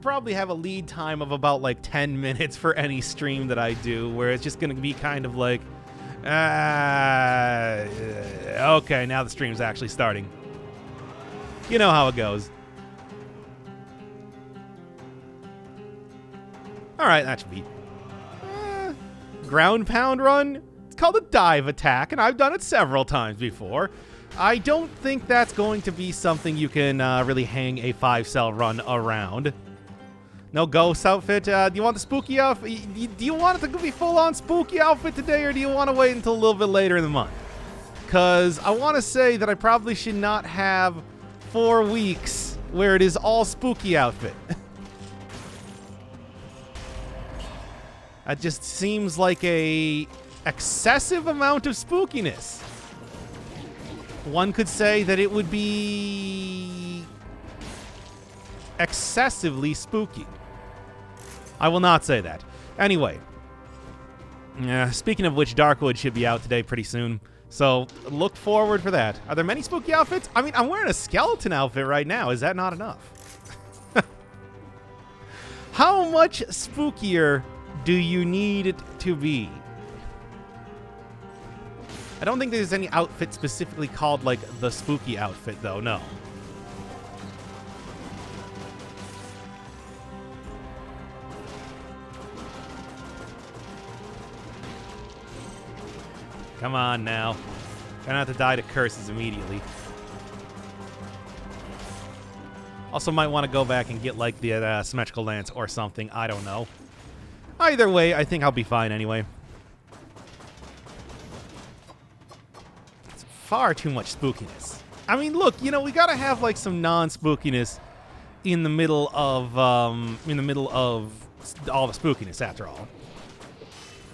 probably have a lead time of about like 10 minutes for any stream that I do, where it's just going to be kind of like, okay, now the stream's actually starting. You know how it goes. All right, that should be ground pound run. It's called a dive attack, and I've done it several times before. I don't think that's going to be something you can really hang a 5-cell run around. No ghost outfit. Do you want the spooky outfit? Do you want it to be full-on spooky outfit today, or do you want to wait until a little bit later in the month? Because I want to say that I probably should not have 4 weeks where it is all spooky outfit. That just seems like a excessive amount of spookiness. One could say that it would be excessively spooky. I will not say that. Anyway, speaking of which, Darkwood should be out today pretty soon, so look forward for that. Are there many spooky outfits? I mean, I'm wearing a skeleton outfit right now. Is that not enough? How much spookier do you need it to be? I don't think there's any outfit specifically called, like, the spooky outfit, though, no. Come on, now. Try not to die to curses immediately. Also might want to go back and get, like, the symmetrical lance or something. I don't know. Either way, I think I'll be fine anyway. Far too much spookiness. I mean, look, you know, we gotta have like some non-spookiness in the middle of all the spookiness. After all,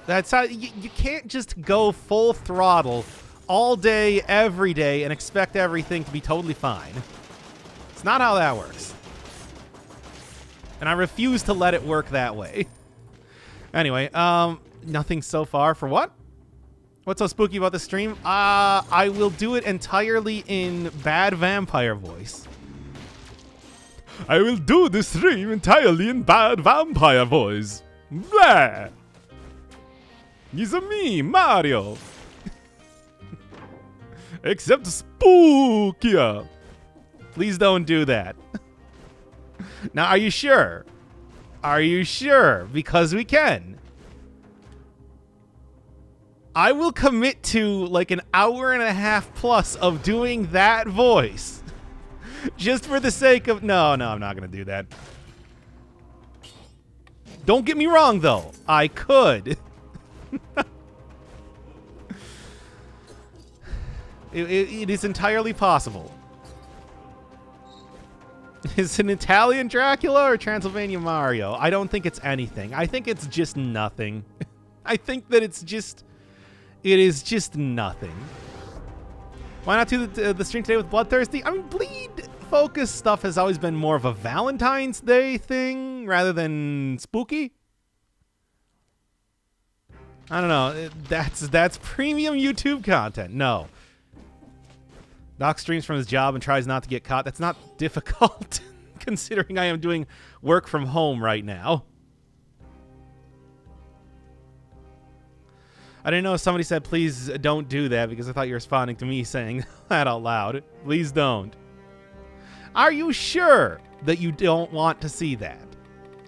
that's how you can't just go full throttle all day, every day, and expect everything to be totally fine. It's not how that works, and I refuse to let it work that way. Anyway, nothing so far for what? What's so spooky about the stream? I will do it entirely in bad vampire voice. I will do the stream entirely in bad vampire voice. Blah! It's me, Mario. Except spookier. Please don't do that. Now, are you sure? Are you sure? Because we can. I will commit to like an hour and a half plus of doing that voice. Just for the sake of... No, I'm not going to do that. Don't get me wrong, though. I could. It is entirely possible. Is it an Italian Dracula or Transylvania Mario? I don't think it's anything. I think it's just nothing. I think that it's just... It is just nothing. Why not do the stream today with Bloodthirsty? I mean, Bleed focus stuff has always been more of a Valentine's Day thing rather than spooky. I don't know. That's premium YouTube content. No. Doc streams from his job and tries not to get caught. That's not difficult, considering I am doing work from home right now. I didn't know if somebody said, please don't do that, because I thought you were responding to me saying that out loud. Please don't. Are you sure that you don't want to see that?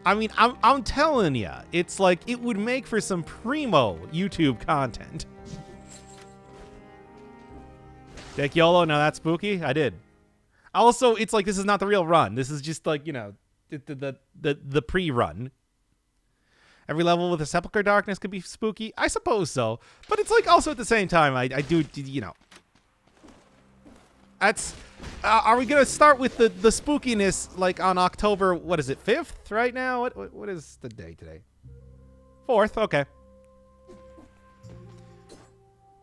I mean, I'm telling you, it's like it would make for some primo YouTube content. Dick YOLO, now that's spooky. I did. Also, it's like this is not the real run. This is just like, you know, the pre-run. Every level with a Sepulchre Darkness could be spooky. I suppose so. But it's like also at the same time, I do, you know. That's... are we going to start with the spookiness like on October, what is it, 5th right now? What is the day today? 4th, okay.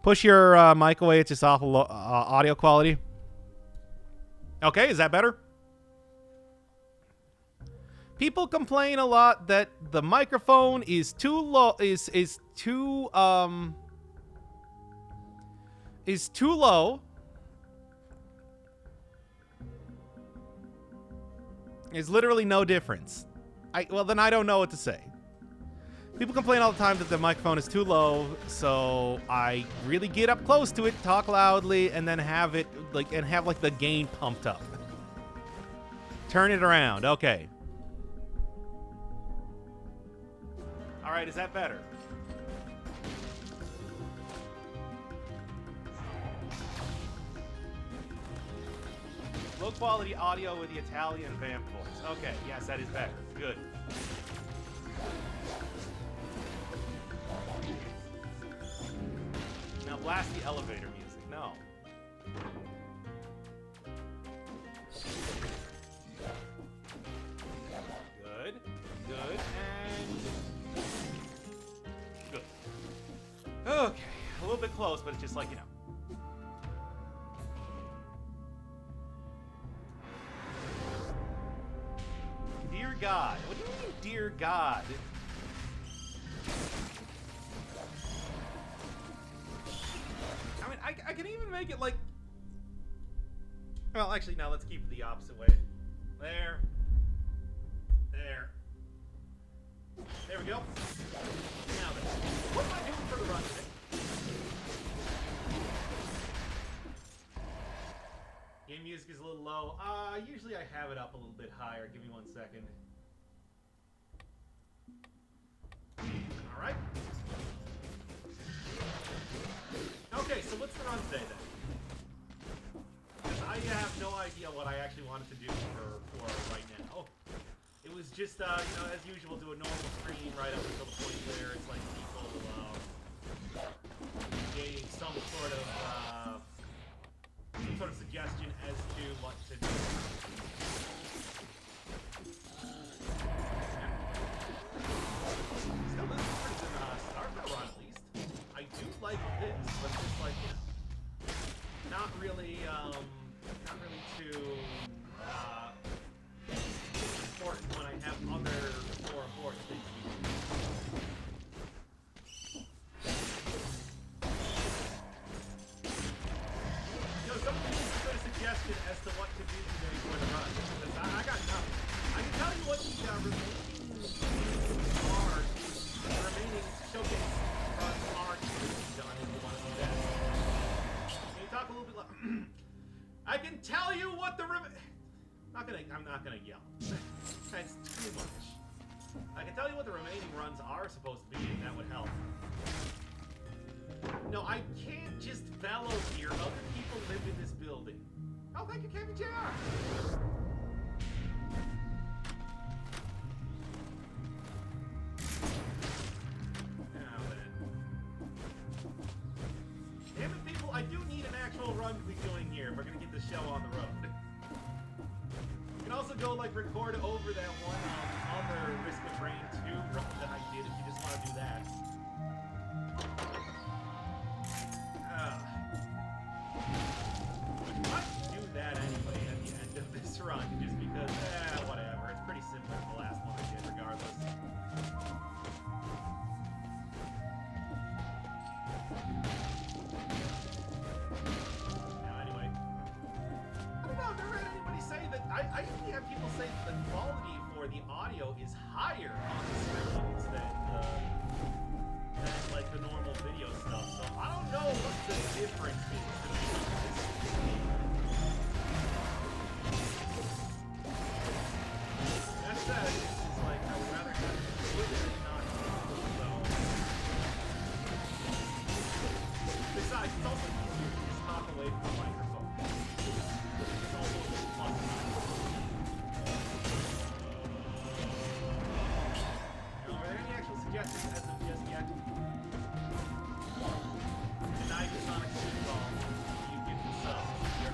Push your mic away. It's just awful audio quality. Okay, is that better? People complain a lot that the microphone is too low. Is too low. There's literally no difference. Well, then I don't know what to say. People complain all the time that the microphone is too low, so I really get up close to it, talk loudly, and then have it have the gain pumped up. Turn it around. Okay. All right, is that better? Low quality audio with the Italian vamp voice. Okay, yes, that is better. Good. Now blast the elevator music. No. Good. Good. And good. Okay. A little bit close, but it's just like, you know. Dear God. What do you mean, dear God? I mean, I can even make it like... Well, actually, no, let's keep it the opposite way. There. There. There we go. Now then, what am I doing for the run today? Game music is a little low. Usually I have it up a little bit higher. Give me 1 second. Alright. Okay, so what's the run today then? Because I have no idea what I actually wanted to do for right now. It was just, you know, as usual, do a normal stream right up until the point where it's like people gave some sort of suggestion as to what to do. Still, this is a pretty good start for a run, at least. I do like this, but just like, you know, not really too important when I have other more important things to do. Somebody needs to put a suggestion as to what to do today for the run. Because I got nothing. I can tell you what the remaining showcase runs are to be done if you want to do that. Can you talk a little bit louder? I can tell you what the I'm not gonna yell. That's too much. I can tell you what the remaining runs are supposed to be, and that would help. No, I can't just bellow here. Other people live in this building. Oh, thank you, Kevin Jr. Now then. Damn it, people, I do need an actual run to be doing here if we're gonna get the show on the road. You can also go, like, record over that one other Risk of Rain 2 run that I did if you just want to do that. I might do that anyway at the end of this run, just because, whatever. It's pretty similar to the last one I did, regardless. Now, anyway. I don't know, I've never had anybody say that. I usually have people say that the quality for the audio is higher on the streams than like the normal video stuff, so I don't know what the difference is. That said, it's like I would rather have it good than not so. Besides, it's also easier to just hop away from the microphone. It's also a little fun. Now, are there any actual suggestions as of just yet? Tonight is Sonic Football. You get the sub. Your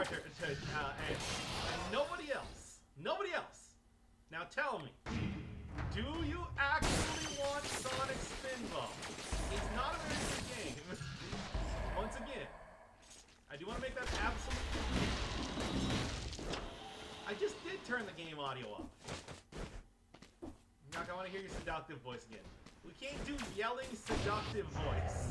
power to answer. And nobody else. Nobody else. Now tell me, do you actually want Sonic Spinball? It's not a very good game. Once again, I do want to make that absolutely clear. I just did turn the game audio off. Knock, I want to hear your seductive voice again. We can't do yelling seductive voice.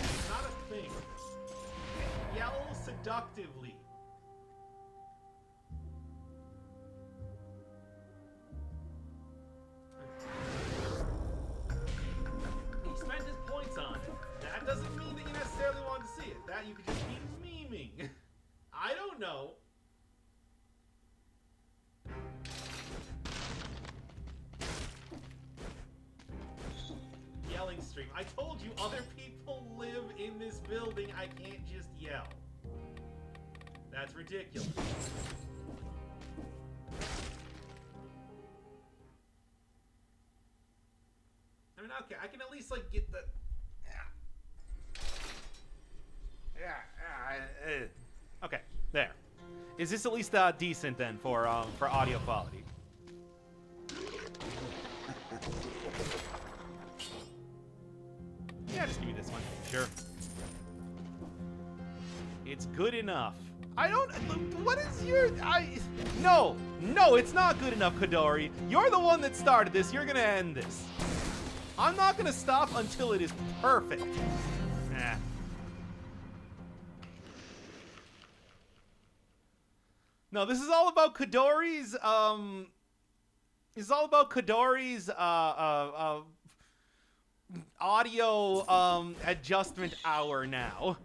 It's not a thing. Yell seductively. He spent his points on it. That doesn't mean that you necessarily want to see it. That you could just be memeing. I don't know. Yelling stream. I told you other people live in this building. I can't just yell. That's ridiculous. I mean, okay, I can at least like get the. Okay, there. Is this at least decent then for audio quality? Yeah, just give me this one. Sure. It's good enough. I don't. What is your? No, it's not good enough, Kodori. You're the one that started this. You're gonna end this. I'm not gonna stop until it is perfect. No, this is all about Kodori's. This is all about Kodori's audio adjustment hour now.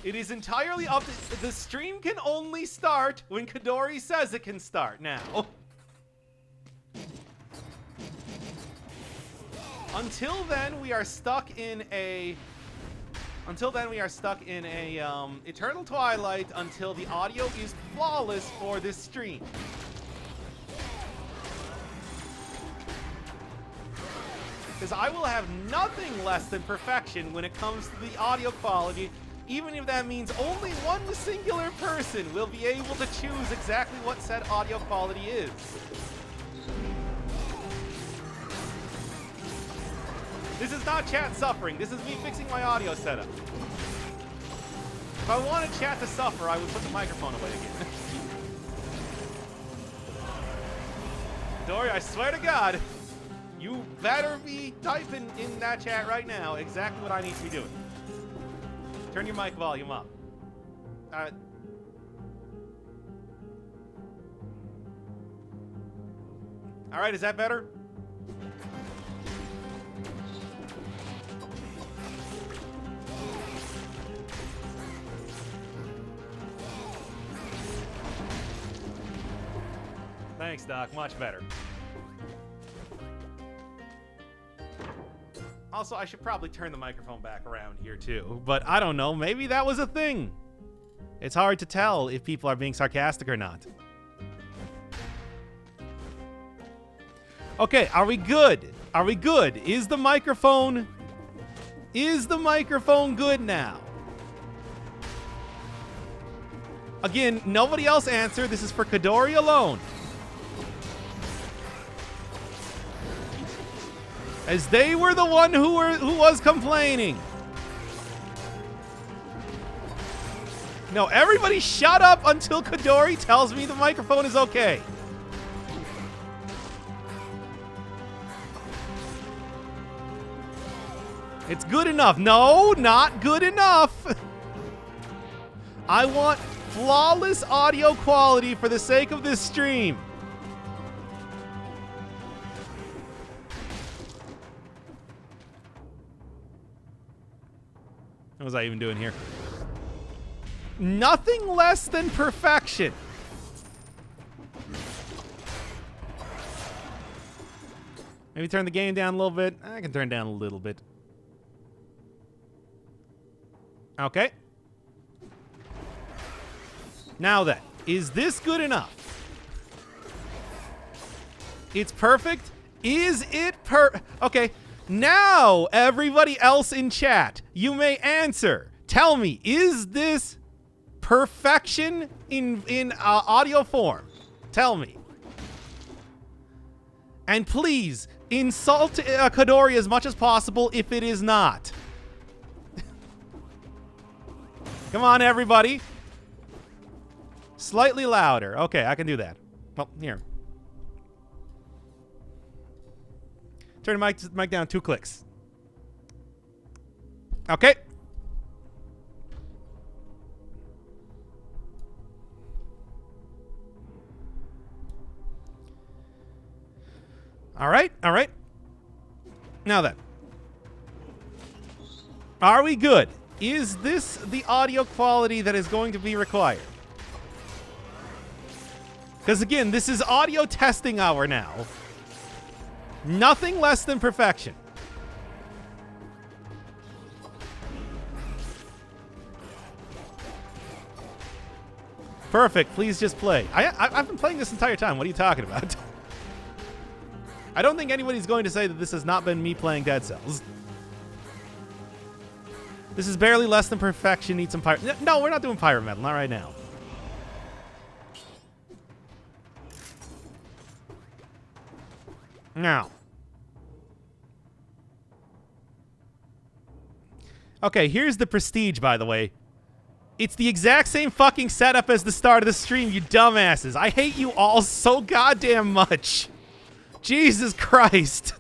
It is entirely up to the stream can only start when Kodori says it can start now. Until then, we are stuck in a eternal twilight until the audio is flawless for this stream. Because I will have nothing less than perfection when it comes to the audio quality, even if that means only one singular person will be able to choose exactly what said audio quality is. This is not chat suffering. This is me fixing my audio setup. If I wanted chat to suffer, I would put the microphone away again. Dory, I swear to God, you better be typing in that chat right now exactly what I need to be doing. Turn your mic volume up. All right, is that better? Thanks, Doc. Much better. Also, I should probably turn the microphone back around here, too. But I don't know. Maybe that was a thing. It's hard to tell if people are being sarcastic or not. Okay, are we good? Are we good? Is the microphone good now? Again, nobody else answered. This is for Kodori alone. As they were the one who was complaining. No, everybody shut up until Kodori tells me the microphone is okay. It's good enough. No, not good enough. I want flawless audio quality for the sake of this stream. What was I even doing here? Nothing less than perfection. Maybe turn the game down a little bit. I can turn down a little bit. Okay. Now then, is this good enough? It's perfect. Is it Okay, now everybody else in chat, you may answer. Tell me, is this perfection in audio form? Tell me. And please, insult Kadori as much as possible if it is not. Come on, everybody. Slightly louder. Okay, I can do that. Well, here. Turn the mic down 2 clicks. Okay. All right, all right. Now then. Are we good? Is this the audio quality that is going to be required? Because again, this is audio testing hour now. Nothing less than perfection. Perfect. Please just play. I've been playing this entire time. What are you talking about? I don't think anybody's going to say that this has not been me playing Dead Cells. This is barely less than perfection. Need some pyro. No, we're not doing pyro metal. Not right now. Now. Okay, here's the prestige, by the way. It's the exact same fucking setup as the start of the stream, you dumbasses. I hate you all so goddamn much. Jesus Christ.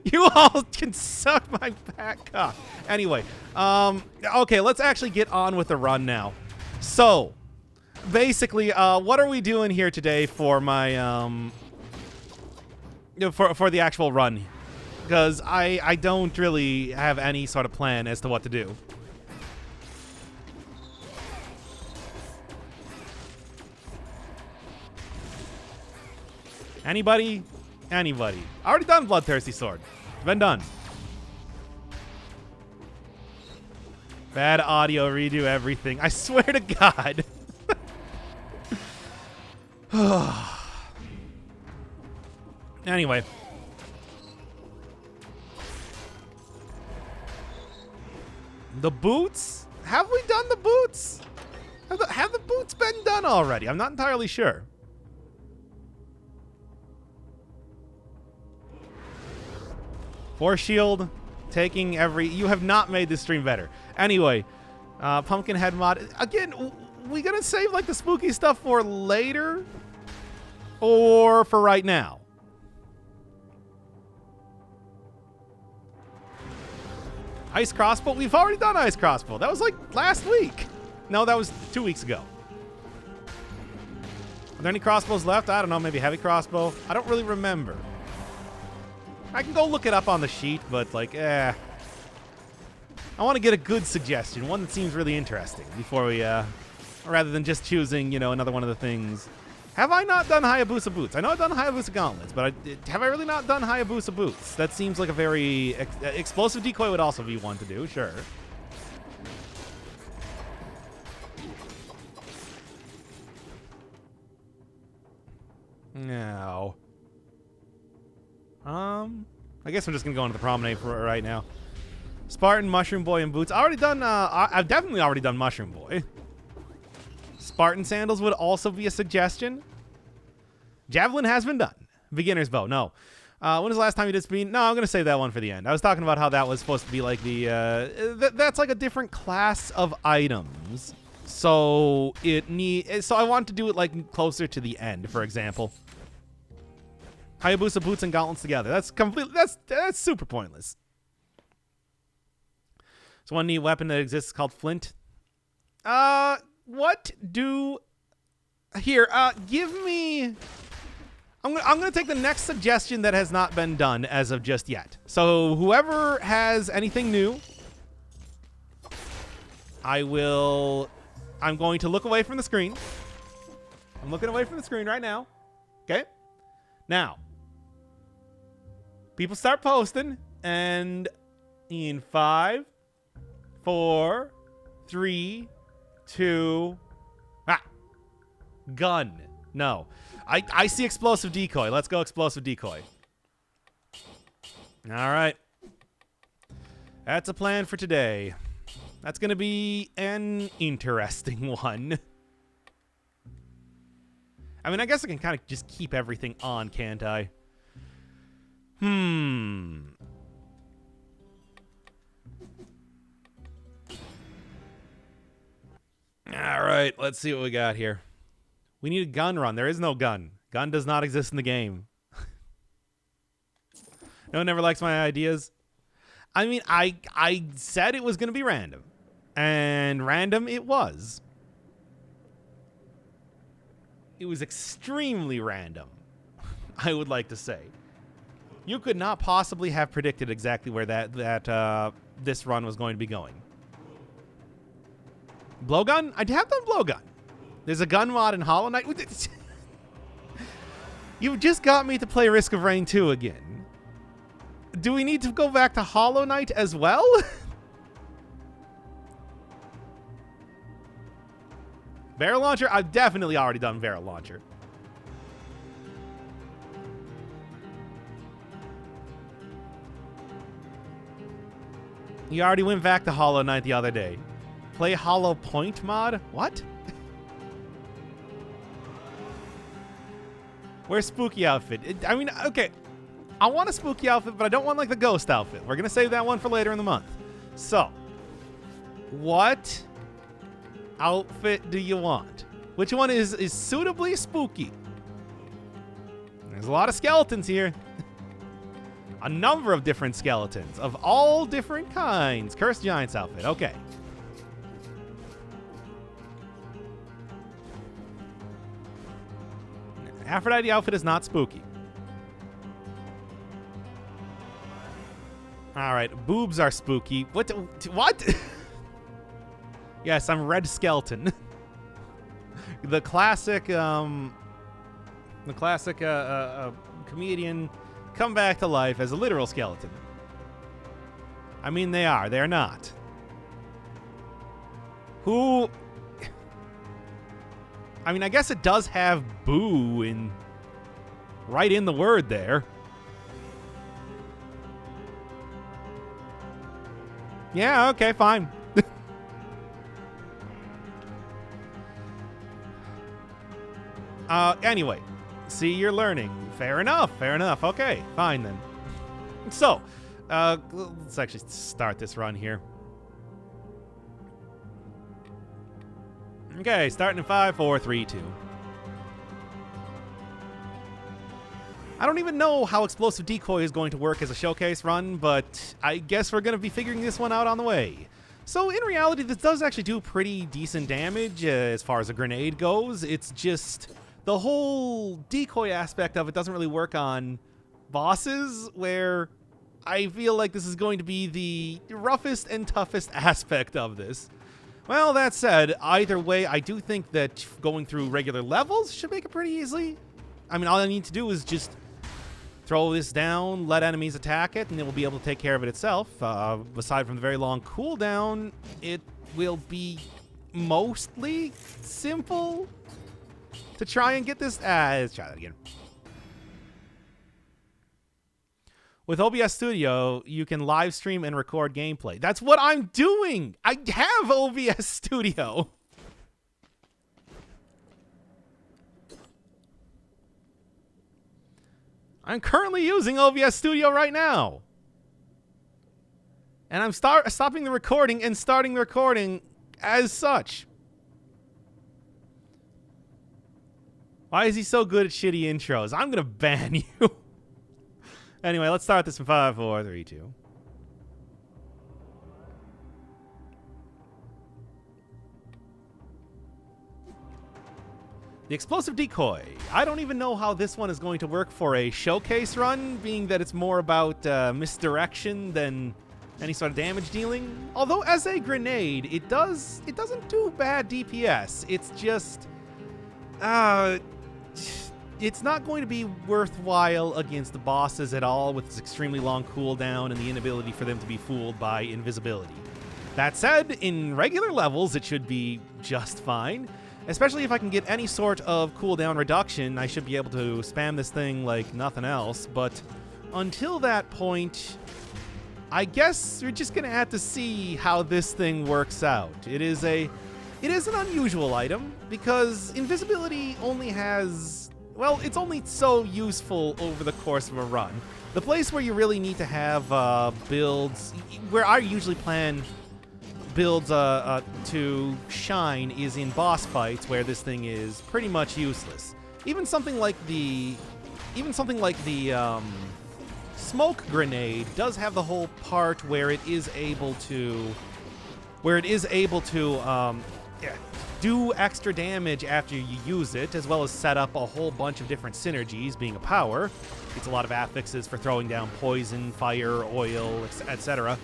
You all can suck my back off. Anyway, okay, let's actually get on with the run now. So, basically, what are we doing here today for my, for the actual run? Because I don't really have any sort of plan as to what to do. Anybody? Anybody. Already done Bloodthirsty Sword. Been done. Bad audio, redo everything. I swear to God. Anyway. The boots? Have we done the boots? Have the boots been done already? I'm not entirely sure. Force shield, taking every... You have not made this stream better. Anyway, Pumpkinhead mod. Again, we gonna save like the spooky stuff for later? Or for right now? Ice crossbow? We've already done ice crossbow. That was like last week. No, that was 2 weeks ago. Are there any crossbows left? I don't know, maybe heavy crossbow. I don't really remember. I can go look it up on the sheet, but like, I want to get a good suggestion, one that seems really interesting before we, rather than just choosing, you know, another one of the things. Have I not done Hayabusa boots? I know I've done Hayabusa gauntlets, but have I really not done Hayabusa boots? That seems like a very... explosive decoy would also be one to do, sure. No. I guess I'm just gonna go into the promenade for right now. Spartan, Mushroom Boy, and boots. Already done. I've definitely already done Mushroom Boy. Spartan sandals would also be a suggestion. Javelin has been done. Beginner's bow. No. When was the last time you did speed? No, I'm gonna save that one for the end. I was talking about how that was supposed to be like the. That's like a different class of items. So So I want to do it like closer to the end, for example. Hayabusa boots and gauntlets together. That's completely. That's super pointless. So one neat weapon that exists is called flint. What do? Here, give me. I'm gonna take the next suggestion that has not been done as of just yet. So whoever has anything new, I'm going to look away from the screen. I'm looking away from the screen right now. Okay. Now. People start posting, and in 5, 4, 3, 2, gun. No. I see explosive decoy. Let's go explosive decoy. All right. That's a plan for today. That's going to be an interesting one. I mean, I guess I can kind of just keep everything on, can't I? All right, let's see what we got here. We need a gun run. There is no gun. Gun does not exist in the game. No one ever likes my ideas. I mean, I said it was going to be random. And random it was. It was extremely random, I would like to say. You could not possibly have predicted exactly where this run was going to be going. Blowgun? I have done blowgun. There's a gun mod in Hollow Knight. You've just got me to play Risk of Rain 2 again. Do we need to go back to Hollow Knight as well? Barrel launcher? I've definitely already done barrel launcher. You already went back to Hollow Knight the other day. Play Hollow Point mod? What? Where's spooky outfit? I mean, okay. I want a spooky outfit, but I don't want like the ghost outfit. We're going to save that one for later in the month. So, what outfit do you want? Which one is suitably spooky? There's a lot of skeletons here. A number of different skeletons of all different kinds. Cursed Giant's outfit. Okay. Aphrodite outfit is not spooky. All right, boobs are spooky. What? Yes, I'm Red Skeleton. The classic comedian come back to life as a literal skeleton. I mean, they are. They're not. Who? I mean, I guess it does have boo right in the word there. Yeah, okay, fine. Anyway, see, you're learning. Fair enough, fair enough. Okay, fine then. So, let's actually start this run here. Okay, starting in 5, 4, 3, 2. I don't even know how Explosive Decoy is going to work as a showcase run, but I guess we're going to be figuring this one out on the way. So in reality, this does actually do pretty decent damage as far as a grenade goes. It's just the whole decoy aspect of it doesn't really work on bosses, where I feel like this is going to be the roughest and toughest aspect of this. Well, that said, either way, I do think that going through regular levels should make it pretty easy. I mean, all I need to do is just throw this down, let enemies attack it, and it will be able to take care of it itself. Aside from the very long cooldown, it will be mostly simple to try and get this. Let's try that again. With OBS Studio, you can live stream and record gameplay. That's what I'm doing. I have OBS Studio. I'm currently using OBS Studio right now. And I'm stopping the recording and starting the recording as such. Why is he so good at shitty intros? I'm going to ban you. Anyway, let's start this in 5, 4, 3, 2. The Explosive Decoy. I don't even know how this one is going to work for a showcase run, being that it's more about misdirection than any sort of damage dealing. Although as a grenade, it doesn't do bad DPS. It's just it's not going to be worthwhile against the bosses at all with its extremely long cooldown and the inability for them to be fooled by invisibility. That said, in regular levels, it should be just fine. Especially if I can get any sort of cooldown reduction, I should be able to spam this thing like nothing else. But until that point, I guess we're just going to have to see how this thing works out. It is an unusual item because invisibility only has, well, it's only so useful over the course of a run. The place where you really need to have builds, where I usually plan builds to shine, is in boss fights where this thing is pretty much useless. Even something like the smoke grenade does have the whole part where it is able to do extra damage after you use it, as well as set up a whole bunch of different synergies, being a power. It's a lot of affixes for throwing down poison, fire, oil, etc.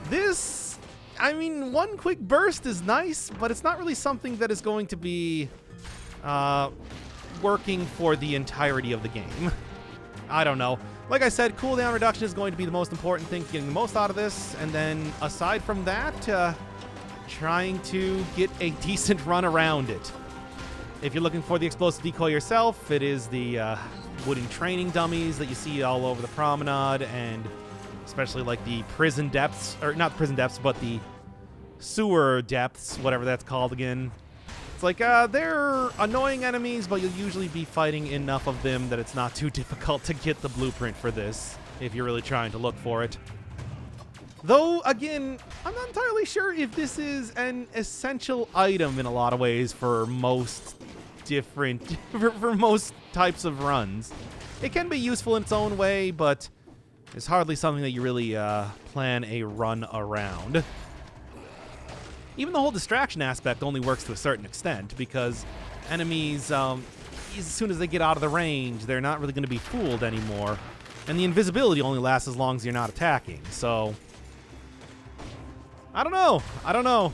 This, I mean, one quick burst is nice, but it's not really something that is going to be working for the entirety of the game. I don't know. Like I said, cooldown reduction is going to be the most important thing, getting the most out of this, and then aside from that, trying to get a decent run around it. If you're looking for the explosive decoy yourself, it is the wooden training dummies that you see all over the promenade, and especially like the prison depths, or not prison depths, but the sewer depths, whatever that's called again. It's like, they're annoying enemies, but you'll usually be fighting enough of them that it's not too difficult to get the blueprint for this, if you're really trying to look for it. Though, again, I'm not entirely sure if this is an essential item in a lot of ways for most different, for most types of runs. It can be useful in its own way, but it's hardly something that you really plan a run around. Even the whole distraction aspect only works to a certain extent, because enemies, as soon as they get out of the range, they're not really going to be fooled anymore. And the invisibility only lasts as long as you're not attacking, so I don't know.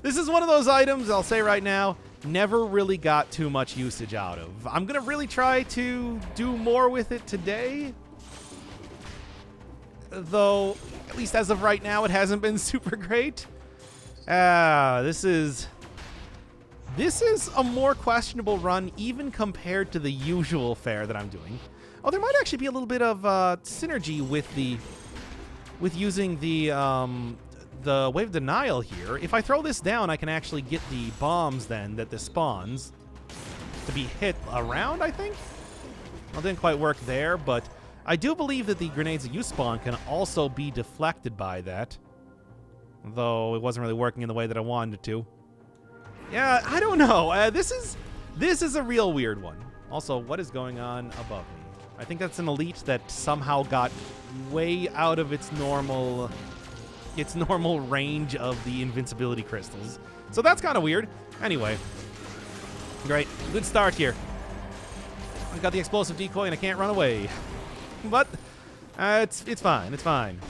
This is one of those items, I'll say right now, never really got too much usage out of. I'm going to really try to do more with it today, though, at least as of right now, it hasn't been super great. This is a more questionable run even compared to the usual fare that I'm doing. Oh, there might actually be a little bit of synergy with using the Wave of Denial here. If I throw this down, I can actually get the bombs then that this spawns to be hit around, I think? Well, it didn't quite work there, but I do believe that the grenades that you spawn can also be deflected by that. Though it wasn't really working in the way that I wanted it to. Yeah, I don't know. This is a real weird one. Also, what is going on above me? I think that's an elite that somehow got way out of its normal range of the invincibility crystals. So that's kind of weird. Anyway, great, good start here. I got the explosive decoy and I can't run away, but it's fine. It's fine.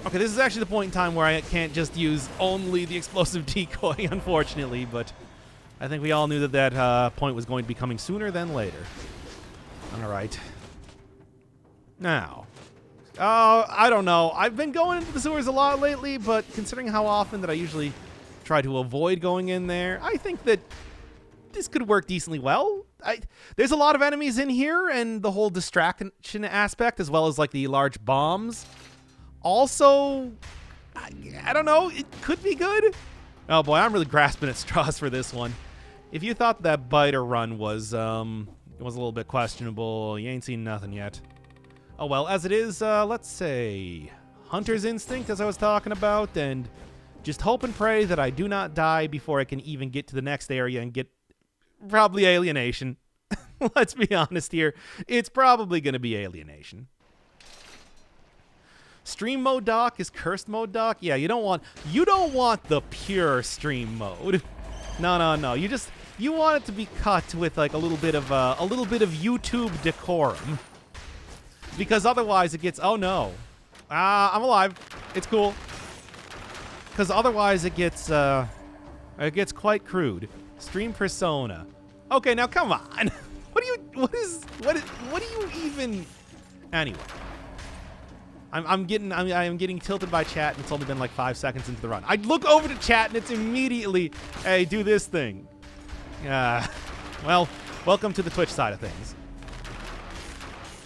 Okay, this is actually the point in time where I can't just use only the explosive decoy, unfortunately, but I think we all knew that point was going to be coming sooner than later. All right. Now, I don't know. I've been going into the sewers a lot lately, but considering how often that I usually try to avoid going in there, I think that this could work decently well. There's a lot of enemies in here, and the whole distraction aspect, as well as like the large bombs. Also, I don't know, it could be good. Oh boy, I'm really grasping at straws for this one. If you thought that biter run was a little bit questionable, you ain't seen nothing yet. Oh well, as it is, let's say Hunter's Instinct, as I was talking about, and just hope and pray that I do not die before I can even get to the next area and get probably Alienation. Let's be honest here, it's probably going to be Alienation. Stream mode dock is cursed mode dock. Yeah, you don't want the pure stream mode. No. You want it to be cut with like a little bit of YouTube decorum. Because otherwise it gets, oh no. I'm alive. It's cool. Because otherwise it gets quite crude. Stream persona. Okay, now come on. What do you even anyway. I am getting tilted by chat, and it's only been like 5 seconds into the run. I look over to chat, and it's immediately, hey, do this thing. Well, welcome to the Twitch side of things.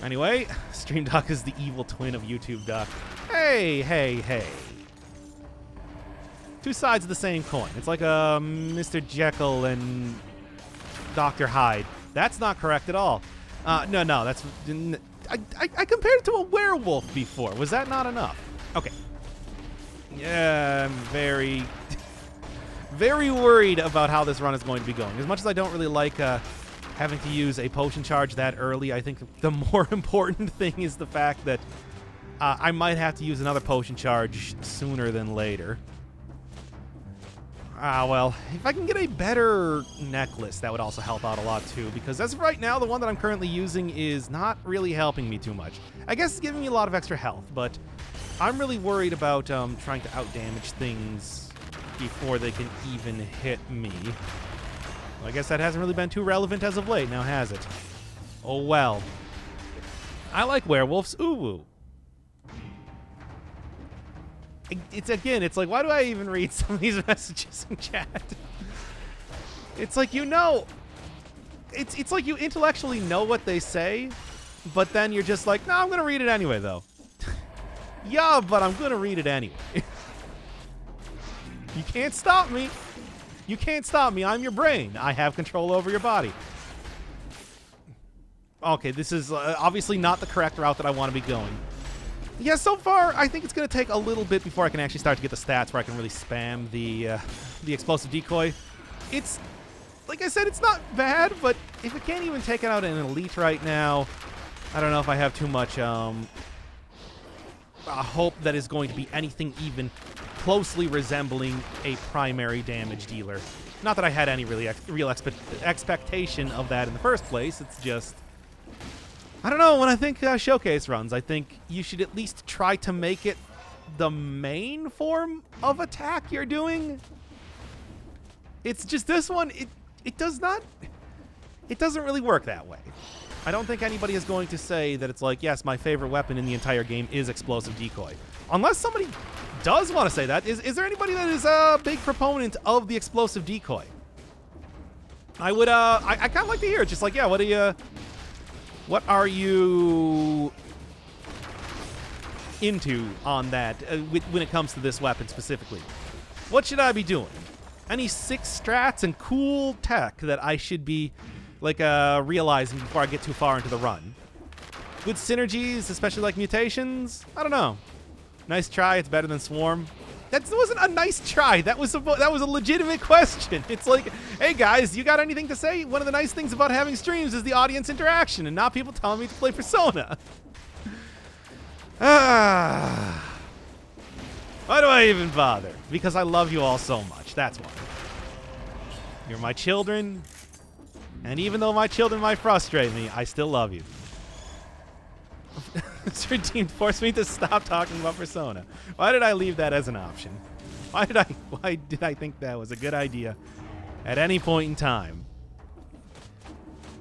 Anyway, Stream Duck is the evil twin of YouTube Duck. Hey, hey, hey. Two sides of the same coin. It's like a Mr. Jekyll and Dr. Hyde. That's not correct at all. No, that's... I compared it to a werewolf before. Was that not enough? Okay. Yeah, I'm very... very worried about how this run is going to be going. As much as I don't really like having to use a potion charge that early, I think the more important thing is the fact that I might have to use another potion charge sooner than later. Well, if I can get a better necklace, that would also help out a lot too, because as of right now, the one that I'm currently using is not really helping me too much. I guess it's giving me a lot of extra health, but I'm really worried about trying to outdamage things before they can even hit me. Well, I guess that hasn't really been too relevant as of late, now has it? Oh well. I like werewolves. Ooh. It's like, why do I even read some of these messages in chat? It's like, you know, it's like you intellectually know what they say, but then you're just like, no, I'm going to read it anyway, though. Yeah, but I'm going to read it anyway. You can't stop me. You can't stop me. I'm your brain. I have control over your body. Okay, this is obviously not the correct route that I want to be going. Yeah, so far, I think it's going to take a little bit before I can actually start to get the stats where I can really spam the explosive decoy. It's, like I said, it's not bad, but if it can't even take out an elite right now, I don't know if I have too much hope that is going to be anything even closely resembling a primary damage dealer. Not that I had any really real expectation of that in the first place, it's just... I don't know, when I think showcase runs, I think you should at least try to make it the main form of attack you're doing. It's just this one, it doesn't really work that way. I don't think anybody is going to say that it's like, yes, my favorite weapon in the entire game is explosive decoy. Unless somebody does want to say that. Is there anybody that is a big proponent of the explosive decoy? I would, I kind of like to hear it. Just like, yeah, what are you into on that when it comes to this weapon specifically? What should I be doing? Any sick strats and cool tech that I should be like realizing before I get too far into the run? Good synergies, especially like mutations? I don't know. Nice try. It's better than Swarm. That wasn't a nice try. That was a legitimate question. It's like, hey guys, you got anything to say? One of the nice things about having streams is the audience interaction and not people telling me to play Persona. Why do I even bother? Because I love you all so much. That's why. You're my children. And even though my children might frustrate me, I still love you. This routine forced me to stop talking about Persona. Why did I leave that as an option? Why did I think that was a good idea at any point in time?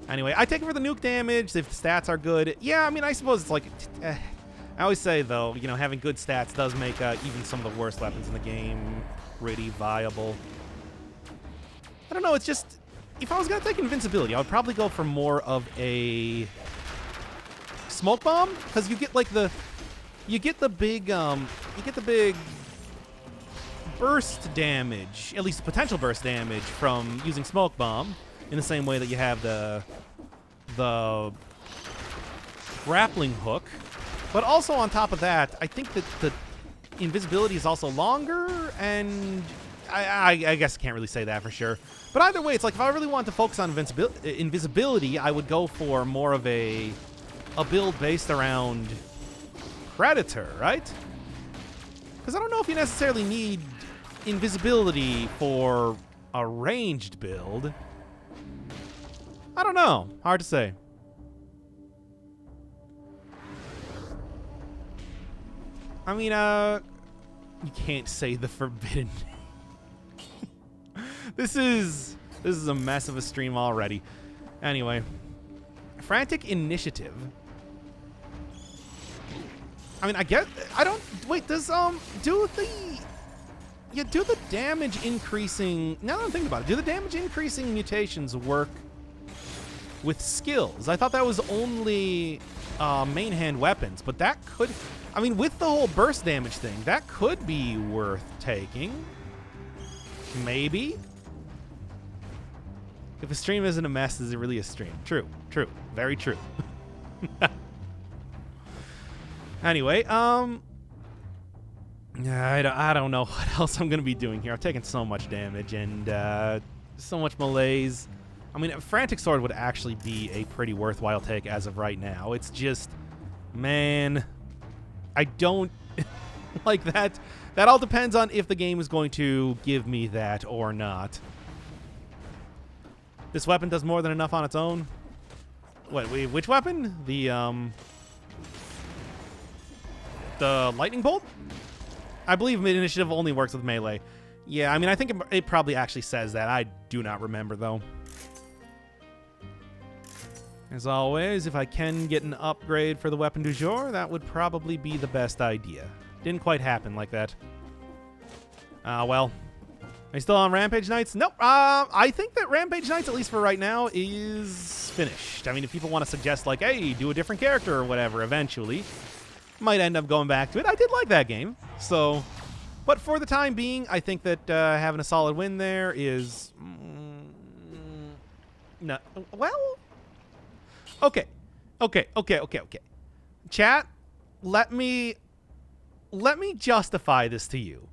Anyway, I take it for the nuke damage if the stats are good. Yeah, I mean, I suppose it's like... I always say, though, you know, having good stats does make even some of the worst weapons in the game pretty viable. I don't know, it's just... If I was going to take invincibility, I would probably go for more of a... smoke bomb, because you get like the big burst damage, at least potential burst damage from using smoke bomb in the same way that you have the grappling hook. But also on top of that, I think that the invisibility is also longer, and I guess I can't really say that for sure. But either way, it's like if I really want to focus on invisibility, I would go for more of a build based around Predator, right? Because I don't know if you necessarily need invisibility for a ranged build. I don't know. Hard to say. I mean, you can't say the forbidden. This is a mess of a stream already. Anyway, frantic initiative. I mean, I guess I don't wait. Does do the damage increasing? Now that I'm thinking about it, do the damage increasing mutations work with skills? I thought that was only main hand weapons, but that could, I mean, with the whole burst damage thing, that could be worth taking. Maybe. If a stream isn't a mess, is it really a stream? True, true, very true. Anyway, I don't know what else I'm gonna be doing here. I've taken so much damage and so much malaise. I mean, Frantic Sword would actually be a pretty worthwhile take as of right now. It's just, man, I don't like that. That all depends on if the game is going to give me that or not. This weapon does more than enough on its own. Wait, which weapon? The lightning bolt? I believe mid-initiative only works with melee. Yeah, I mean, I think it probably actually says that. I do not remember, though. As always, if I can get an upgrade for the weapon du jour, that would probably be the best idea. Didn't quite happen like that. Well. Are you still on Rampage Nights? Nope. I think that Rampage Nights, at least for right now, is finished. I mean, if people want to suggest, like, hey, do a different character or whatever eventually, might end up going back to it. I did like that game. So, but for the time being, I think that having a solid win there is... no. Well... Okay. Chat, let me justify this to you.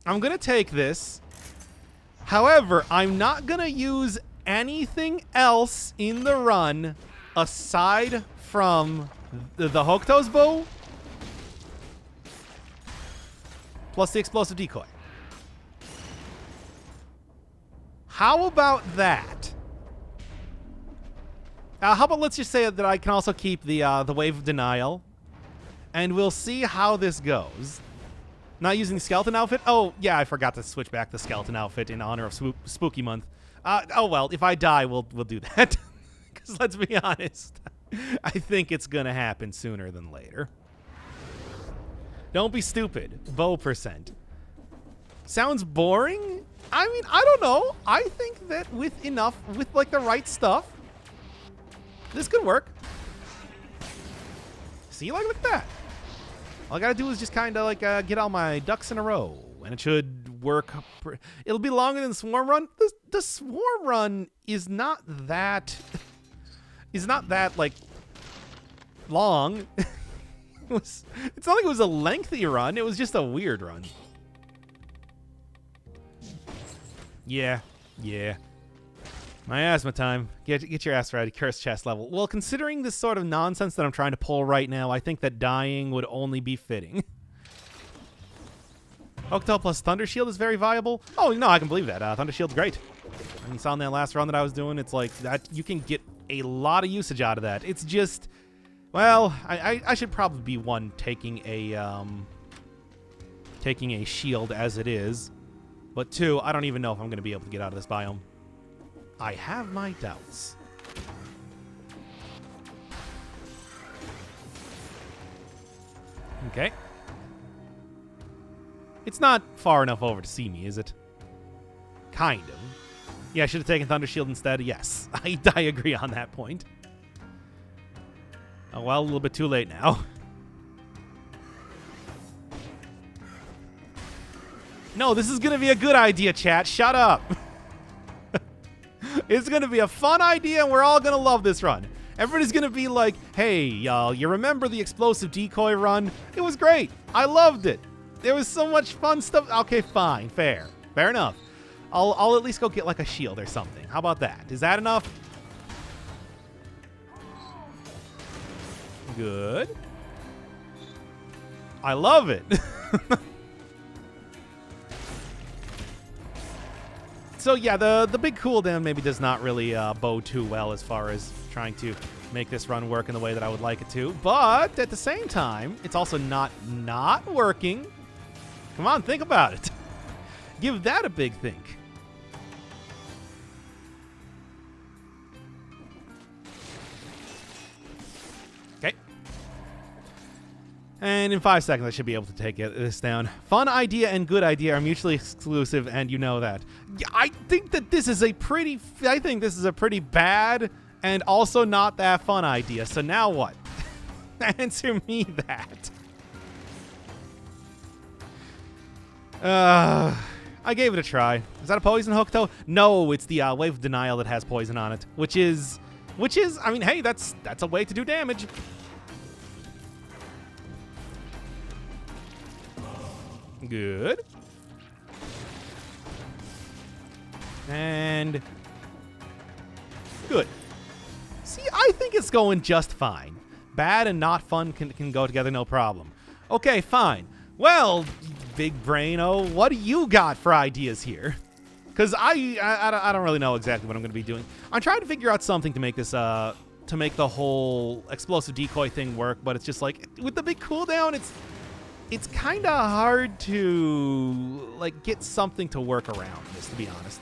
I'm going to take this. However, I'm not going to use anything else in the run aside from the Hokuto's bow plus the explosive decoy. How about that? How about let's just say that I can also keep the Wave of Denial, and we'll see how this goes. Not using the skeleton outfit? Oh, yeah, I forgot to switch back the skeleton outfit in honor of Spooky Month. Oh, well, if I die, we'll do that. Because let's be honest, I think it's going to happen sooner than later. Don't be stupid. Bow percent. Sounds boring? I mean, I don't know. I think that with like the right stuff, this could work. See, like, look at that. All I gotta do is just kind of like get all my ducks in a row, and it should work. It'll be longer than the Swarm Run. The Swarm Run is not that like long. It's not like it was a lengthy run. It was just a weird run. Yeah. My asthma time. Get your ass ready. Curse chest level. Well, considering this sort of nonsense that I'm trying to pull right now, I think that dying would only be fitting. Hokuto plus Thunder Shield is very viable. Oh, no, I can believe that. Thunder Shield's great. I mean, you saw in that last run that I was doing, it's like that you can get a lot of usage out of that. It's just, well, I should probably be one taking a shield as it is. But two, I don't even know if I'm going to be able to get out of this biome. I have my doubts. Okay. It's not far enough over to see me, is it? Kind of. Yeah, I should have taken Thunder Shield instead. Yes, I agree on that point. Oh, well, a little bit too late now. No, this is going to be a good idea, chat. Shut up. It's going to be a fun idea, and we're all going to love this run. Everybody's going to be like, hey, y'all, you remember the explosive decoy run? It was great. I loved it. There was so much fun stuff. Okay, fine. Fair enough. I'll at least go get like a shield or something. How about that? Is that enough? Good. I love it. So yeah, the big cooldown maybe does not really bow too well as far as trying to make this run work in the way that I would like it to. But at the same time, it's also not working. Come on, think about it. Give that a big think. Okay. And in 5 seconds, I should be able to take this down. Fun idea and good idea are mutually exclusive, and you know that. I think this is a pretty bad and also not that fun idea. So now what? Answer me that. I gave it a try. Is that a poison hook though? No, it's the Wave of Denial that has poison on it, which is, I mean, hey, that's a way to do damage. Good. And good. See, I think it's going just fine. Bad and not fun can go together, no problem. Okay, fine. Well, big brain-o, what do you got for ideas here? Because I don't really know exactly what I'm going to be doing. I'm trying to figure out something to make this to make the whole explosive decoy thing work, but it's just like with the big cooldown, it's kind of hard to like get something to work around this, to be honest.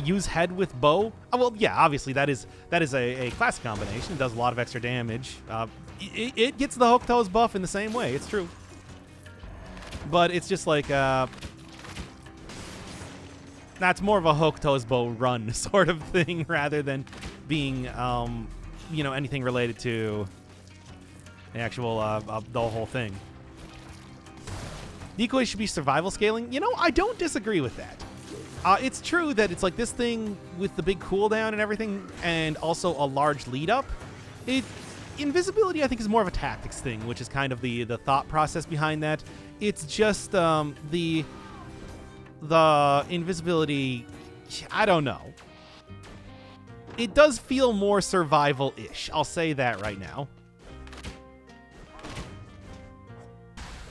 Use head with bow. Oh, well, yeah, obviously that is a classic combination. It does a lot of extra damage. It gets the hook toes buff in the same way. It's true. But it's just like that's more of a hook toes bow run sort of thing rather than being you know, anything related to the actual the whole thing. Decoys should be survival scaling. You know, I don't disagree with that. It's true that it's like this thing with the big cooldown and everything, and also a large lead up. Invisibility, I think, is more of a tactics thing, which is kind of the thought process behind that. It's just the invisibility. I don't know. It does feel more survival-ish. I'll say that right now.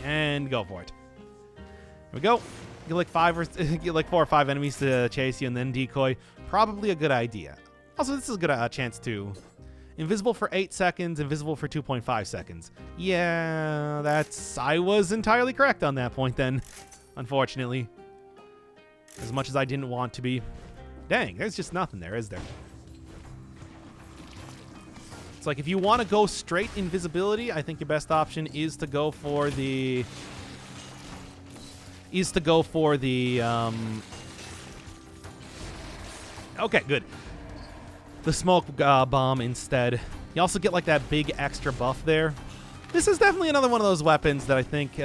And go for it. Here we go. Get like 4 or 5 enemies to chase you and then decoy. Probably a good idea. Also, this is a good chance to invisible for 8 seconds, invisible for 2.5 seconds. Yeah, I was entirely correct on that point then, unfortunately. As much as I didn't want to be. Dang, there's just nothing there, is there? It's like if you want to go straight invisibility, I think your best option is to go for the okay, good. The smoke bomb instead. You also get like that big extra buff there. This is definitely another one of those weapons that I think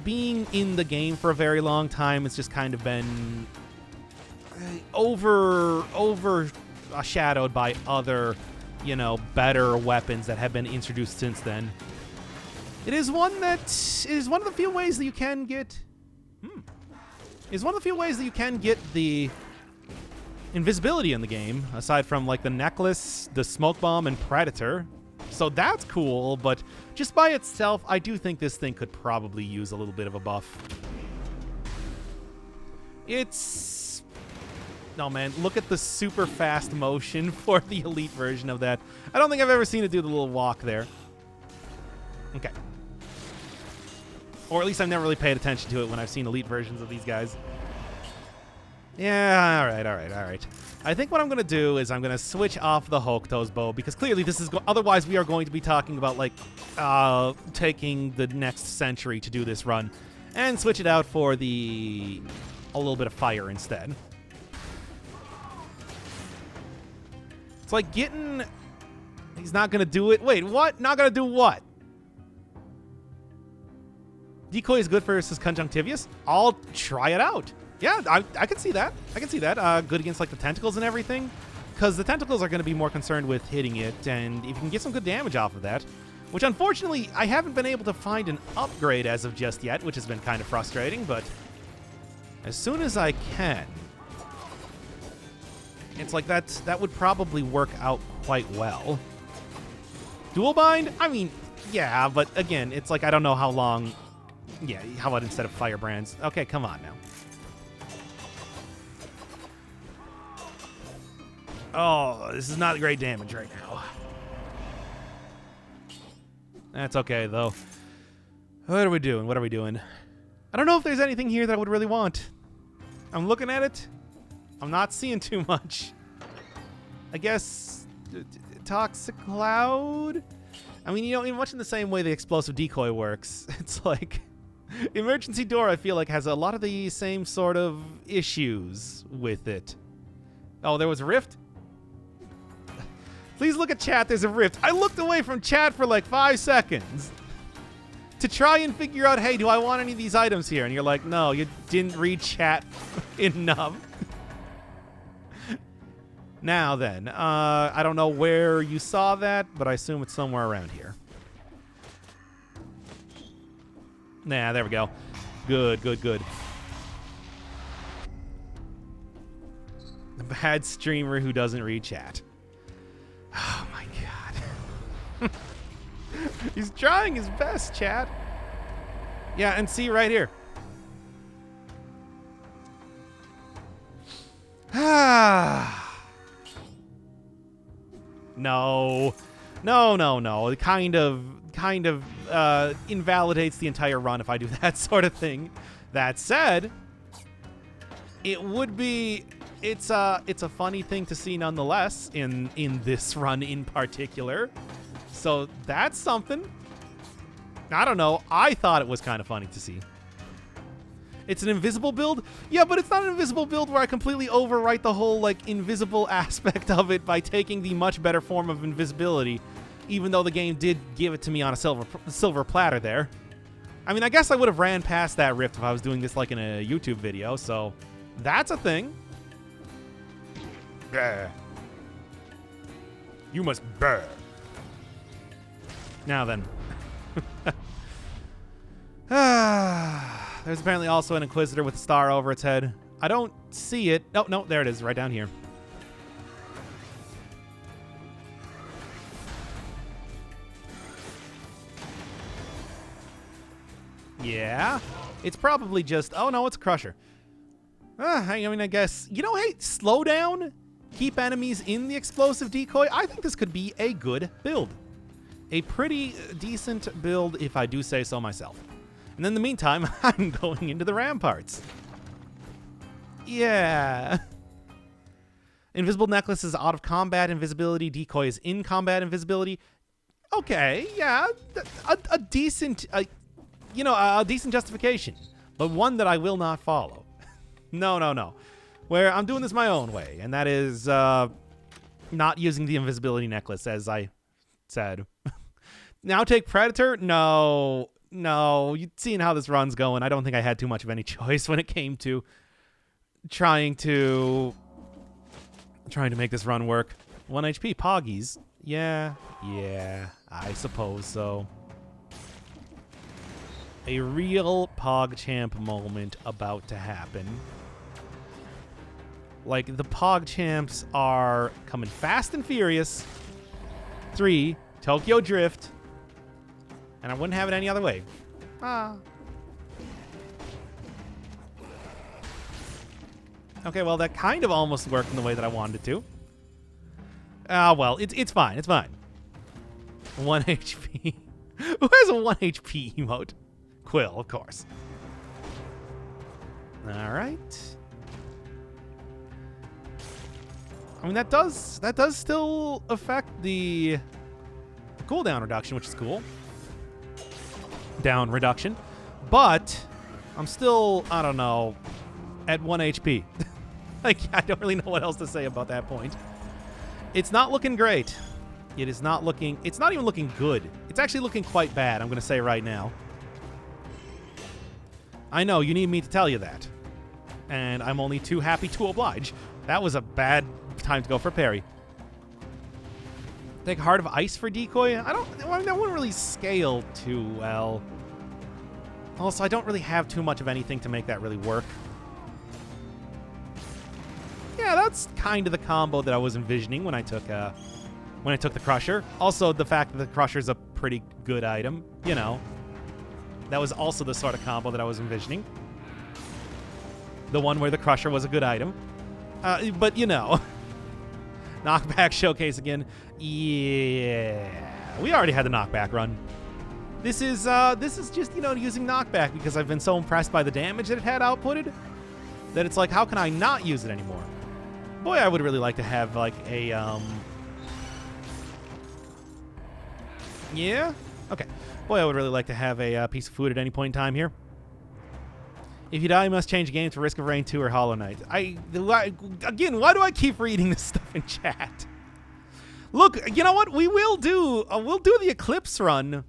being in the game for a very long time, it's just kind of been overshadowed by other, you know, better weapons that have been introduced since then. It is one of the few ways that you can get the invisibility in the game, aside from like the necklace, the smoke bomb, and predator. So that's cool, but just by itself, I do think this thing could probably use a little bit of a buff. No, man, look at the super fast motion for the elite version of that. I don't think I've ever seen it do the little walk there. Okay. Or at least I've never really paid attention to it when I've seen elite versions of these guys. Yeah, all right. I think what I'm going to do is I'm going to switch off the Hokuto's bow, because clearly this is... otherwise, we are going to be talking about, like, taking the next century to do this run, and switch it out for a little bit of fire instead. It's like getting... He's not going to do it. Wait, what? Not going to do what? Decoy is good versus Conjunctivius? I'll try it out. Yeah, I can see that. Good against like the tentacles and everything, because the tentacles are going to be more concerned with hitting it, and if you can get some good damage off of that, which unfortunately I haven't been able to find an upgrade as of just yet, which has been kind of frustrating, but as soon as I can, it's like that would probably work out quite well. Dual bind? I mean, yeah, but again, it's like I don't know how long. Yeah, how about instead of firebrands? Okay, come on now. Oh, this is not great damage right now. That's okay, though. What are we doing? I don't know if there's anything here that I would really want. I'm looking at it. I'm not seeing too much. I guess... Toxic Cloud? I mean, you know, much in the same way the explosive decoy works. It's like... Emergency door, I feel like, has a lot of the same sort of issues with it. Oh, there was a rift? Please look at chat, there's a rift. I looked away from chat for like 5 seconds to try and figure out, hey, do I want any of these items here? And you're like, no, you didn't read chat enough. Now then, I don't know where you saw that, but I assume it's somewhere around here. Nah, there we go. Good, good, good. The bad streamer who doesn't read chat. Oh my god. He's trying his best, chat. Yeah, and see right here. No. No, no, no. It kind of invalidates the entire run if I do that sort of thing. That said, it would be it's a funny thing to see nonetheless in this run in particular. So that's something. I don't know. I thought it was kind of funny to see. It's an invisible build? Yeah, but it's not an invisible build where I completely overwrite the whole, like, invisible aspect of it by taking the much better form of invisibility, even though the game did give it to me on a silver platter there. I mean, I guess I would have ran past that rift if I was doing this, like, in a YouTube video, so that's a thing. Brr. You must burn. Now then. There's apparently also an Inquisitor with a star over its head. I don't see it. Oh, no, there it is, right down here. Yeah. It's probably just... Oh, no, it's a Crusher. I mean, I guess... You know, hey, slow down. Keep enemies in the explosive decoy. I think this could be a good build. A pretty decent build, if I do say so myself. And in the meantime, I'm going into the ramparts. Yeah. Invisible necklace is out of combat invisibility. Decoy is in combat invisibility. Okay, yeah. A decent, you know, a decent justification. But one that I will not follow. No, no, no. Where I'm doing this my own way. And that is not using the invisibility necklace, as I said. Now take Predator? No. No, seeing how this run's going, I don't think I had too much of any choice when it came to trying to make this run work. 1 HP, Poggies. Yeah, I suppose so. A real PogChamp moment about to happen. Like, the PogChamps are coming fast and furious. 3, Tokyo Drift. And I wouldn't have it any other way. Okay, well, that kind of almost worked in the way that I wanted it to. Well, it's fine. It's fine. 1 HP. Who has a 1 HP emote? Quill, of course. All right. I mean, that does still affect the cooldown reduction, which is cool. Down reduction, but I'm still, I don't know, at 1 HP. Like, I don't really know what else to say about that point. It's not looking great. It is not looking, it's not even looking good. It's actually looking quite bad, I'm going to say right now. I know, you need me to tell you that. And I'm only too happy to oblige. That was a bad time to go for parry. Take Heart of Ice for decoy? That wouldn't really scale too well. Also, I don't really have too much of anything to make that really work. Yeah, that's kind of the combo that I was envisioning when I took the Crusher. Also, the fact that the Crusher's a pretty good item, you know. That was also the sort of combo that I was envisioning. The one where the Crusher was a good item. But, you know. Knockback showcase again. Yeah. We already had the knockback run. This is just, you know, using knockback because I've been so impressed by the damage that it had outputted that it's like, how can I not use it anymore? Boy, I would really like to have, like, a, yeah? Okay. Boy, I would really like to have a piece of food at any point in time here. If you die, you must change games for Risk of Rain 2 or Hollow Knight. Again, why do I keep reading this stuff in chat? Look, you know what? We'll do the Eclipse run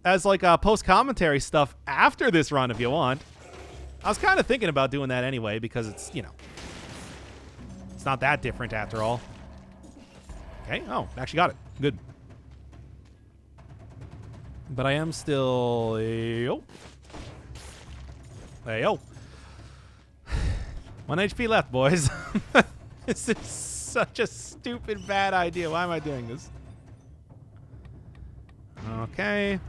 as like post-commentary stuff after this run if you want. I was kind of thinking about doing that anyway because it's, you know, it's not that different after all. Okay. Oh, actually got it. Good. But I am still... Yo. Hey, yo. 1 HP left, boys. This is such a stupid, bad idea. Why am I doing this? Okay.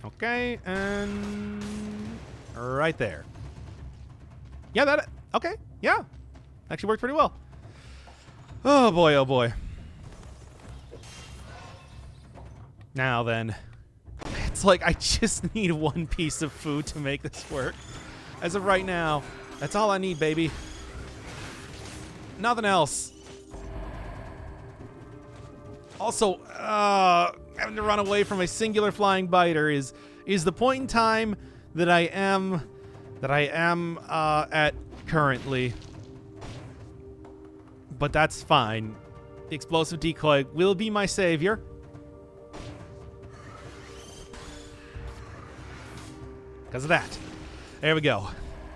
Okay, and... right there. Yeah, that... Okay, yeah. Actually worked pretty well. Oh, boy, oh, boy. Now then. It's like I just need one piece of food to make this work. As of right now, that's all I need, baby. Nothing else. Also, having to run away from a singular flying biter is the point in time that I am at currently. But that's fine. The explosive decoy will be my savior. Because of that. There we go.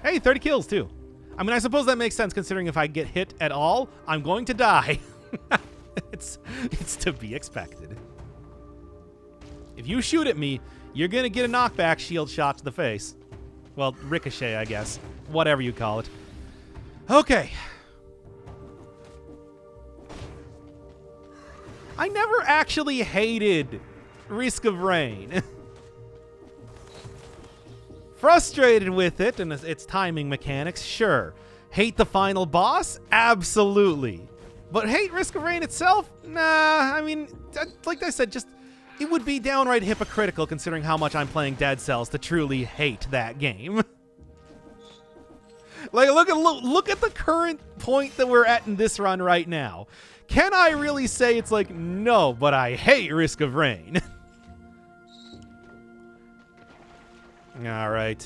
Hey, 30 kills too. I mean, I suppose that makes sense considering if I get hit at all, I'm going to die. It's to be expected. If you shoot at me, you're going to get a knockback shield shot to the face. Well, ricochet, I guess. Whatever you call it. Okay. I never actually hated Risk of Rain. Frustrated with it and its timing mechanics, sure. Hate the final boss? Absolutely. But hate Risk of Rain itself? Nah, I mean, like I said, just it would be downright hypocritical considering how much I'm playing Dead Cells to truly hate that game. Like, look at the current point that we're at in this run right now. Can I really say it's like, no, but I hate Risk of Rain? All right.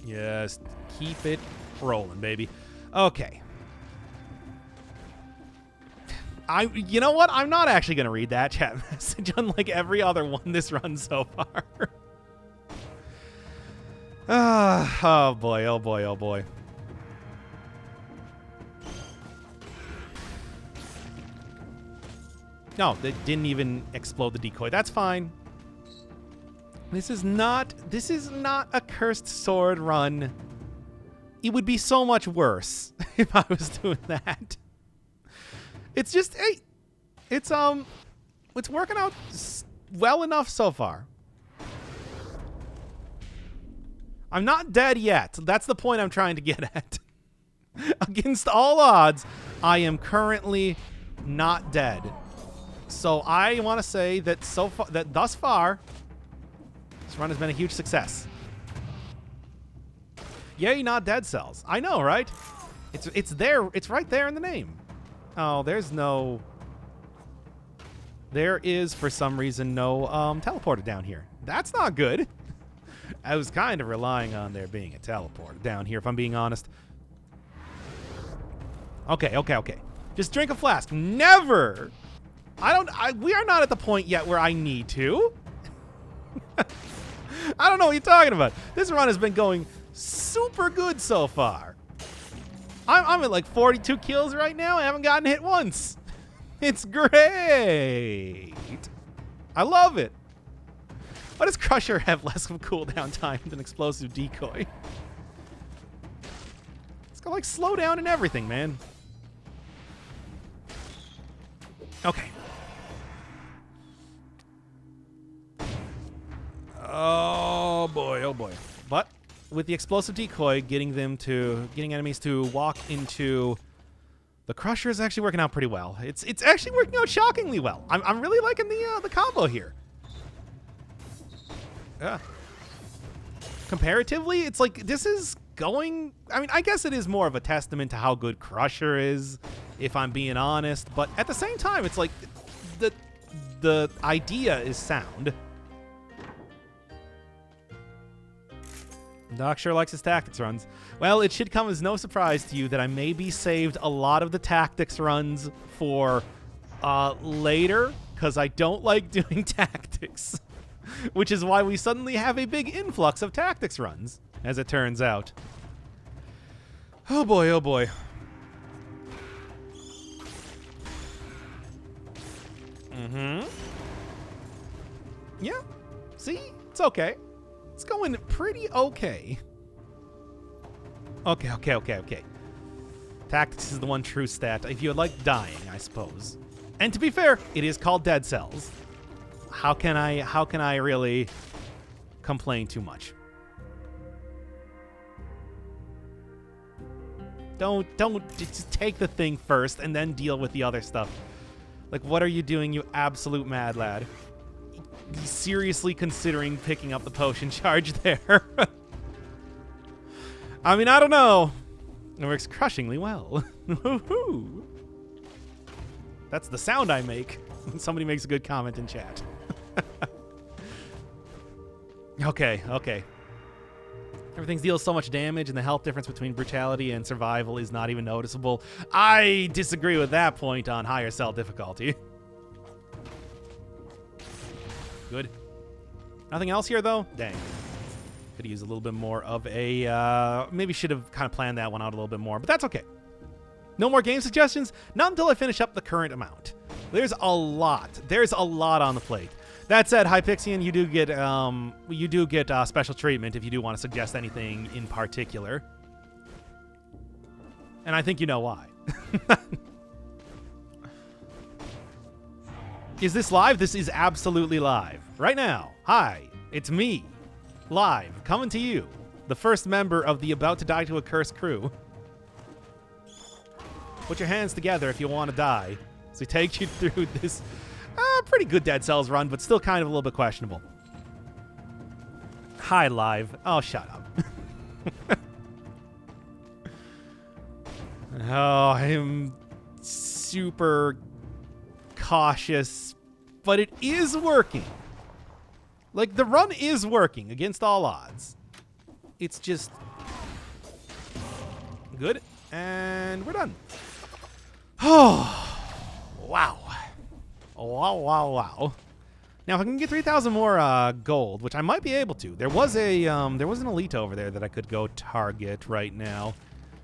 Just keep it rolling, baby. Okay. You know what? I'm not actually going to read that chat message, unlike every other one this run so far. Oh, boy. Oh, boy. Oh, boy. No, they didn't even explode the decoy. That's fine. This is not a cursed sword run. It would be so much worse if I was doing that. It's just, hey, it's working out well enough so far. I'm not dead yet. That's the point I'm trying to get at. Against all odds, I am currently not dead. So I want to say that thus far, this run has been a huge success. Yay, not Dead Cells. I know, right? It's there. It's right there in the name. Oh, there is, for some reason, no teleporter down here. That's not good. I was kind of relying on there being a teleporter down here, if I'm being honest. Okay. Just drink a flask. Never! We are not at the point yet where I need to. I don't know what you're talking about. This run has been going super good so far. I'm at like 42 kills right now. I haven't gotten hit once. It's great. I love it. Why does Crusher have less of a cooldown time than Explosive Decoy? It's got like slowdown and everything, man. Okay. Oh boy, oh boy. But with the Explosive Decoy, getting enemies to walk into the Crusher is actually working out pretty well. It's actually working out shockingly well. I'm really liking the combo here. Comparatively, it's like this is going. I mean, I guess it is more of a testament to how good Crusher is, if I'm being honest. But at the same time, it's like the idea is sound. Doc sure likes his tactics runs. Well, it should come as no surprise to you that I maybe saved a lot of the tactics runs for later, because I don't like doing tactics. Which is why we suddenly have a big influx of tactics runs, as it turns out. Oh boy, oh boy. Yeah, see? It's okay. It's going pretty okay. Okay. Tactics is the one true stat. If you would like dying, I suppose. And to be fair, it is called dead cells. How can I really complain too much? Don't just take the thing first and then deal with the other stuff. Like, what are you doing, you absolute mad lad? Seriously considering picking up the potion charge there. I mean, I don't know. It works crushingly well. That's the sound I make when somebody makes a good comment in chat. Okay. Everything deals so much damage, and the health difference between brutality and survival is not even noticeable. I disagree with that point on higher cell difficulty. Good. Nothing else here, though? Dang. Could use a little bit more of a... maybe should have kind of planned that one out a little bit more, but that's okay. No more game suggestions? Not until I finish up the current amount. There's a lot. There's a lot on the plate. That said, Hypixian, you do get special treatment if you do want to suggest anything in particular. And I think you know why. Is this live? This is absolutely live. Right now. Hi, it's me. Live, coming to you. The first member of the About to Die to a Cursed crew. Put your hands together if you want to die. So we take you through this pretty good Dead Cells run, but still kind of a little bit questionable. Hi, live. Oh, shut up. Oh, I'm super cautious, but it is working. Like, the run is working against all odds. It's just good, and we're done. Oh, wow. Wow. Now, if I can get 3,000 more gold, which I might be able to, there was an elite over there that I could go target right now.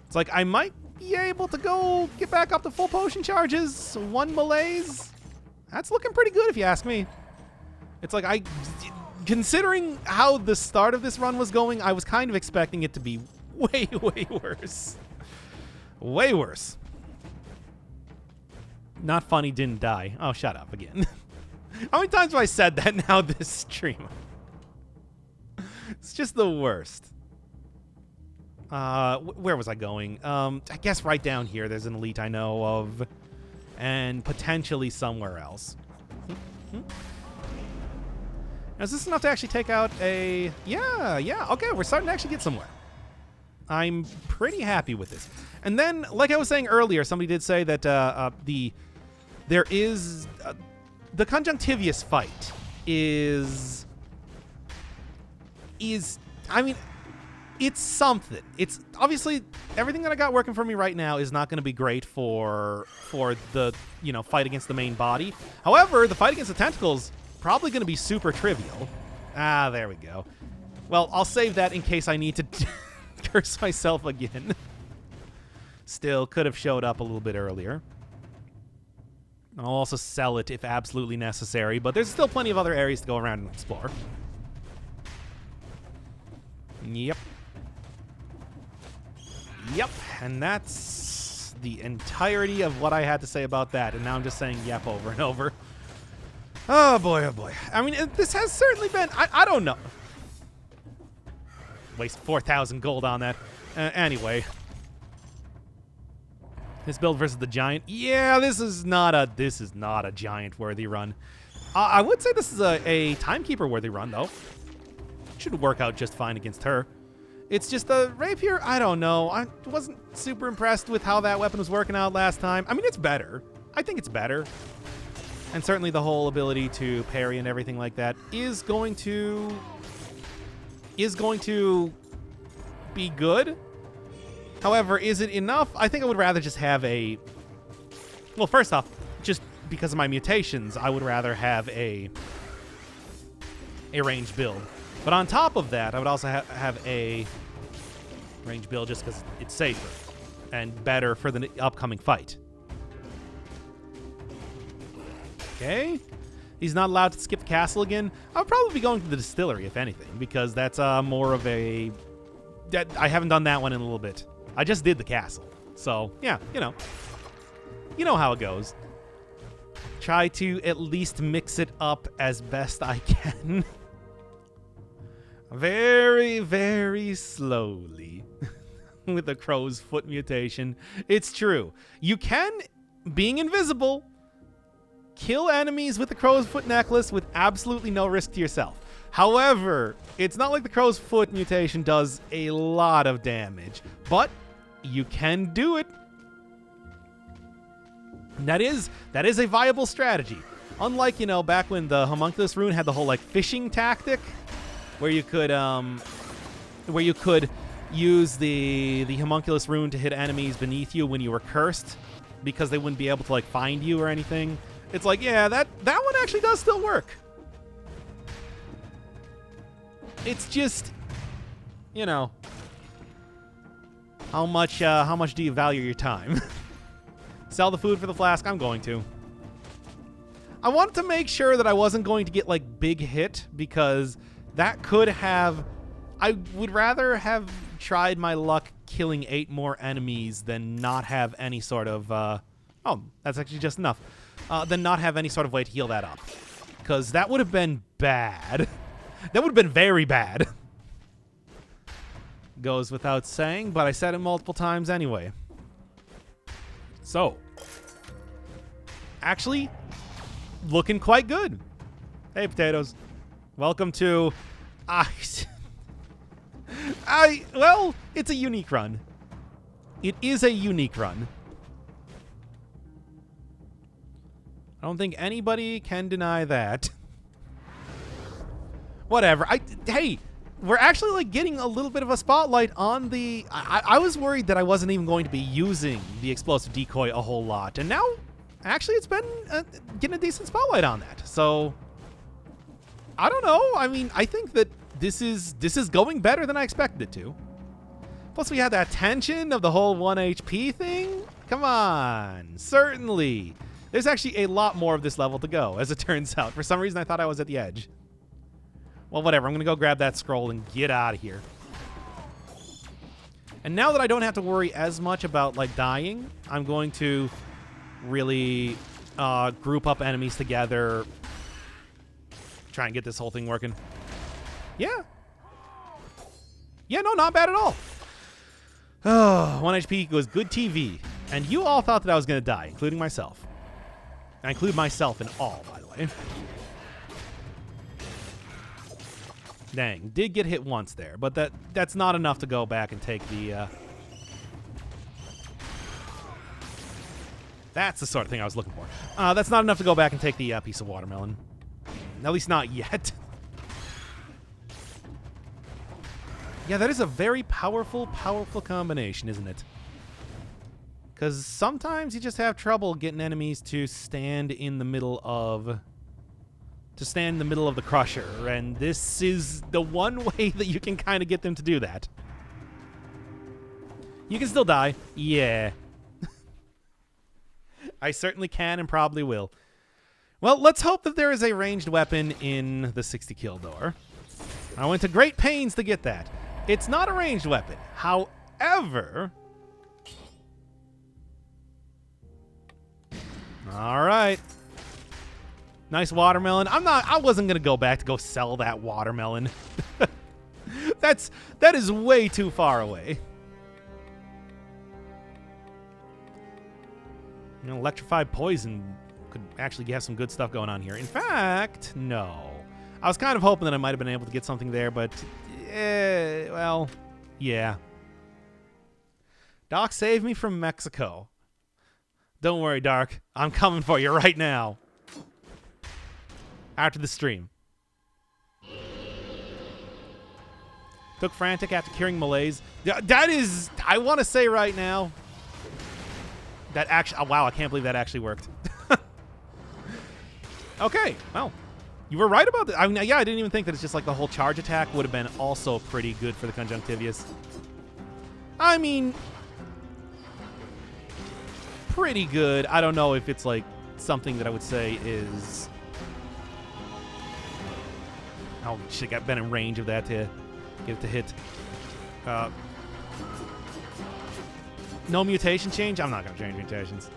It's like I might be able to go get back up to full potion charges. 1 malaise. That's looking pretty good if you ask me. It's like considering how the start of this run was going, I was kind of expecting it to be way worse. Way worse. Not funny, didn't die. Oh, shut up again. How many times have I said that now this stream? It's just the worst. Where was I going? I guess right down here there's an elite I know of. And potentially somewhere else. Now, is this enough to actually take out a... Yeah. Okay, we're starting to actually get somewhere. I'm pretty happy with this. And then, like I was saying earlier, somebody did say that there is... the Conjunctivius fight is... I mean, it's something. It's obviously everything that I got working for me right now is not going to be great for the, fight against the main body. However, the fight against the tentacles probably going to be super trivial. Ah, there we go. Well, I'll save that in case I need to curse myself again. Still could have showed up a little bit earlier. I'll also sell it if absolutely necessary, but there's still plenty of other areas to go around and explore. Yep, and that's the entirety of what I had to say about that, and now I'm just saying yep over and over. Oh boy. I mean, this has certainly been, I don't know. Waste 4,000 gold on that. Anyway. This build versus the giant. Yeah, this is not a giant worthy run. I would say this is a timekeeper worthy run though. Should work out just fine against her. It's just the rapier, I don't know. I wasn't super impressed with how that weapon was working out last time. I mean, it's better. I think it's better. And certainly the whole ability to parry and everything like that is going to be good. However, is it enough? I think I would rather just have a... Well, first off, just because of my mutations, I would rather have a ranged build. But on top of that, I would also have a ranged build just because it's safer and better for the upcoming fight. Okay. He's not allowed to skip the castle again. I would probably be going to the distillery, if anything, because that's more of a... I haven't done that one in a little bit. I just did the castle. So, yeah, you know. You know how it goes. Try to at least mix it up as best I can. Very, very slowly. With the crow's foot mutation. It's true. You can, being invisible, kill enemies with the crow's foot necklace with absolutely no risk to yourself. However, it's not like the crow's foot mutation does a lot of damage, but you can do it. And that is a viable strategy. Unlike, you know, back when the homunculus rune had the whole like fishing tactic, where you could use the homunculus rune to hit enemies beneath you when you were cursed, because they wouldn't be able to like find you or anything. It's like, yeah, that one actually does still work. It's just, you know, how much do you value your time? Sell the food for the flask? I'm going to. I wanted to make sure that I wasn't going to get like big hit, because that could have... I would rather have tried my luck killing 8 more enemies than not have any sort of... oh, that's actually just enough. Than not have any sort of way to heal that up. Because that would have been bad. That would have been very bad. Goes without saying, but I said it multiple times anyway. So, actually, looking quite good. Hey, potatoes. Welcome to... well, it's a unique run. It is a unique run. I don't think anybody can deny that. Whatever. Hey, we're actually like getting a little bit of a spotlight on the... I was worried that I wasn't even going to be using the explosive decoy a whole lot, and now actually it's been getting a decent spotlight on that. So I don't know. I mean, I think that this is going better than I expected it to. Plus we had that tension of the whole 1 HP thing. Come on. Certainly. There's actually a lot more of this level to go, as it turns out. For some reason, I thought I was at the edge. Well, whatever. I'm going to go grab that scroll and get out of here. And now that I don't have to worry as much about, like, dying, I'm going to really group up enemies together. Try and get this whole thing working. Yeah. Yeah, no, not bad at all. Oh, 1 HP was good TV. And you all thought that I was going to die, including myself. I include myself in all, by the way. Dang, did get hit once there, but that's not enough to go back and take the... That's the sort of thing I was looking for. That's not enough to go back and take the piece of watermelon. At least not yet. Yeah, that is a very powerful, powerful combination, isn't it? Because sometimes you just have trouble getting enemies to stand in the middle of... the crusher, and this is the one way that you can kind of get them to do that. You can still die. Yeah. I certainly can and probably will. Well, let's hope that there is a ranged weapon in the 60 kill door. I went to great pains to get that. It's not a ranged weapon. However... All right. Nice watermelon. I wasn't going to go back to go sell that watermelon. That is way too far away. You know, electrified poison could actually have some good stuff going on here. In fact, no. I was kind of hoping that I might have been able to get something there, but well, yeah. Doc saved me from Mexico. Don't worry, Dark. I'm coming for you right now. After the stream. Took frantic after curing malaise. That is, I want to say right now, that actually, oh, wow, I can't believe that actually worked. Okay, well, you were right about that. I mean, yeah, I didn't even think that it's just like the whole charge attack would have been also pretty good for the conjunctivius. I mean, pretty good. I don't know if it's like something that I would say is... Oh, shit, got been in range of that to get it to hit. No mutation change? I'm not going to change mutations.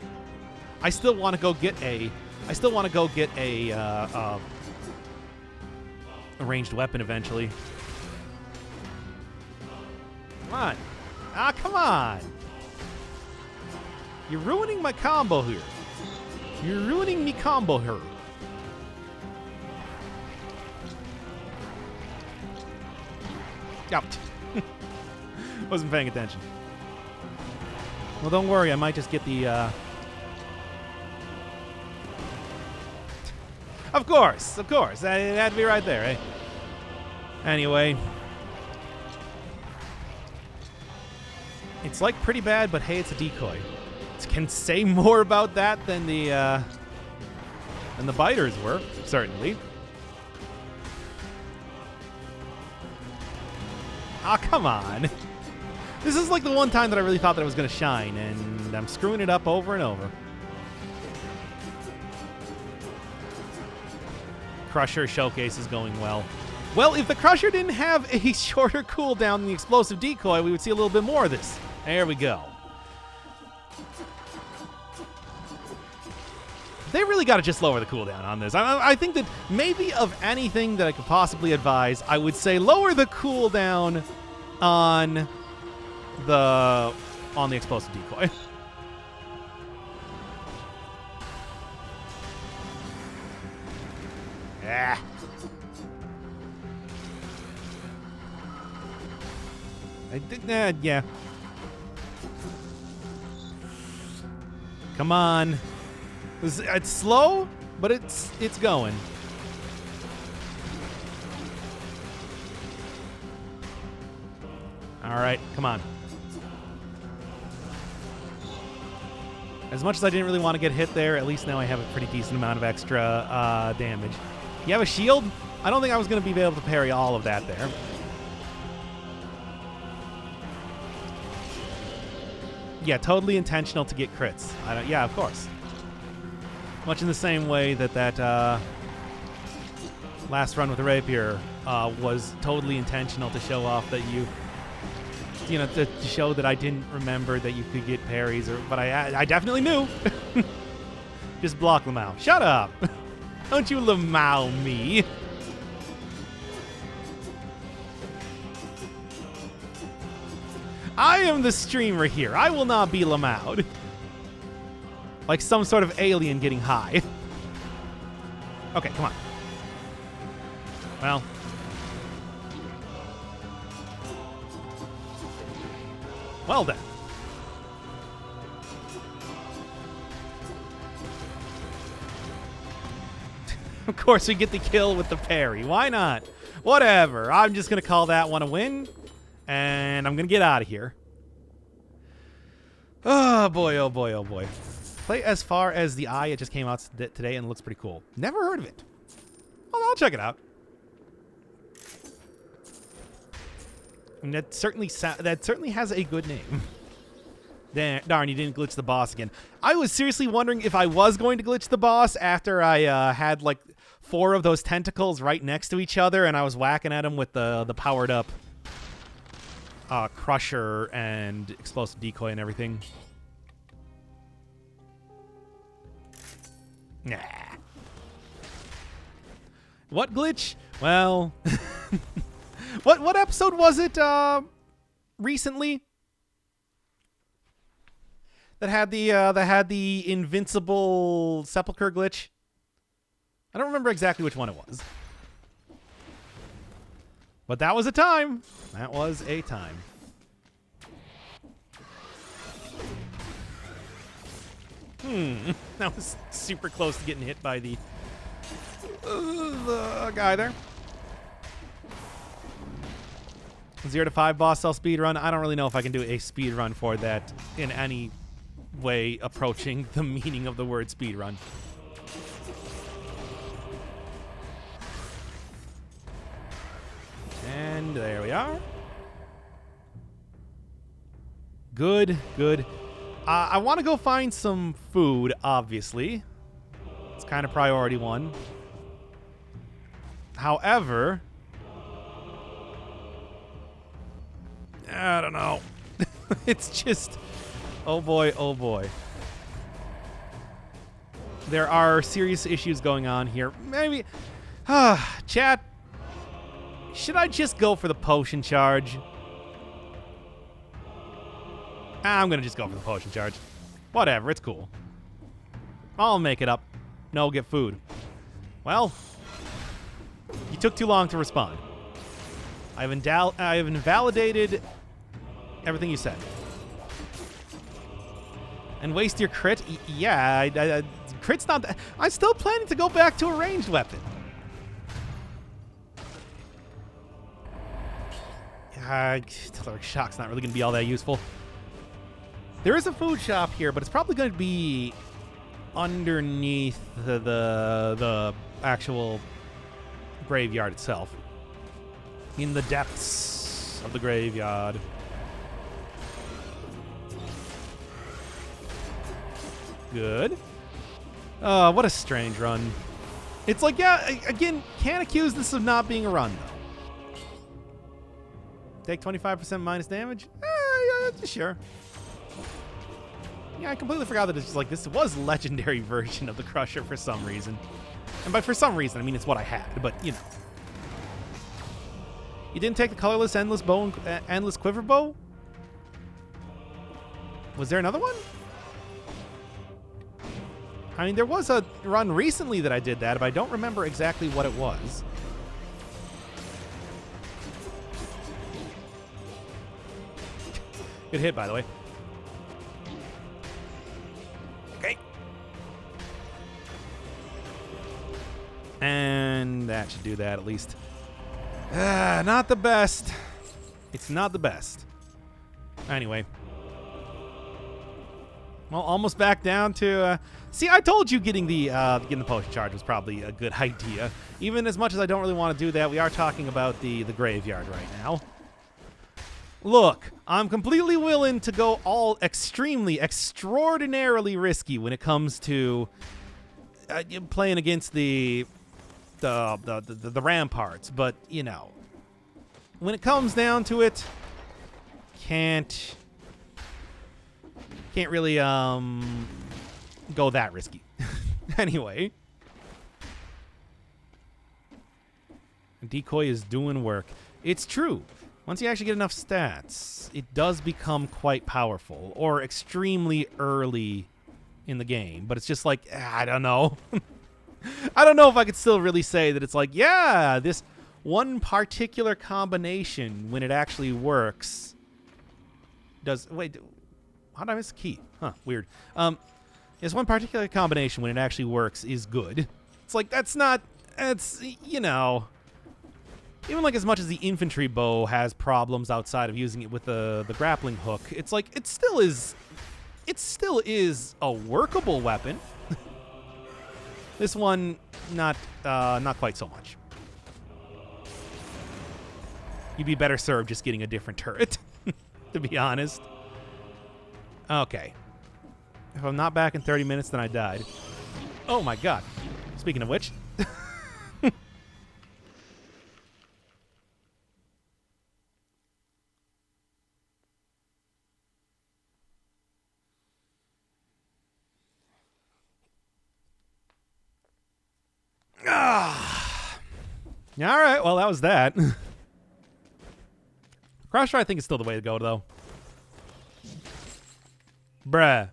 I still want to go get a... a ranged weapon eventually. Come on. Ah, come on. You're ruining my combo here. You're ruining me combo here. Yep. Wasn't paying attention. Well, don't worry. I might just get the... Of course. It had to be right there, eh? Anyway. It's like pretty bad, but hey, it's a decoy. Can say more about that than the biters were, certainly. Ah, come on. This is like the one time that I really thought that I was going to shine, and I'm screwing it up over and over. Crusher showcase is going well. Well, if the Crusher didn't have a shorter cooldown than the explosive decoy, we would see a little bit more of this. There we go. They really got to just lower the cooldown on this. I think that maybe of anything that I could possibly advise, I would say lower the cooldown on the explosive decoy. Ah. I did, yeah. Come on. It's slow, but it's going. All right, come on. As much as I didn't really want to get hit there, at least now I have a pretty decent amount of extra damage. You have a shield? I don't think I was going to be able to parry all of that there. Yeah, totally intentional to get crits. Yeah, of course. Much in the same way that last run with the rapier was totally intentional to show off that you know, to show that I didn't remember that you could get parries, but I definitely knew. Just block them out. Shut up. Don't you lamau me. I am the streamer here. I will not be lamaued. Like some sort of alien getting high. Okay, come on. Well. Well then. Of course we get the kill with the parry. Why not? Whatever. I'm just going to call that one a win. And I'm going to get out of here. Oh boy, oh boy, oh boy. Play As Far As the Eye. It just came out today and looks pretty cool. Never heard of it. Well, I'll check it out. And that certainly has a good name. Darn, you didn't glitch the boss again. I was seriously wondering if I was going to glitch the boss after I had like 4 of those tentacles right next to each other and I was whacking at him with the powered up Crusher and explosive decoy and everything. Nah. What glitch? Well, what episode was it recently that had the invincible sepulcher glitch? I don't remember exactly which one it was. But that was a time. That was a time. That was super close to getting hit by the guy there. 0 to 5 boss cell speed run. I don't really know if I can do a speed run for that in any way approaching the meaning of the word speed run. And there we are. Good, good. I want to go find some food, obviously. It's kind of priority one. However, I don't know. It's just, oh boy, oh boy. There are serious issues going on here. Maybe, chat, should I just go for the potion charge? I'm going to just go for the potion charge. Whatever, it's cool. I'll make it up. No, get food. Well, you took too long to respond. I've invalidated everything you said. And waste your crit? Yeah, crit's not that. I'm still planning to go back to a ranged weapon. Telluric Shock's not really going to be all that useful. There is a food shop here, but it's probably going to be underneath the actual graveyard itself. In the depths of the graveyard. Good. What a strange run. It's like, yeah, again, can't accuse this of not being a run, though. Take 25% minus damage? Yeah, sure. Yeah, I completely forgot that it's just like this was legendary version of the Crusher for some reason. And by for some reason, I mean it's what I had, but you know. You didn't take the colorless endless bow and endless quiver bow? Was there another one? I mean, there was a run recently that I did that, but I don't remember exactly what it was. Good hit, by the way. Okay. And that should do that at least. Not the best. It's not the best. Anyway. Well, almost back down to... see, I told you getting the potion charge was probably a good idea. Even as much as I don't really want to do that, we are talking about the graveyard right now. Look, I'm completely willing to go all extraordinarily risky when it comes to playing against the ramparts, but you know, when it comes down to it, can't really go that risky. Anyway, decoy is doing work. It's true. Once you actually get enough stats, it does become quite powerful, or extremely early in the game. But it's just like, I don't know. I don't know if I could still really say that it's like, yeah, this one particular combination, when it actually works, does... Wait, how did I miss the key? Huh, weird. This one particular combination, when it actually works, is good. It's like, that's not... It's, you know... Even like as much as the infantry bow has problems outside of using it with the grappling hook, it's like it still is a workable weapon. This one, not quite so much. You'd be better served just getting a different turret, to be honest. Okay. If I'm not back in 30 minutes, then I died. Oh my god. Speaking of which. All right, well, that was that. Crusher, I think, is still the way to go, though. Bruh.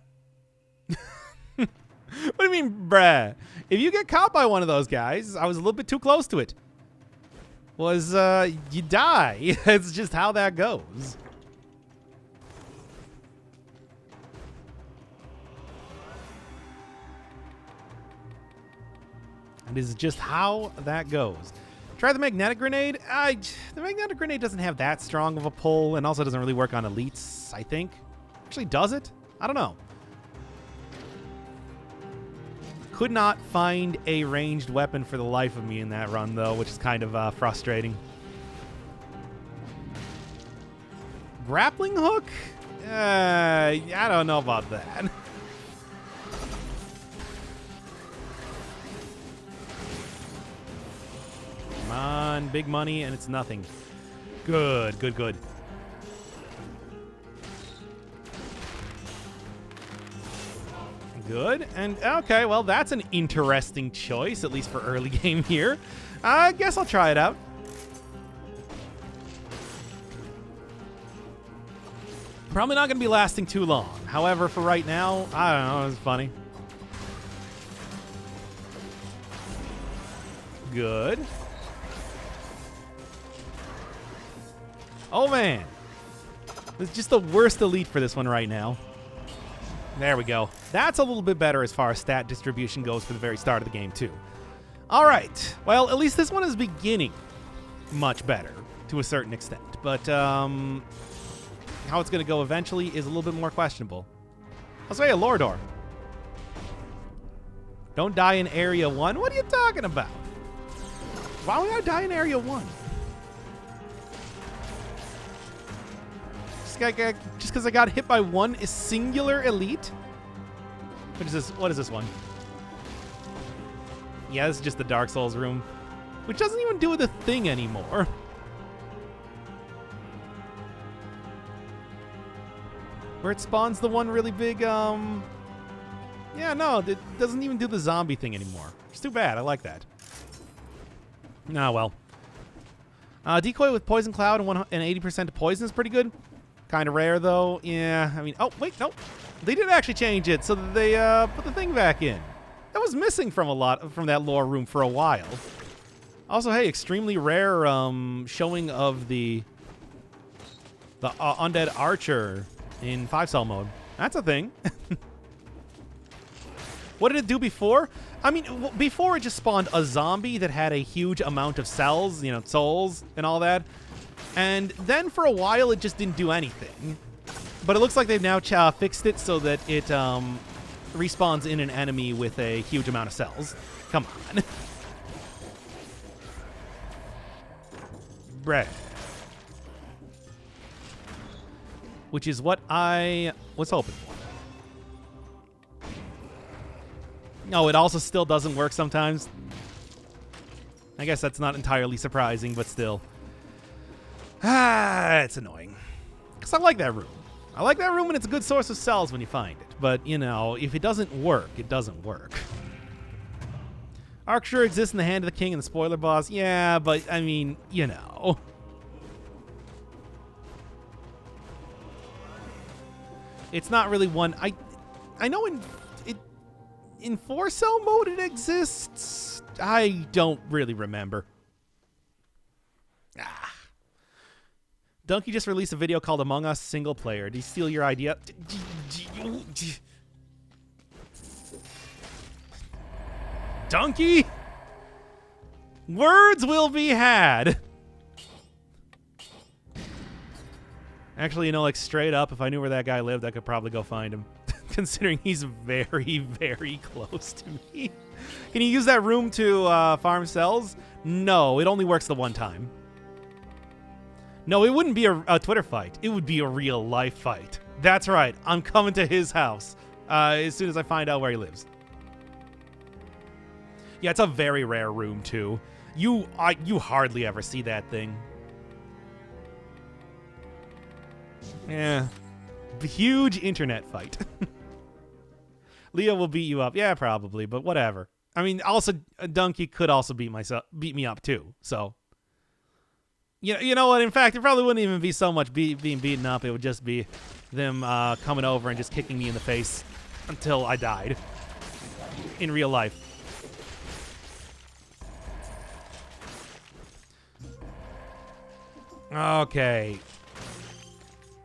What do you mean, bruh? If you get caught by one of those guys, I was a little bit too close to it. You die. It's just how that goes. It is just how that goes. Try the magnetic grenade. The magnetic grenade doesn't have that strong of a pull, and also doesn't really work on elites, I think. Actually, does it? I don't know. Could not find a ranged weapon for the life of me in that run, though, which is kind of frustrating. Grappling hook? I don't know about that. Come on, big money, and it's nothing. Good, good, good. Good, and okay, well, that's an interesting choice, at least for early game here. I guess I'll try it out. Probably not going to be lasting too long. However, for right now, I don't know, it's funny. Good. Oh, man. It's just the worst elite for this one right now. There we go. That's a little bit better as far as stat distribution goes for the very start of the game, too. All right. Well, at least this one is beginning much better to a certain extent. But how it's going to go eventually is a little bit more questionable. I'll say a lore door. Don't die in Area 1? What are you talking about? Why would I die in Area 1? Just because I got hit by one singular elite? What is this? What is this one? Yeah, this is just the Dark Souls room, which doesn't even do the thing anymore. Where it spawns the one really big, yeah, no, it doesn't even do the zombie thing anymore. It's too bad. I like that. Ah, well. Decoy with Poison Cloud and 80% poison is pretty good. Kind of rare, though. Yeah, I mean, oh, wait, no. They did actually change it so that they put the thing back in. That was missing from that lore room for a while. Also, hey, extremely rare showing of the Undead Archer in 5-cell mode. That's a thing. What did it do before? I mean, before it just spawned a zombie that had a huge amount of cells, you know, souls and all that. And then for a while, it just didn't do anything. But it looks like they've now fixed it so that it respawns in an enemy with a huge amount of cells. Come on. Bruh. Which is what I was hoping for. No, it also still doesn't work sometimes. I guess that's not entirely surprising, but still. It's annoying. Because I like that room. I like that room, and it's a good source of cells when you find it. But, you know, if it doesn't work, it doesn't work. Archer exists in the Hand of the King and the spoiler boss. Yeah, but, I mean, you know. It's not really one... I know in 4-cell mode it exists. I don't really remember. Donkey just released a video called Among Us Single Player. Did he steal your idea? Donkey? Words will be had. Actually, you know, like straight up, if I knew where that guy lived, I could probably go find him. Considering he's very, very close to me. Can you use that room to farm cells? No, it only works the one time. No, it wouldn't be a Twitter fight. It would be a real life fight. That's right. I'm coming to his house as soon as I find out where he lives. Yeah, it's a very rare room, too. You hardly ever see that thing. Yeah. Huge internet fight. Leo will beat you up. Yeah, probably, but whatever. I mean, also, Donkey could also beat me up, too, so... You know what? In fact, it probably wouldn't even be so much being beaten up. It would just be them coming over and just kicking me in the face until I died in real life. Okay.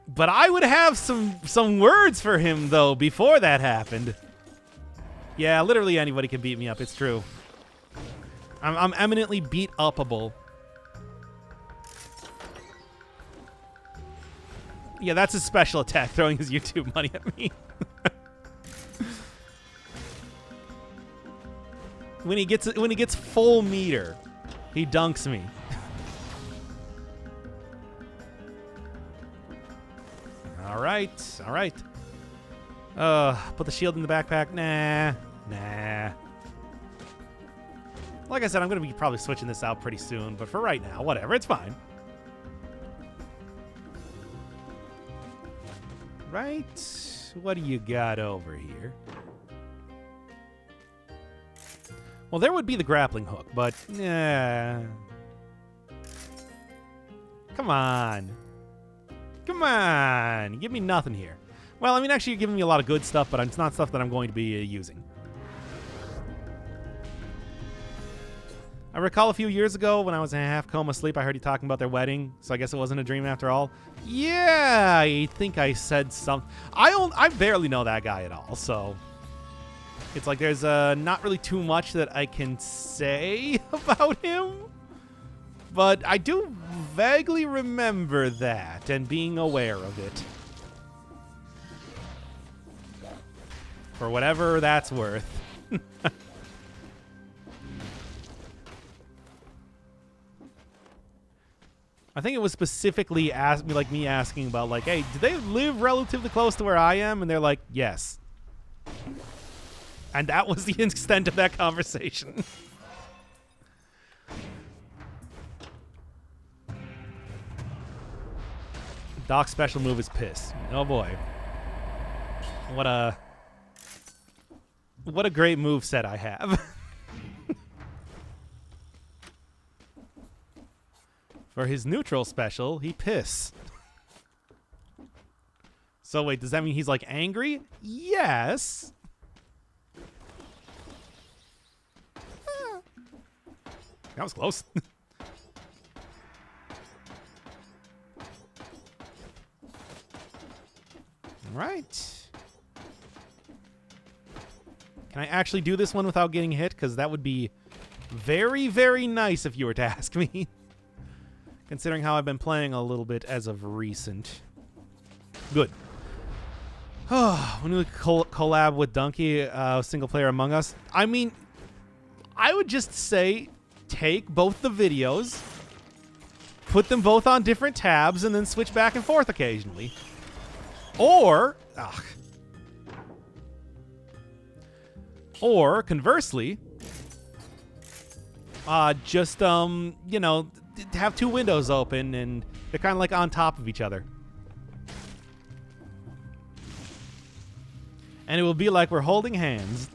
But I would have some words for him, though, before that happened. Yeah, literally anybody can beat me up. It's true. I'm eminently beat-upable. Yeah, that's his special attack, throwing his YouTube money at me. When he gets full meter, he dunks me. All right, all right. Put the shield in the backpack. Nah. Like I said, I'm gonna be probably switching this out pretty soon, but for right now, whatever, it's fine. Right, what do you got over here? Well, there would be the grappling hook, but come on. Come on. Give me nothing here. Well, I mean, actually, you're giving me a lot of good stuff, but it's not stuff that I'm going to be using. I recall a few years ago when I was in a half-coma sleep, I heard you talking about their wedding, so I guess it wasn't a dream after all. Yeah, I think I said something. I barely know that guy at all, so... It's like there's not really too much that I can say about him. But I do vaguely remember that and being aware of it. For whatever that's worth. I think it was specifically me asking about, like, hey, do they live relatively close to where I am? And they're like, yes. And that was the extent of that conversation. Doc's special move is piss. Oh boy. What a great move set I have. For his neutral special, he piss. So wait, does that mean he's like angry? Yes. That was close. All right. Can I actually do this one without getting hit? Because that would be very, very nice if you were to ask me. Considering how I've been playing a little bit as of recent. Good. When we collab with Donkey, single player Among Us. I mean, I would just say... take both the videos, put them both on different tabs, and then switch back and forth occasionally. Or conversely, just you know, have two windows open and they're kind of like on top of each other. And it will be like we're holding hands.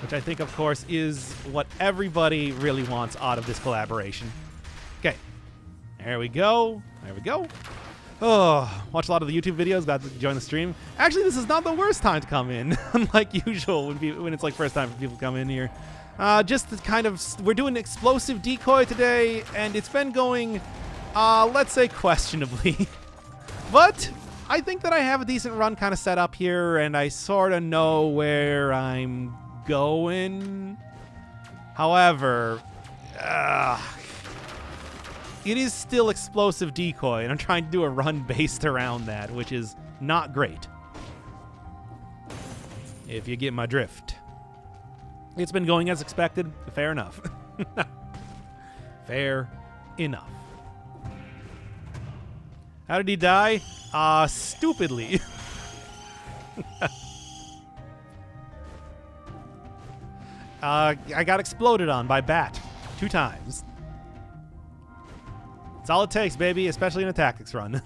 Which I think, of course, is what everybody really wants out of this collaboration. Okay. There we go. There we go. Oh, watch a lot of the YouTube videos, about to join the stream. Actually, this is not the worst time to come in, unlike usual when it's like first time for people to come in here. Just to kind of, we're doing explosive decoy today, and it's been going, let's say, questionably. But I think that I have a decent run kind of set up here, and I sort of know where I'm going. However, it is still explosive decoy, and I'm trying to do a run based around that, which is not great. If you get my drift. It's been going as expected. Fair enough. Fair enough. How did he die? Stupidly. I got exploded on by Bat 2 times. That's all it takes, baby, especially in a tactics run.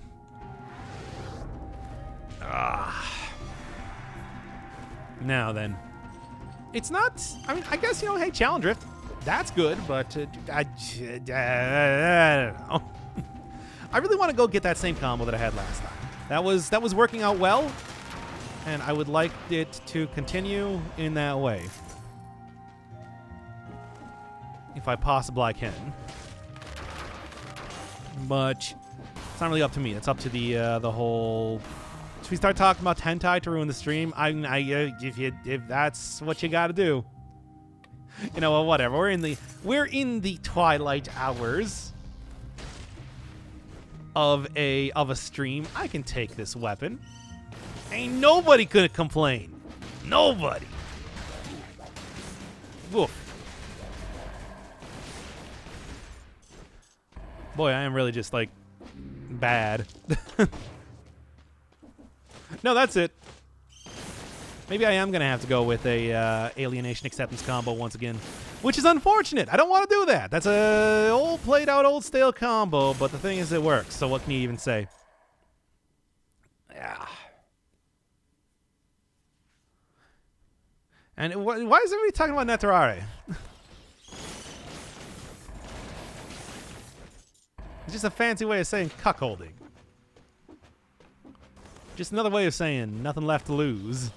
Now then. It's not, I mean, I guess, you know, hey, challenge drift, that's good, but I don't know. I really want to go get that same combo that I had last time. That was working out well, and I would like it to continue in that way. If I possibly can. But it's not really up to me. It's up to the whole. Should we start talking about hentai to ruin the stream? If that's what you got to do. You know, well, whatever. We're in the twilight hours of a stream. I can take this weapon. Ain't nobody gonna complain. Nobody. Woof. Boy, I am really just like bad. No, that's it. Maybe I am gonna have to go with a alienation acceptance combo once again, which is unfortunate. I don't want to do that. That's a old played out, old stale combo. But the thing is, it works. So what can you even say? Yeah. And why is everybody talking about Netarare? It's just a fancy way of saying cuckolding. Just another way of saying nothing left to lose.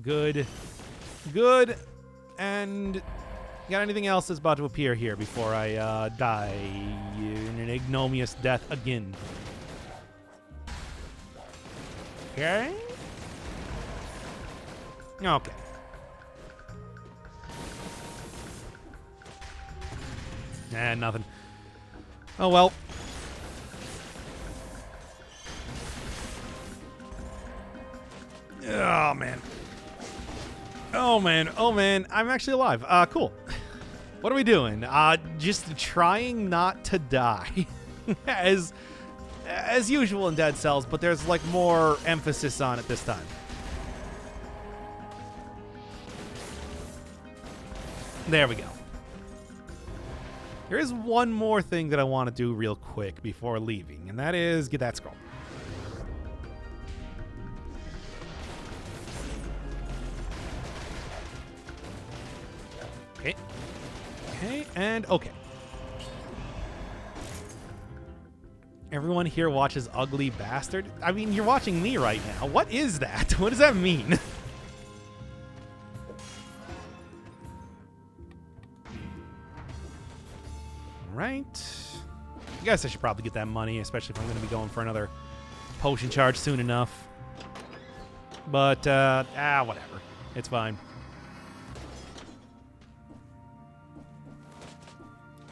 Good. Good. And got anything else that's about to appear here before I die in an ignominious death again? Okay. Okay. Nothing. Oh, well. Oh, man. Oh, man. Oh, man. I'm actually alive. Cool. What are we doing? Just trying not to die. as usual in Dead Cells, but there's, like, more emphasis on it this time. There we go. There is one more thing that I want to do real quick before leaving, and that is get that scroll. Okay. Okay, and okay. Everyone here watches Ugly Bastard? I mean, you're watching me right now. What is that? What does that mean? Right. I guess I should probably get that money, especially if I'm going to be going for another potion charge soon enough. But, whatever. It's fine.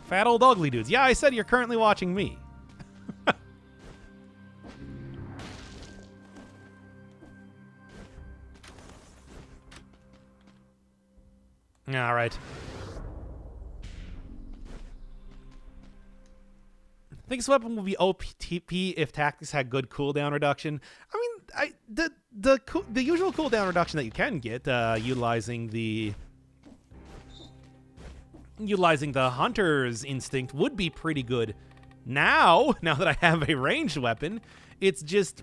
Fat old ugly dudes. Yeah, I said you're currently watching me. All right. I think this weapon will be OTP if tactics had good cooldown reduction. I mean, the usual cooldown reduction that you can get utilizing the hunter's instinct would be pretty good. Now that I have a ranged weapon, it's just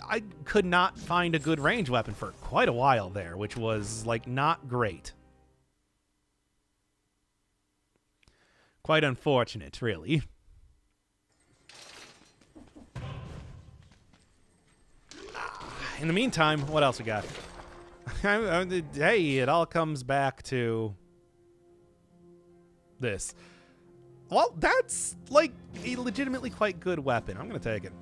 I could not find a good ranged weapon for quite a while there, which was like not great. Quite unfortunate, really. In the meantime, what else we got? Hey, it all comes back to this. Well, that's like a legitimately quite good weapon. I'm going to take it.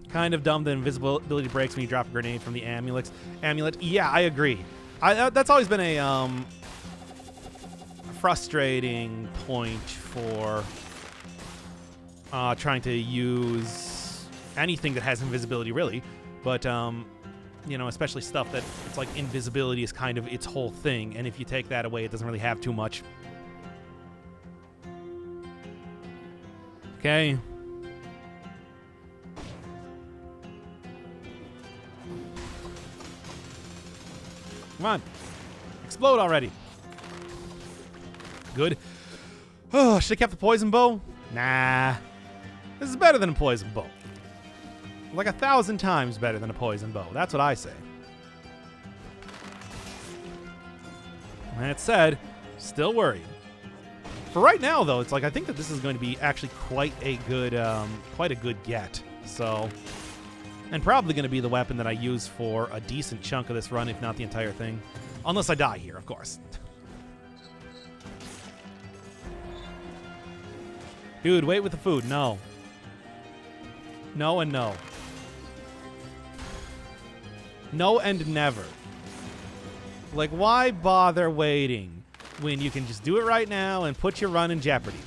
Kind of dumb that invisibility breaks when you drop a grenade from the amulet. Yeah, I agree. That's always been a frustrating point for trying to use anything that has invisibility, really. But, you know, especially stuff that it's like invisibility is kind of its whole thing. And if you take that away, it doesn't really have too much. Okay. Come on. Explode already. Good. Oh, should have kept the poison bow? Nah. This is better than a poison bow. Like 1,000 times better than a poison bow. That's what I say. That said, still worried. For right now, though, it's like I think that this is going to be actually quite a good get. So, and probably going to be the weapon that I use for a decent chunk of this run, if not the entire thing. Unless I die here, of course. Dude, wait with the food. No. No and no. No and never. Like, why bother waiting when you can just do it right now and put your run in jeopardy?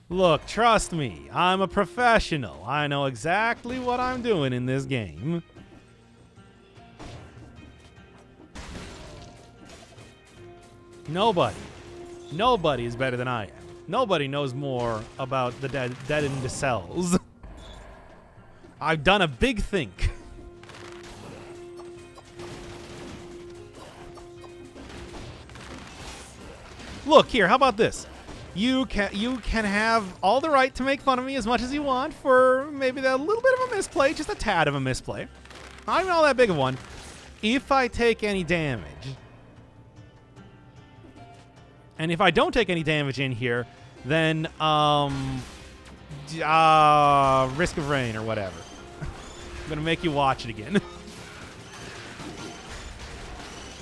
Look, trust me, I'm a professional. I know exactly what I'm doing in this game. Nobody is better than I am. Nobody knows more about the dead in the cells. I've done a big think. Look here, how about this? You can have all the right to make fun of me as much as you want for maybe a little bit of a misplay, just a tad of a misplay. Not even all that big of one. If I take any damage, and if I don't take any damage in here, then risk of rain or whatever. I'm gonna make you watch it again.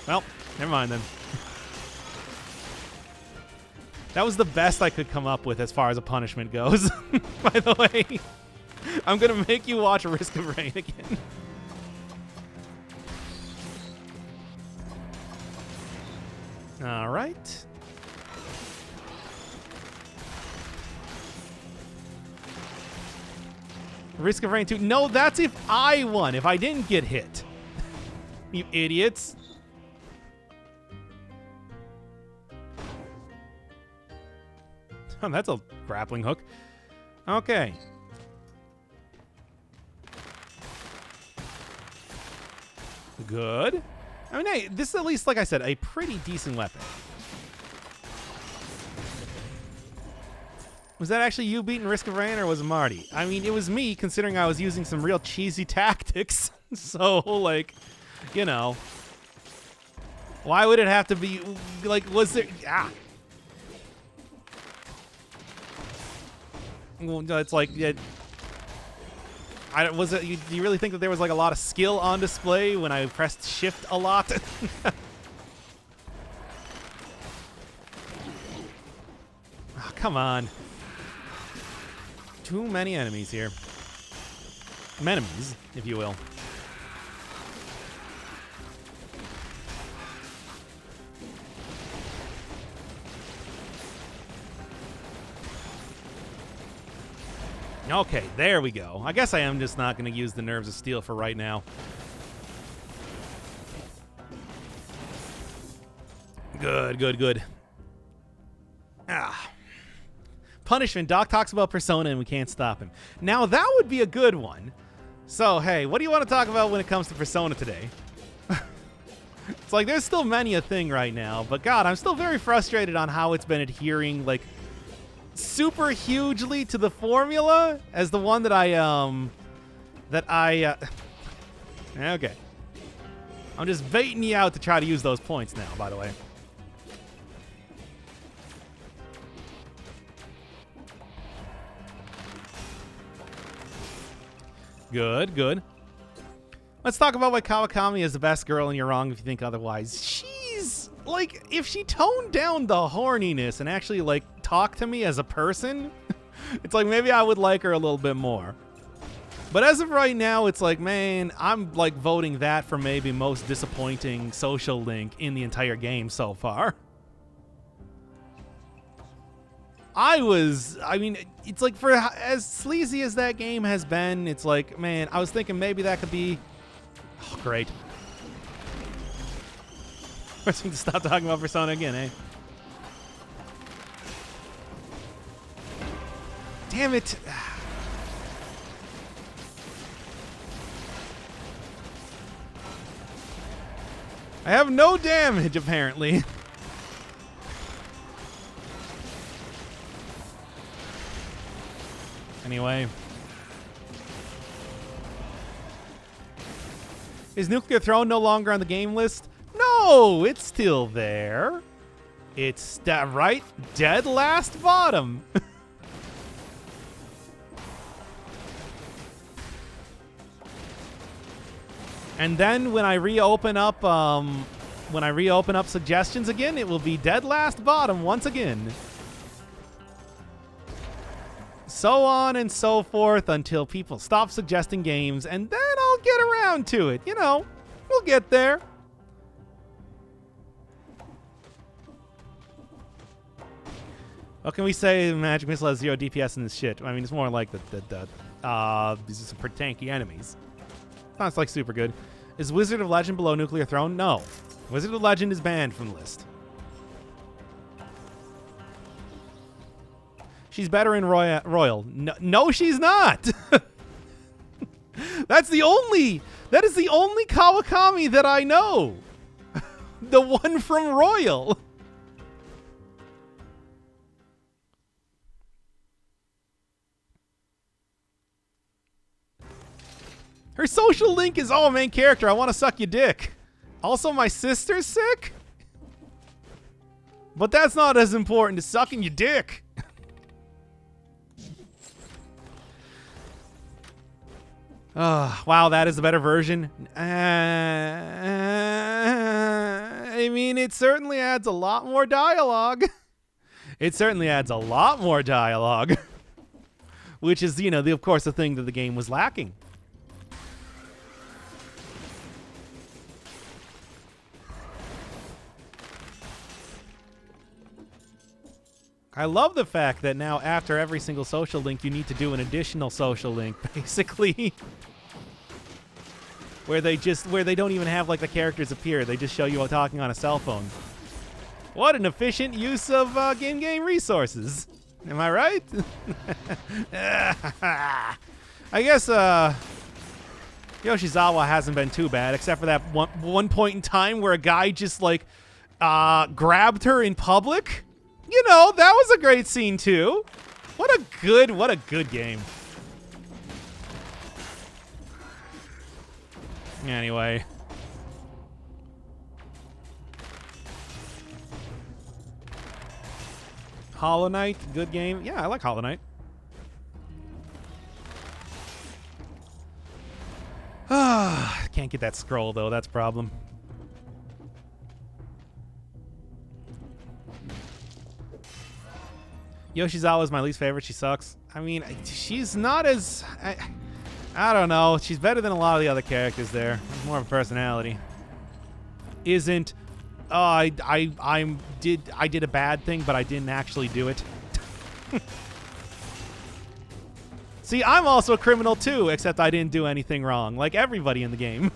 Well, never mind then. That was the best I could come up with as far as a punishment goes. By the way, I'm going to make you watch Risk of Rain again. All right. Risk of Rain 2. No, that's if I won. If I didn't get hit. You idiots. Oh, that's a grappling hook. Okay. Good. I mean, hey, this is at least, like I said, a pretty decent weapon. Was that actually you beating Risk of Rain, or was it Marty? I mean, it was me, considering I was using some real cheesy tactics. So, like, you know. Why would it have to be, like, was there... Ah. Well, it's like, do you really think that there was like a lot of skill on display when I pressed shift a lot? Oh, come on. Too many enemies here. Menemies, if you will. Okay, there we go. I guess I am just not going to use the Nerves of Steel for right now. Good, good, good. Ah. Punishment. Doc talks about Persona and we can't stop him. Now, that would be a good one. So, hey, what do you want to talk about when it comes to Persona today? It's like there's still many a thing right now, but God, I'm still very frustrated on how it's been adhering, like, super hugely to the formula as the one that okay. I'm just baiting you out to try to use those points now, by the way. Good, good. Let's talk about why Kawakami is the best girl and you're wrong if you think otherwise. She's, like, if she toned down the horniness and actually, like, talk to me as a person, it's like maybe I would like her a little bit more. But as of right now, it's like, man, I'm like voting that for maybe most disappointing social link in the entire game so far. I mean, it's like for as sleazy as that game has been, it's like, man, I was thinking maybe that could be, oh, great. We're going to stop talking about Persona again, eh? Damn it. I have no damage, apparently. Anyway. Is Nuclear Throne no longer on the game list? No, it's still there. It's right dead last bottom. And then when I reopen up suggestions again, it will be dead last bottom once again. so on and so forth until people stop suggesting games, and then I'll get around to it. You know, we'll get there. What can we say? Magic Missile has 0 DPS in this shit. I mean, it's more like these are some pretty tanky enemies. It's not like super good. Is Wizard of Legend below Nuclear Throne? No. Wizard of Legend is banned from the list. She's better in Royal. No, she's not. That is the only Kawakami that I know. The one from Royal. Her social link is, oh, main character, I want to suck your dick. Also, my sister's sick? But that's not as important as sucking your dick. Wow, that is the better version. I mean, it certainly adds a lot more dialogue. It certainly adds a lot more dialogue. Which is, you know, of course, the thing that the game was lacking. I love the fact that now after every single social link, you need to do an additional social link, basically. where they don't even have like the characters appear. They just show you talking on a cell phone. What an efficient use of game resources. Am I right? I guess Yoshizawa hasn't been too bad, except for that one point in time where a guy just like grabbed her in public. You know, that was a great scene too. What a good game. Anyway. Hollow Knight, good game. Yeah, I like Hollow Knight. Can't get that scroll though, that's a problem. Yoshizawa is my least favorite. She sucks. I mean, she's not as... I don't know. She's better than a lot of the other characters there. More of a personality. Isn't... I did a bad thing, but I didn't actually do it. See, I'm also a criminal too, except I didn't do anything wrong. Like everybody in the game.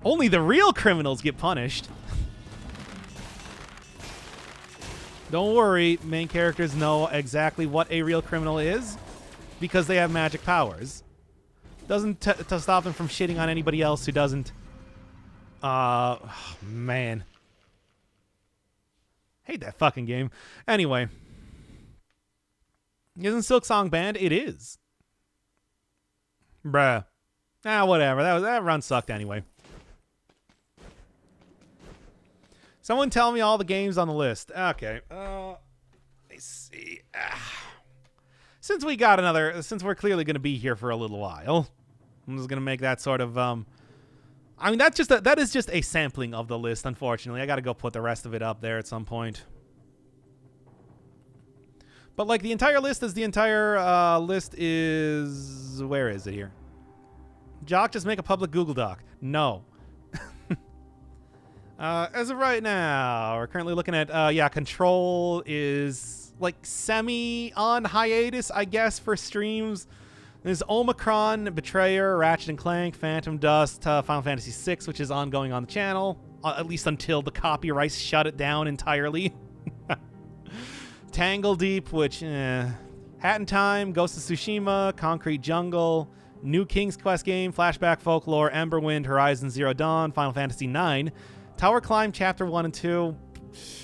Only the real criminals get punished. Don't worry, main characters know exactly what a real criminal is because they have magic powers. Doesn't to stop them from shitting on anybody else who doesn't. Man. Hate that fucking game. Anyway. Isn't Silksong banned? It is. Bruh. Whatever. That run sucked anyway. Someone tell me all the games on the list. Okay. Let me see. Since we're clearly going to be here for a little while, I'm just going to make that sort of, I mean, that is just a sampling of the list, unfortunately. I got to go put the rest of it up there at some point. But, like, the entire list is, where is it here? Jock, just make a public Google Doc. No. As of right now, we're currently looking at, Control is, like, semi on hiatus, I guess, for streams. There's Omicron, Betrayer, Ratchet & Clank, Phantom Dust, Final Fantasy VI, which is ongoing on the channel, at least until the copyrights shut it down entirely. Tangle Deep, which, Hat in Time, Ghost of Tsushima, Concrete Jungle, new King's Quest game, Flashback Folklore, Emberwind, Horizon Zero Dawn, Final Fantasy IX, Tower Climb Chapter 1 and 2,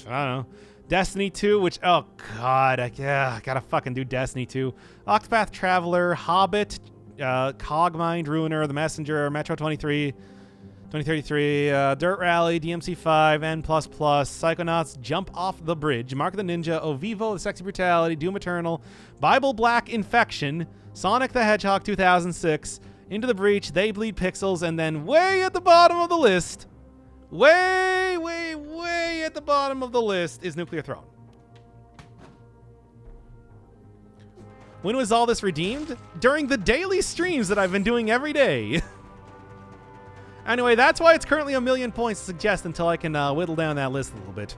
I don't know, Destiny 2, which, oh god, I gotta fucking do Destiny 2, Octopath Traveler, Hobbit, Cogmind, Ruiner, The Messenger, Metro 2033, Dirt Rally, DMC5, N++, Psychonauts, Jump Off the Bridge, Mark of the Ninja, Ovivo, The Sexy Brutality, Doom Eternal, Bible Black Infection, Sonic the Hedgehog 2006, Into the Breach, They Bleed Pixels, and then way at the bottom of the list, way at the bottom of the list is Nuclear Throne. When was all this redeemed? During the daily streams that I've been doing every day. Anyway, that's why it's currently 1,000,000 points to suggest until I can whittle down that list a little bit.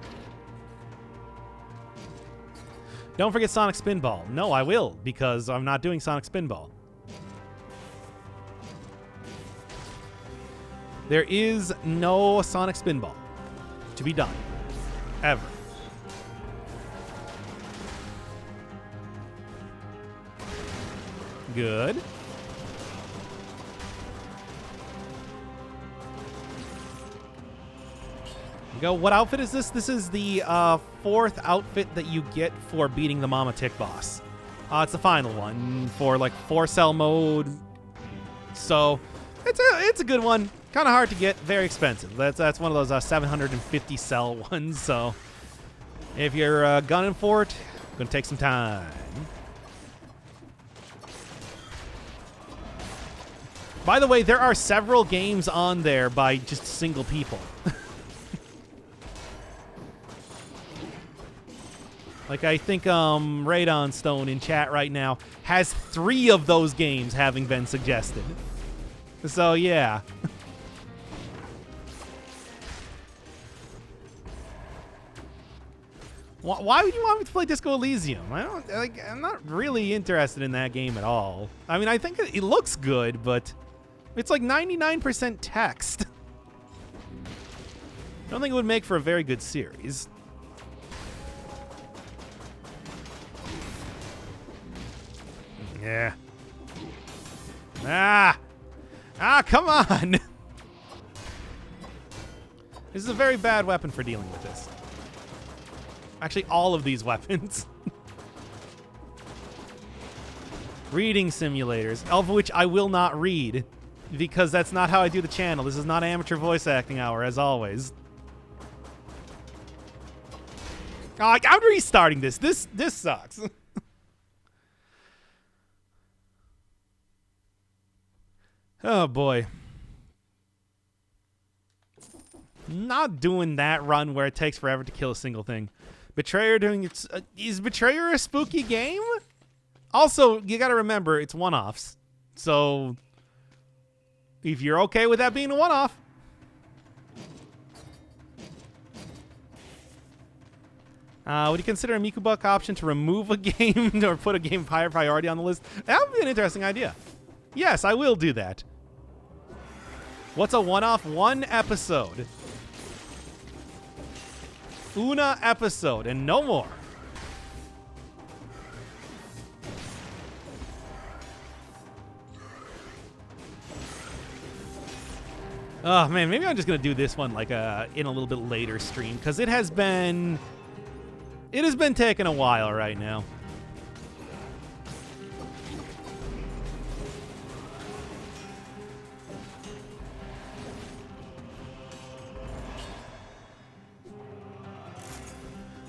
Don't forget Sonic Spinball. No, I will, because I'm not doing Sonic Spinball. There is no Sonic Spinball to be done. Ever. Good. Go. What outfit is this? This is the 4th outfit that you get for beating the Mama Tick boss. It's the final one for like 4-cell mode. So it's a good one. Kind of hard to get. Very expensive. That's one of those 750 cell ones. So if you're gunning for it, gonna take some time. By the way, there are several games on there by just single people. Like, I think Radon Stone in chat right now has 3 of those games having been suggested. So, yeah. Why would you want me to play Disco Elysium? I'm not really interested in that game at all. I mean, I think it looks good, but it's like 99% text. I don't think it would make for a very good series. Yeah. Come on. This is a very bad weapon for dealing with this. Actually, all of these weapons. Reading simulators, of which I will not read, because that's not how I do the channel. This is not amateur voice acting hour, as always. Oh, I'm restarting this. This sucks. Oh, boy. Not doing that run where it takes forever to kill a single thing. Betrayer doing its... is Betrayer a spooky game? Also, you gotta remember, it's one-offs. So, if you're okay with that being a one-off... would you consider a Miku Buck option to remove a game or put a game higher priority on the list? That would be an interesting idea. Yes, I will do that. What's a one-off? 1 episode. Una episode and no more. Oh man, maybe I'm just gonna do this one like in a little bit later stream, because it has been taking a while right now.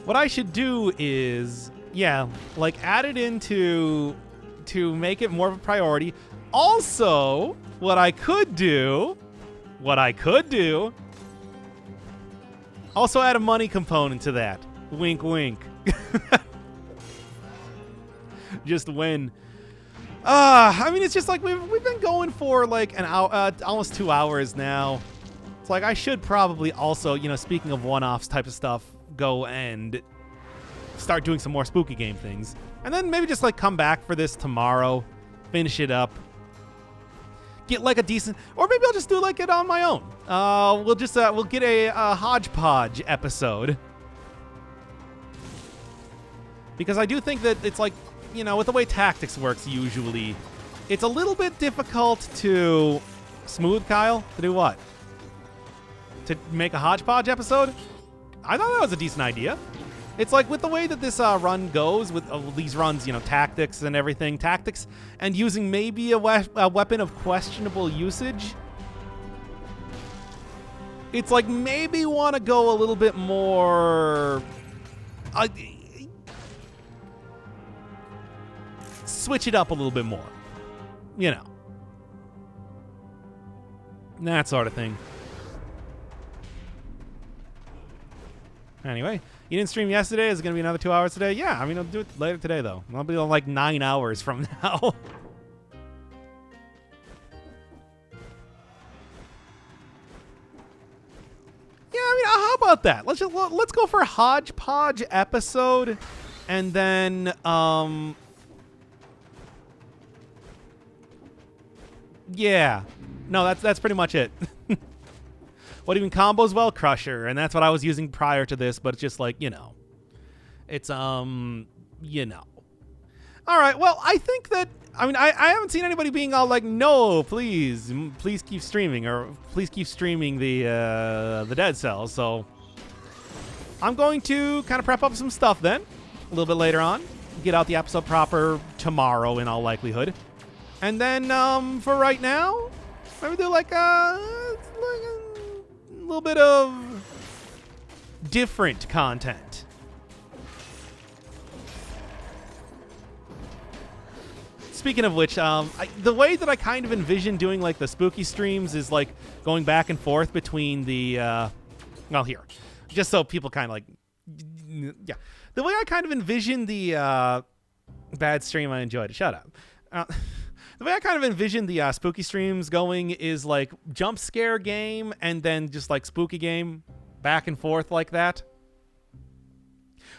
What I should do is, yeah, like add it into to make it more of a priority. Also, what I could do, also add a money component to that. Wink, wink. Just win. I mean, it's just like we've been going for like an hour, almost 2 hours now. It's like I should probably also, you know, speaking of one-offs type of stuff, go and start doing some more spooky game things, and then maybe just like come back for this tomorrow, finish it up, get like a decent, or maybe I'll just do like it on my own. We'll get a hodgepodge episode, because I do think that it's like, you know, with the way tactics works usually, it's a little bit difficult to smooth Kyle to do what? To make a hodgepodge episode? I thought that was a decent idea. It's like with the way that this run goes, with these runs, you know, tactics and everything, tactics, and using maybe a weapon of questionable usage. It's like maybe want to go a little bit more... switch it up a little bit more. You know. That sort of thing. Anyway, you didn't stream yesterday. Is it going to be another 2 hours today? Yeah, I mean, I'll do it later today, though. I'll be on like 9 hours from now. Yeah, I mean, how about that? Let's go for a hodgepodge episode, and then yeah, no, that's pretty much it. What even combos well? Crusher, and that's what I was using prior to this, but it's just like, it's you know. All right, well, I think that I haven't seen anybody being all like, no, please keep streaming, or please keep streaming the Dead Cells. So I'm going to kind of prep up some stuff then, a little bit later on, get out the episode proper tomorrow in all likelihood, and then for right now, maybe do like a little bit of different content. Speaking of which, the way that I kind of envision doing like the spooky streams is like going back and forth between the, well, here, just so people kind of like, yeah. The way I kind of envision the bad stream, I enjoyed it. Shut up. The way I kind of envision the spooky streams going is like jump scare game and then just like spooky game, back and forth like that.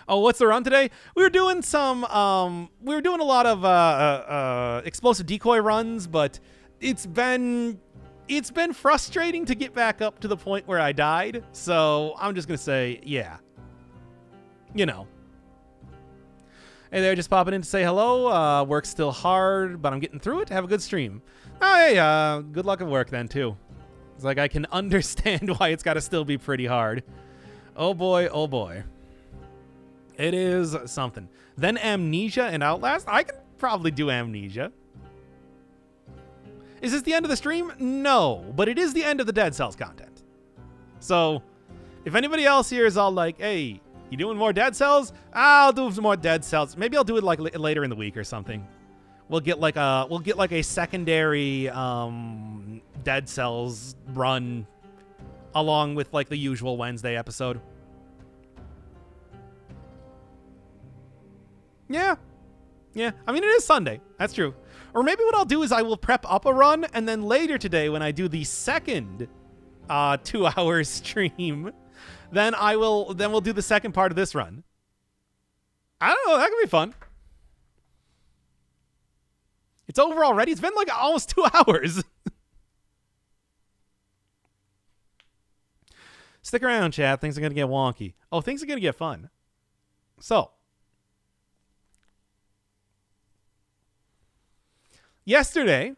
Oh, what's the run today? We were doing a lot of explosive decoy runs, but it's been frustrating to get back up to the point where I died. So I'm just gonna say, yeah, Hey there, just popping in to say hello. Work's still hard, but I'm getting through it. Have a good stream. Oh, hey, good luck at work then too. It's like I can understand why it's got to still be pretty hard. Oh boy, oh boy. It is something. Then Amnesia and Outlast. I can probably do Amnesia. Is this the end of the stream? No, but it is the end of the Dead Cells content. So, if anybody else here is all like, hey, you doing more Dead Cells? I'll do some more Dead Cells. Maybe I'll do it like later in the week or something. We'll get like a secondary Dead Cells run along with like the usual Wednesday episode. Yeah. I mean, it is Sunday. That's true. Or maybe what I'll do is I will prep up a run, and then later today when I do the second 2-hour stream, then we'll do the second part of this run. I don't know. That could be fun. It's over already. It's been like almost 2 hours. Stick around, chat. Things are going to get wonky. Oh, things are going to get fun. So, yesterday,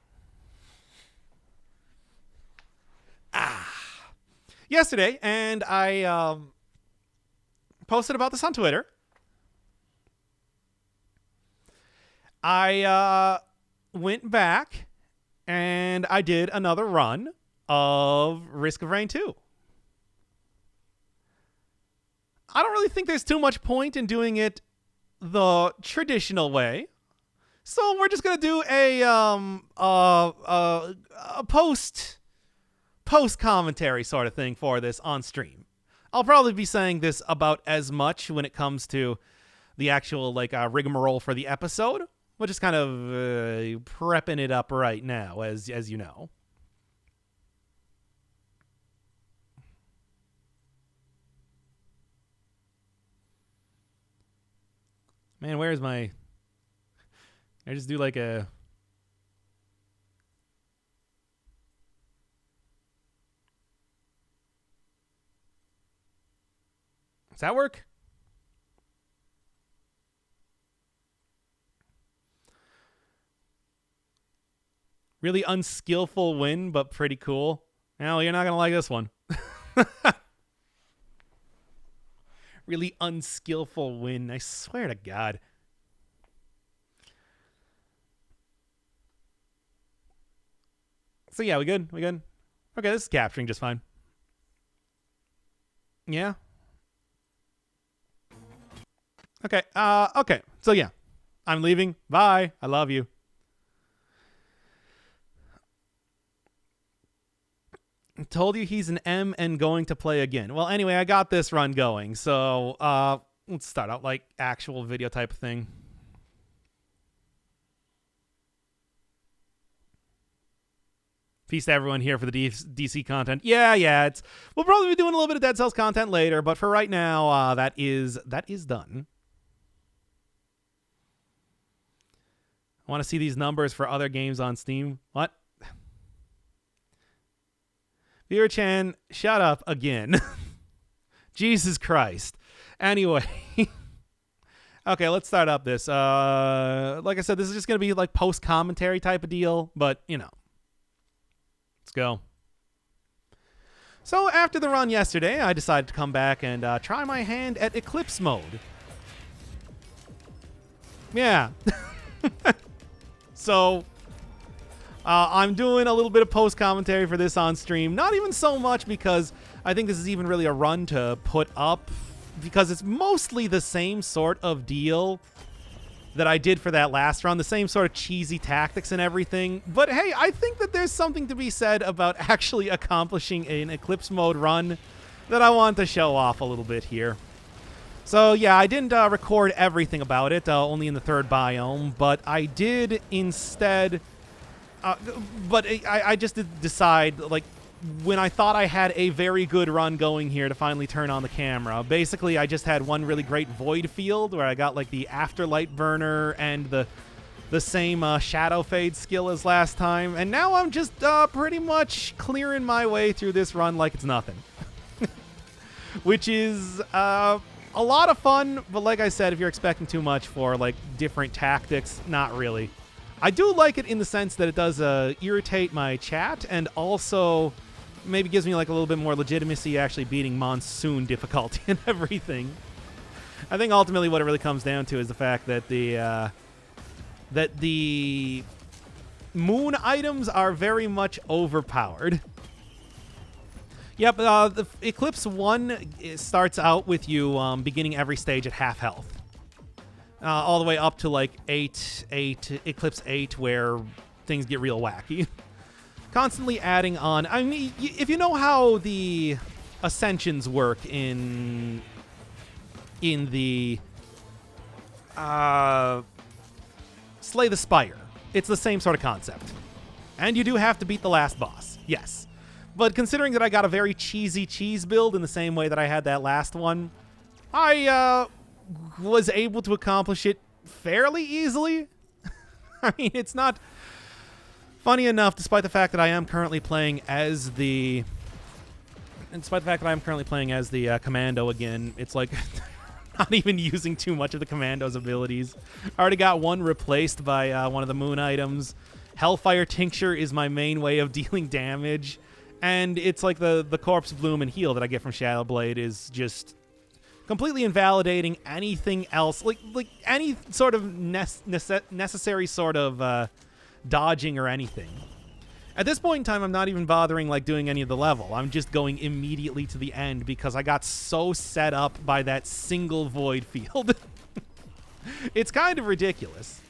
and I posted about this on Twitter. I went back and I did another run of Risk of Rain 2. I don't really think there's too much point in doing it the traditional way. So we're just gonna do a post commentary sort of thing for this on stream. I'll probably be saying this about as much when it comes to the actual like rigmarole for the episode. We're just kind of prepping it up right now, as you know. Man, where's my... I just do like a... Does that work? Really unskillful win, but pretty cool. Well, you're not going to like this one. Really unskillful win. I swear to God. So yeah, we good? We good? Okay, this is capturing just fine. Yeah. Okay. Okay. So yeah, I'm leaving. Bye. I love you. Told you he's an M and going to play again. Well, anyway, I got this run going. So let's start out like actual video type of thing. Peace to everyone here for the DC content. Yeah. We'll probably be doing a little bit of Dead Cells content later, but for right now, that is done. I want to see these numbers for other games on Steam. What? Viewer Chan, shut up again. Jesus Christ. Anyway. Okay, let's start up this. Like I said, this is just going to be like post-commentary type of deal, but, you know. Let's go. So after the run yesterday, I decided to come back and try my hand at Eclipse mode. Yeah. So I'm doing a little bit of post-commentary for this on stream. Not even so much because I think this is even really a run to put up, because it's mostly the same sort of deal that I did for that last run, the same sort of cheesy tactics and everything. But hey, I think that there's something to be said about actually accomplishing an Eclipse mode run that I want to show off a little bit here. So yeah, I didn't record everything about it, only in the third biome, but I did instead... I just did decide, like, when I thought I had a very good run going here to finally turn on the camera. Basically, I just had one really great void field where I got, like, the Afterlight Burner and the same Shadow Fade skill as last time, and now I'm just pretty much clearing my way through this run like it's nothing. Which is a lot of fun, but like I said, if you're expecting too much for, like, different tactics, not really. I do like it in the sense that it does irritate my chat, and also maybe gives me like a little bit more legitimacy actually beating Monsoon difficulty and everything. I think ultimately what it really comes down to is the fact that the moon items are very much overpowered. Yep, the Eclipse 1 starts out with you beginning every stage at half health. All the way up to like Eclipse 8, where things get real wacky. Constantly adding on. I mean, if you know how the Ascensions work in the Slay the Spire, it's the same sort of concept. And you do have to beat the last boss, yes. But considering that I got a very cheesy cheese build in the same way that I had that last one, I was able to accomplish it fairly easily. I mean, it's not funny enough, despite the fact that I am currently playing as the commando again. It's like not even using too much of the commando's abilities. I already got one replaced by one of the moon items. Hellfire Tincture is my main way of dealing damage, and it's like the Corpse Bloom and Heal that I get from Shadowblade is just completely invalidating anything else, like any sort of necessary sort of dodging or anything. At this point in time, I'm not even bothering like doing any of the level. I'm just going immediately to the end because I got so set up by that single void field. It's kind of ridiculous.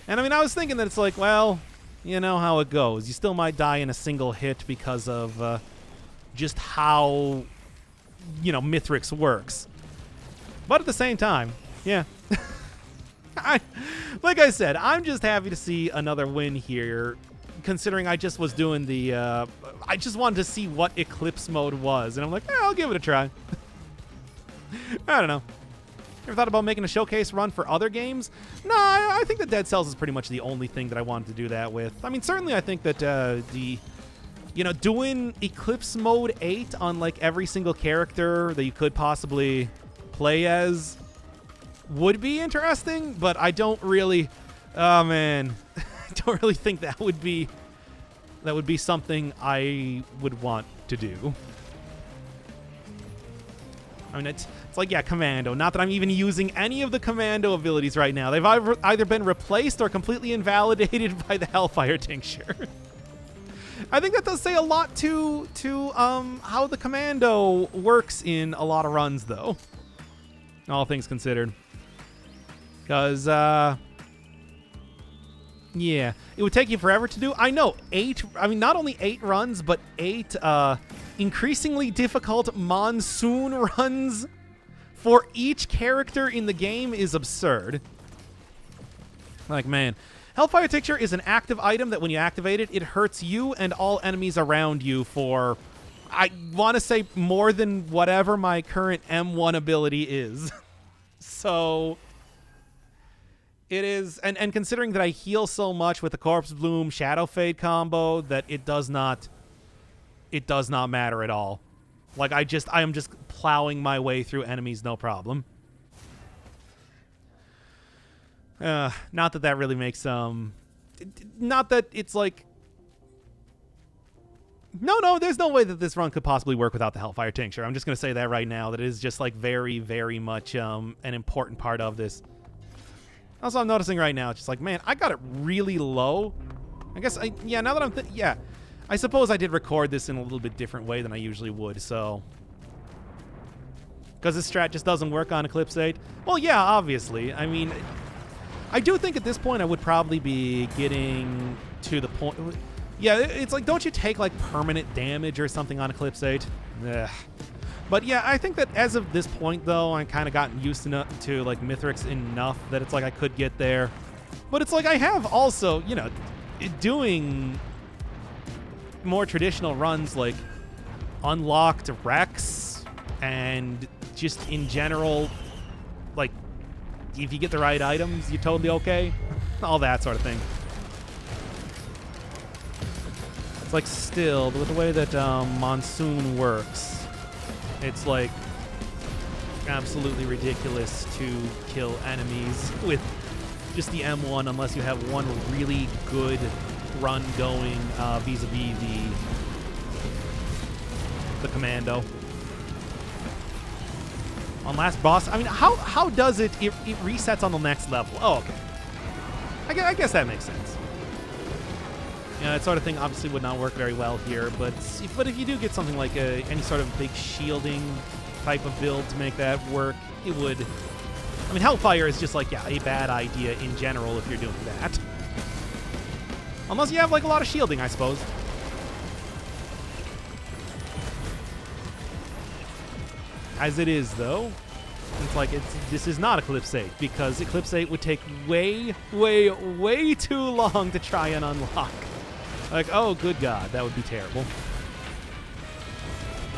And I mean, I was thinking that it's like, well, you know how it goes. You still might die in a single hit because of just how, you know, Mithrix works. But at the same time, yeah. Like I said, I'm just happy to see another win here, considering I just was doing the... I just wanted to see what Eclipse mode was, and I'm like, I'll give it a try. I don't know. Ever thought about making a showcase run for other games? No, I think that Dead Cells is pretty much the only thing that I wanted to do that with. I mean, certainly I think that doing Eclipse mode 8 on like every single character that you could possibly play as would be interesting, but I don't really, oh man, I don't really think that would be something I would want to do. I mean, it's like, yeah, Commando. Not that I'm even using any of the Commando abilities right now. They've either been replaced or completely invalidated by the Hellfire Tincture. I think that does say a lot to how the Commando works in a lot of runs, though. All things considered. Because, Yeah, it would take you forever to do. I know, 8, I mean, not only 8 runs, but 8 increasingly difficult monsoon runs for each character in the game is absurd. Like, man. Hellfire Tincture is an active item that when you activate it, it hurts you and all enemies around you for, I want to say, more than whatever my current M1 ability is. So... it is, and considering that I heal so much with the Corpse Bloom Shadow Fade combo, that it does not matter at all. Like, I am just plowing my way through enemies, no problem. Not that that really makes, not that it's like, no, there's no way that this run could possibly work without the Hellfire Tincture. I'm just going to say that right now, that it is just, like, very, very much, an important part of this. Also, I'm noticing right now, it's just like, man, I got it really low. I guess, yeah, now that I'm, yeah. I suppose I did record this in a little bit different way than I usually would, so. Because this strat just doesn't work on Eclipse 8? Well, yeah, obviously. I mean, I do think at this point I would probably be getting to the point. Yeah, it's like, don't you take, like, permanent damage or something on Eclipse 8? Ugh. But yeah, I think that as of this point, though, I've kind of gotten used to like, Mithrix enough that it's like I could get there. But it's like I have also, you know, doing more traditional runs like unlocked Rex and just in general, like, if you get the right items, you're totally okay. All that sort of thing. It's like still, with the way that Monsoon works, it's like absolutely ridiculous to kill enemies with just the M1 unless you have one really good run going vis-a-vis the commando. On last boss, I mean, how does it resets on the next level? Oh, okay. I guess that makes sense. You know, that sort of thing obviously would not work very well here, but if you do get something like any sort of big shielding type of build to make that work, it would. I mean, Hellfire is just like, yeah, a bad idea in general if you're doing that. Unless you have like a lot of shielding, I suppose. As it is, though, it's like this is not Eclipse 8 because Eclipse 8 would take way, way, way too long to try and unlock. Like, oh, good God, that would be terrible.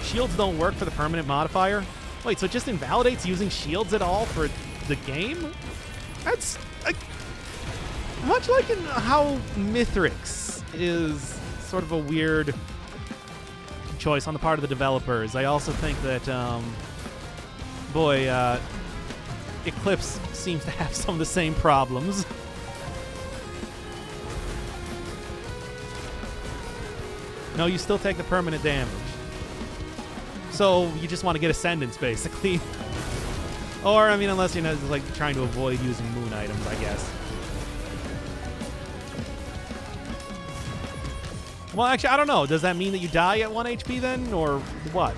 Shields don't work for the permanent modifier? Wait, so it just invalidates using shields at all for the game? That's much like in how Mithrix is sort of a weird choice on the part of the developers. I also think that, Eclipse seems to have some of the same problems. No, you still take the permanent damage. So you just want to get Ascendance, basically. Or, I mean, unless you're not, like, trying to avoid using moon items, I guess. Well, actually, I don't know. Does that mean that you die at 1 HP then, or what?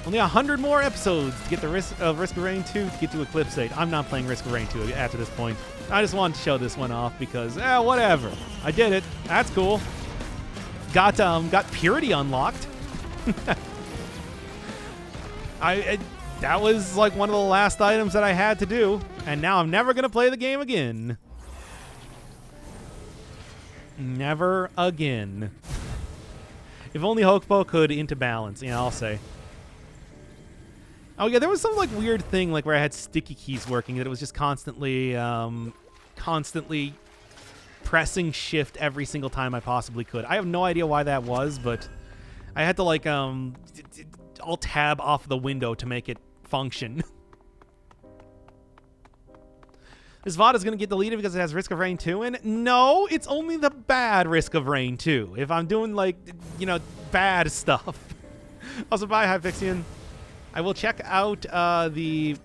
Only 100 more episodes to get the Risk of Rain 2 to get to Eclipse 8. I'm not playing Risk of Rain 2 after this point. I just wanted to show this one off because, whatever. I did it. That's cool. Got Purity unlocked. That was like one of the last items that I had to do, and now I'm never gonna play the game again. Never again. If only Hokupo could into balance, I'll say. Oh yeah, there was some like weird thing like where I had sticky keys working that it was just constantly pressing shift every single time I possibly could. I have no idea why that was, but I had to like alt tab off the window to make it function. This VOD is going to get deleted because it has Risk of Rain 2 in it? No, it's only the bad Risk of Rain 2. If I'm doing like, bad stuff. Also, bye, Hyphixian. I will check out the...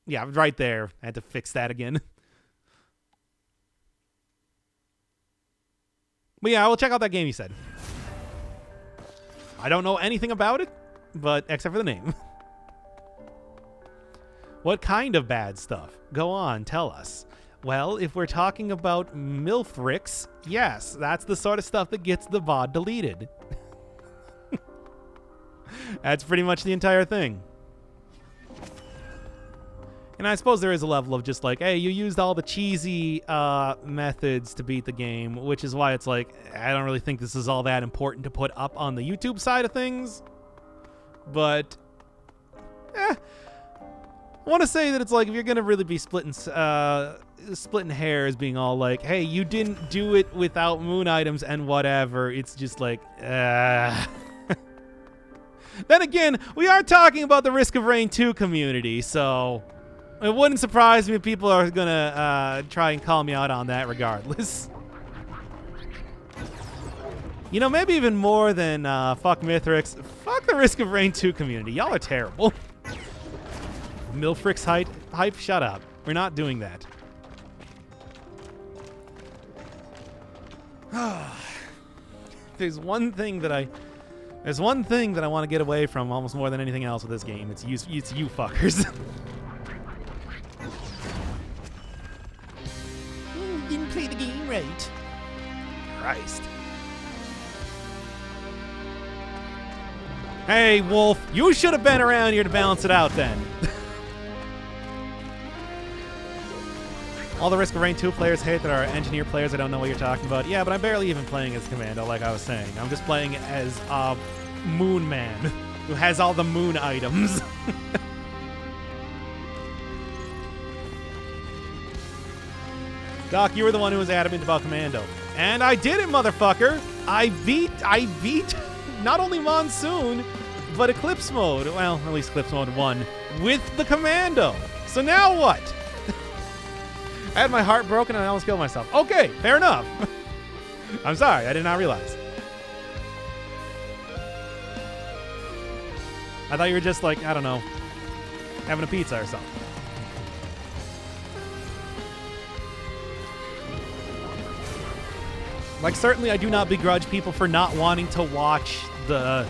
Yeah, right there. I had to fix that again. But yeah, I will check out that game you said. I don't know anything about it, but except for the name. What kind of bad stuff? Go on, tell us. Well, if we're talking about Milthrix, yes, that's the sort of stuff that gets the VOD deleted. That's pretty much the entire thing. And I suppose there is a level of just like, hey, you used all the cheesy methods to beat the game, which is why it's like, I don't really think this is all that important to put up on the YouTube side of things. But, I want to say that it's like, if you're going to really be splitting hairs, being all like, hey, you didn't do it without moon items and whatever, it's just like, Then again, we are talking about the Risk of Rain 2 community, so it wouldn't surprise me if people are going to try and call me out on that regardless. You know, maybe even more than fuck Mithrix, fuck the Risk of Rain 2 community. Y'all are terrible. Milfrix hype? Shut up. We're not doing that. There's one thing that I want to get away from almost more than anything else with this game. It's you fuckers. Didn't play the game right. Christ. Hey, Wolf, you should have been around here to balance it out then. All the Risk of Rain 2 players hate that our engineer players. I don't know what you're talking about. Yeah, but I'm barely even playing as Commando, like I was saying. I'm just playing as Moon Man, who has all the moon items. Doc, you were the one who was adamant about Commando. And I did it, motherfucker! I beat not only Monsoon, but Eclipse Mode. Well, at least Eclipse Mode 1 with the Commando. So now what? I had my heart broken and I almost killed myself. Okay, fair enough. I'm sorry, I did not realize. I thought you were just like, I don't know, having a pizza or something. Like, certainly I do not begrudge people for not wanting to watch the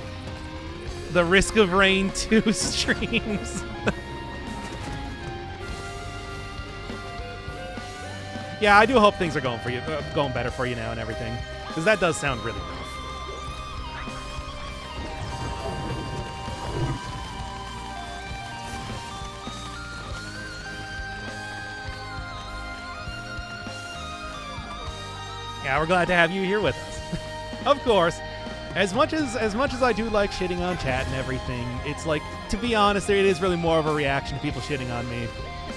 Risk of Rain 2 streams. Yeah, I do hope things are going better for you now and everything, because that does sound really rough. Yeah, we're glad to have you here with us. Of course, as much as I do like shitting on chat and everything, it's like, to be honest, it is really more of a reaction to people shitting on me.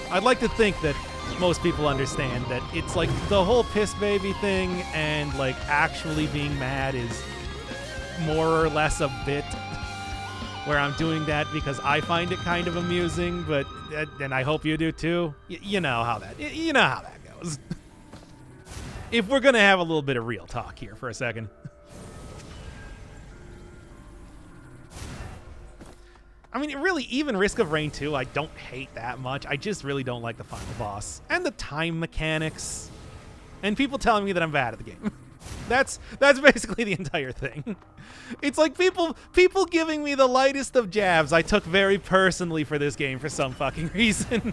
I'd like to think that most people understand that it's like the whole piss baby thing and like actually being mad is more or less a bit, where I'm doing that because I find it kind of amusing, but and I hope you do too. You know how that goes. If we're gonna have a little bit of real talk here for a second. I mean, really, even Risk of Rain 2, I don't hate that much. I just really don't like the final boss. And the time mechanics. And people telling me that I'm bad at the game. That's basically the entire thing. It's like people giving me the lightest of jabs I took very personally for this game for some fucking reason.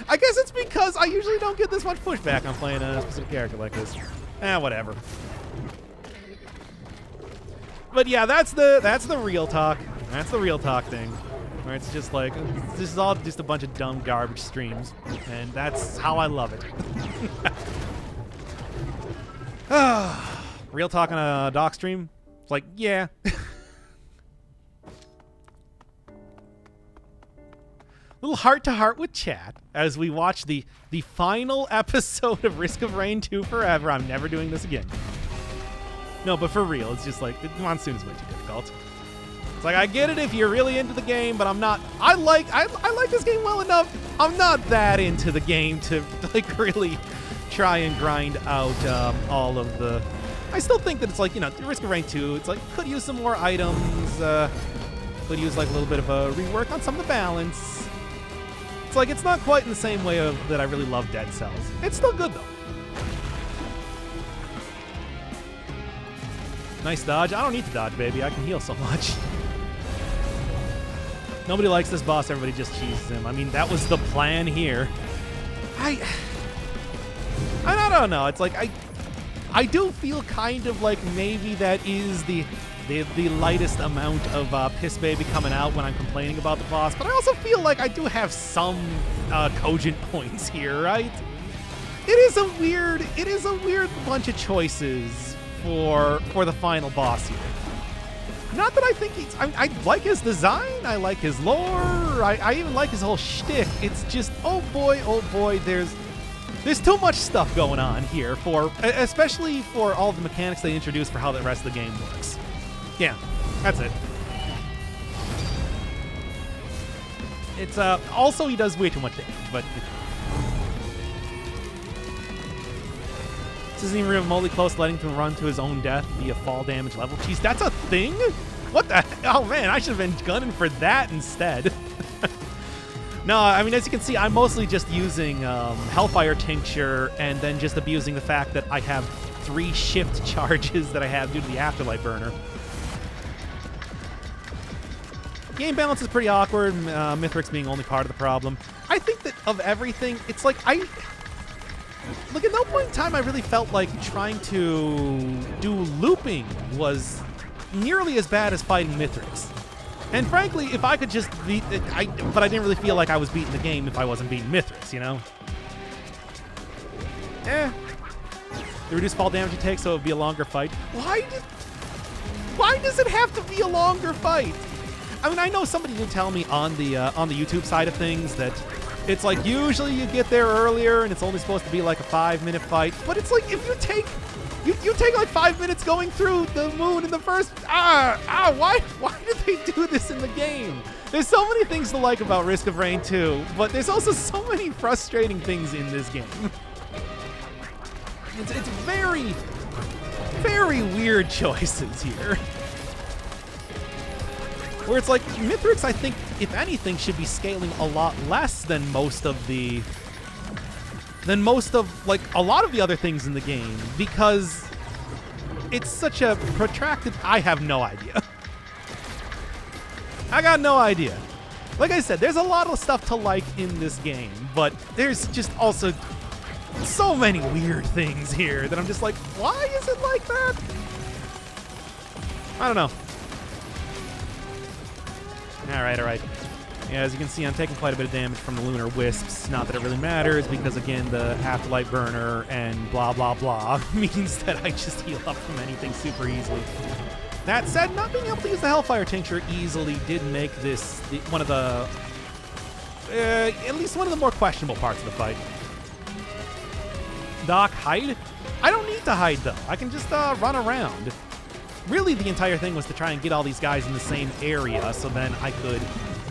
I guess it's because I usually don't get this much pushback on playing a specific character like this. Whatever. But yeah, that's the real talk. That's the real talk thing, where it's just like, this is all just a bunch of dumb garbage streams, and that's how I love it. Real talk on a doc stream? It's like, yeah. Little heart-to-heart with chat as we watch the final episode of Risk of Rain 2 Forever. I'm never doing this again. No, but for real, it's just like, Monsoon is way too difficult. It's like, I get it if you're really into the game, but I'm not. I like this game well enough. I'm not that into the game to like really try and grind out all of the. I still think that it's like, you know, Risk of Rain 2. It's like, could use some more items. Could use like a little bit of a rework on some of the balance. It's like, it's not quite in the same way that I really love Dead Cells. It's still good though. Nice dodge. I don't need to dodge, baby. I can heal so much. Nobody likes this boss. Everybody just cheeses him. I mean, that was the plan here. I don't know. It's like I do feel kind of like maybe that is the lightest amount of piss baby coming out when I'm complaining about the boss, but I also feel like I do have some cogent points here, right? It is a weird bunch of choices for the final boss here. Not that I think I like his design, I like his lore, I even like his whole shtick. It's just, oh boy, there's too much stuff going on here especially for all the mechanics they introduced for how the rest of the game works. Yeah, that's it. It's also he does way too much damage, but this isn't even remotely close to letting him run to his own death via fall damage level. Jeez, that's a thing? What the? Oh man, I should have been gunning for that instead. No, I mean, as you can see, I'm mostly just using Hellfire Tincture and then just abusing the fact that I have 3 shift charges that I have due to the Afterlife Burner. Game balance is pretty awkward, Mithrix being only part of the problem. I think that of everything, it's like Look, at no point in time I really felt like trying to do looping was nearly as bad as fighting Mithrix. And frankly, if I could just beat it, but I didn't really feel like I was beating the game if I wasn't beating Mithrix, you know? The reduced fall damage it takes, so it would be a longer fight. Why does it have to be a longer fight? I mean, I know somebody did tell me on the YouTube side of things that it's like usually you get there earlier and it's only supposed to be like a 5-minute fight. But it's like if you take like 5 minutes going through the moon in the first why did they do this in the game? There's so many things to like about Risk of Rain 2, but there's also so many frustrating things in this game. It's very, very weird choices here. Where it's like, Mithrix, I think, if anything, should be scaling a lot less than most of like a lot of the other things in the game, because it's such a protracted. I have no idea. I got no idea. Like I said, there's a lot of stuff to like in this game, but there's just also so many weird things here that I'm just like, why is it like that? I don't know. All right. Yeah, as you can see, I'm taking quite a bit of damage from the Lunar Wisps. Not that it really matters, because again, the Afterlife Burner and blah, blah, blah means that I just heal up from anything super easily. That said, not being able to use the Hellfire Tincture easily did make this one of the, at least one of the more questionable parts of the fight. Doc, hide? I don't need to hide, though. I can just run around. Really, the entire thing was to try and get all these guys in the same area, so then I could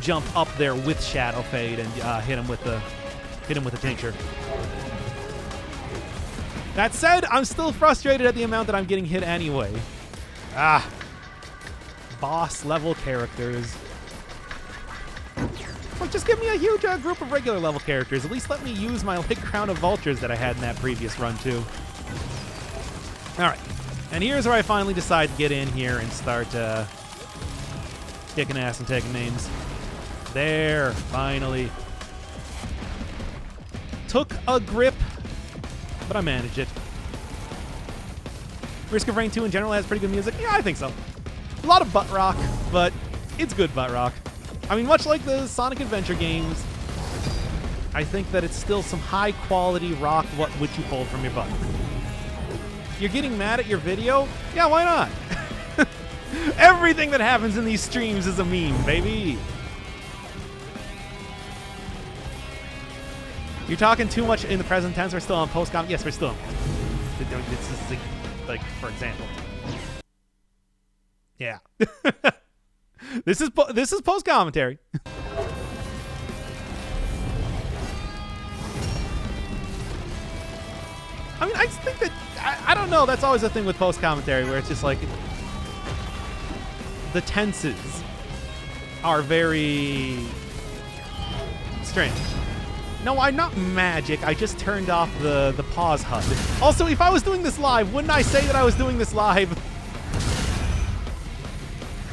jump up there with Shadow Fade and hit him with the tincture. That said, I'm still frustrated at the amount that I'm getting hit anyway. Boss level characters. Well, just give me a huge group of regular level characters. At least let me use my like Crown of Vultures that I had in that previous run too. All right. And here's where I finally decide to get in here and start kicking ass and taking names. There, finally. Took a grip, but I managed it. Risk of Rain 2 in general has pretty good music. Yeah, I think so. A lot of butt rock, but it's good butt rock. I mean, much like the Sonic Adventure games, I think that it's still some high-quality rock which you pulled from your butt. You're getting mad at your video? Yeah, why not? Everything that happens in these streams is a meme, baby. You're talking too much in the present tense. We're still on post-com. Yes, we're still on. This is like, for example. Yeah. This is post-commentary. I mean, I just think that I don't know. That's always the thing with post-commentary, where it's just like the tenses are very strange. No, I'm not magic. I just turned off the pause HUD. Also, if I was doing this live, wouldn't I say that I was doing this live?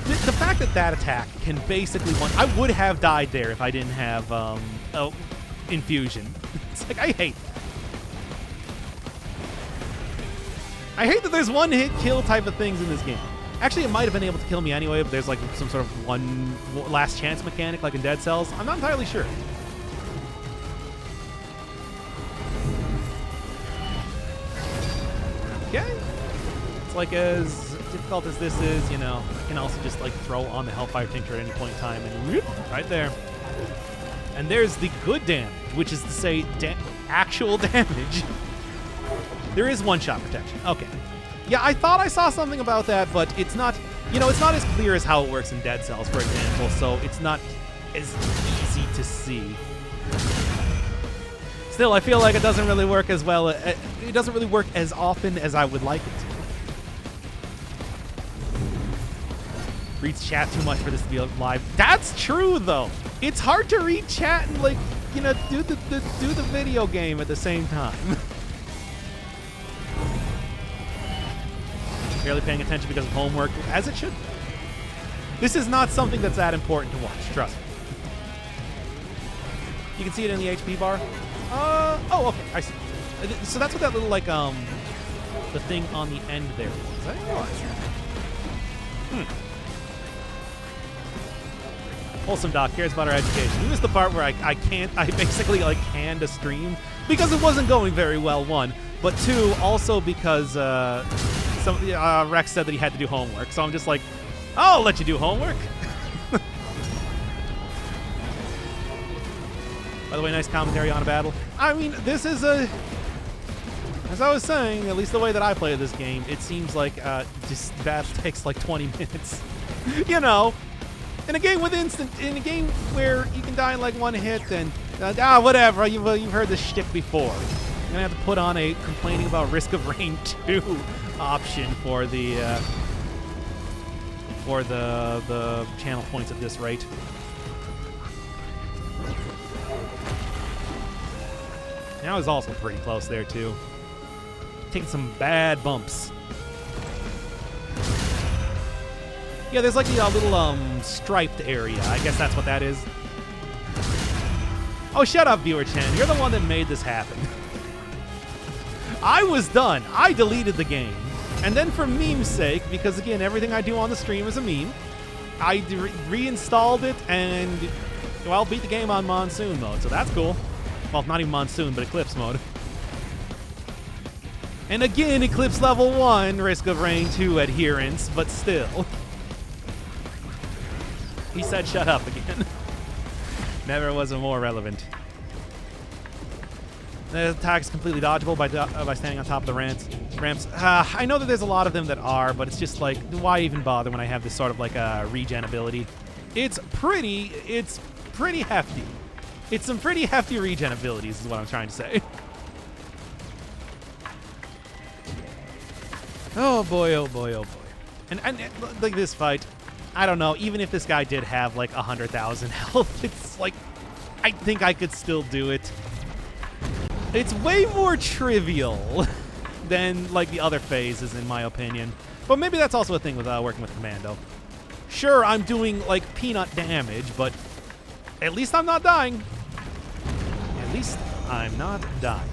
The fact that that attack can basically I would have died there if I didn't have infusion. It's like, I hate that. I hate that there's one hit kill type of things in this game. Actually, it might have been able to kill me anyway, but there's like some sort of one last chance mechanic like in Dead Cells. I'm not entirely sure. Okay. It's like as difficult as this is, you know, I can also just like throw on the Hellfire Tincture at any point in time and whoop, right there. And there's the good damage, which is to say actual damage. There is one-shot protection. Okay. Yeah, I thought I saw something about that, but it's not, you know, it's not as clear as how it works in Dead Cells, for example, so it's not as easy to see. Still, I feel like it doesn't really work as well. It doesn't really work as often as I would like it to. Reads chat too much for this to be live. That's true, though. It's hard to read chat and, like, you know, do the video game at the same time. Barely paying attention because of homework, as it should be. This is not something that's that important to watch, trust me. You can see it in the HP bar. Oh, okay, I see. So that's what that little, like, the thing on the end there was. I didn't realize that. Wholesome Doc cares about our education. We missed the part where I basically, like, canned a stream because it wasn't going very well, one. But two, also because, Rex said that he had to do homework, so I'm just like, I'll let you do homework. By the way, nice commentary on a battle. I mean, this is as I was saying, at least the way that I play this game, it seems like this battle takes like 20 minutes. You know, in a game in a game where you can die in like one hit and whatever, you've heard this shtick before. You're gonna have to put on a complaining about Risk of Rain 2 option for the channel points at this rate. Now is also pretty close there too. Taking some bad bumps. Yeah, there's like the little striped area. I guess that's what that is. Oh, shut up, Viewer Chen. You're the one that made this happen. I was done. I deleted the game. And then for meme's sake, because again, everything I do on the stream is a meme, I reinstalled it and, well, beat the game on Monsoon mode, so that's cool. Well, not even Monsoon, but Eclipse mode. And again, Eclipse level 1, Risk of Rain 2 adherence, but still. He said shut up again. Never was a more relevant. The attack is completely dodgeable by standing on top of the ramps. I know that there's a lot of them that are, but it's just like, why even bother when I have this sort of like a regen ability? It's pretty hefty. It's some pretty hefty regen abilities is what I'm trying to say. Oh boy, oh boy, oh boy. And like this fight, I don't know, even if this guy did have like 100,000 health, it's like, I think I could still do it. It's way more trivial than like the other phases, in my opinion. But maybe that's also a thing with working with Commando. Sure, I'm doing like peanut damage, but at least I'm not dying. At least I'm not dying.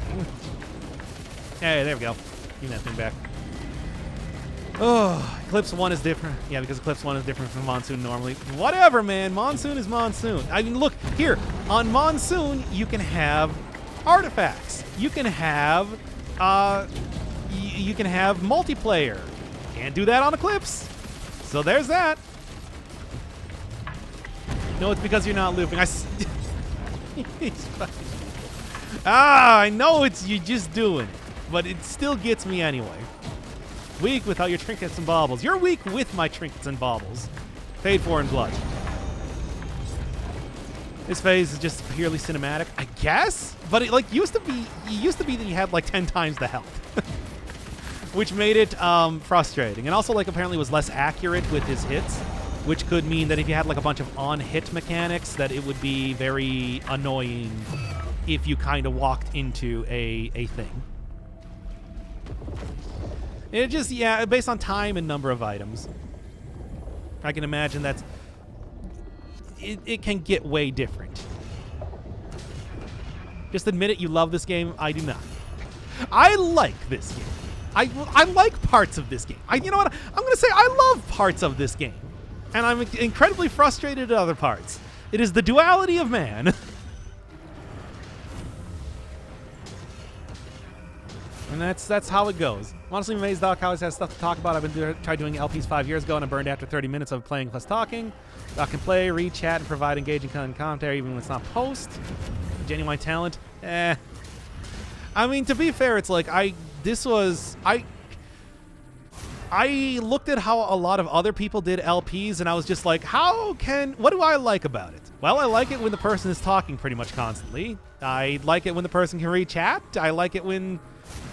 Hey, there we go. Give me that thing back. Oh, Eclipse 1 is different. Yeah, because Eclipse 1 is different from Monsoon normally. Whatever, man. Monsoon is Monsoon. I mean, look, here. On Monsoon, you can have artifacts. You can have multiplayer. Can't do that on Eclipse. So there's that. No, it's because you're not looping. I know it's you just doing it, but it still gets me anyway. Weak without your trinkets and baubles. You're weak with my trinkets and baubles. Paid for in blood. This phase is just purely cinematic, I guess? But it like used to be that he had like 10 times the health. Which made it frustrating. And also like apparently was less accurate with his hits, which could mean that if you had like a bunch of on-hit mechanics that it would be very annoying if you kind of walked into a thing. It just, yeah, based on time and number of items. I can imagine that's... It can get way different. Just admit it, you love this game. I do not. I like this game. I like parts of this game. You know what? I'm going to say I love parts of this game. And I'm incredibly frustrated at other parts. It is the duality of man. And that's how it goes. I'm honestly amazed Doc always has stuff to talk about. I've been tried doing LPs 5 years ago, and I burned after 30 minutes of playing plus talking. Doc can play, read, chat, and provide engaging commentary even when it's not post. Genuine talent. I mean, to be fair, it's like I looked at how a lot of other people did LPs, and I was just like, what do I like about it? Well, I like it when the person is talking pretty much constantly. I like it when the person can read chat. I like it when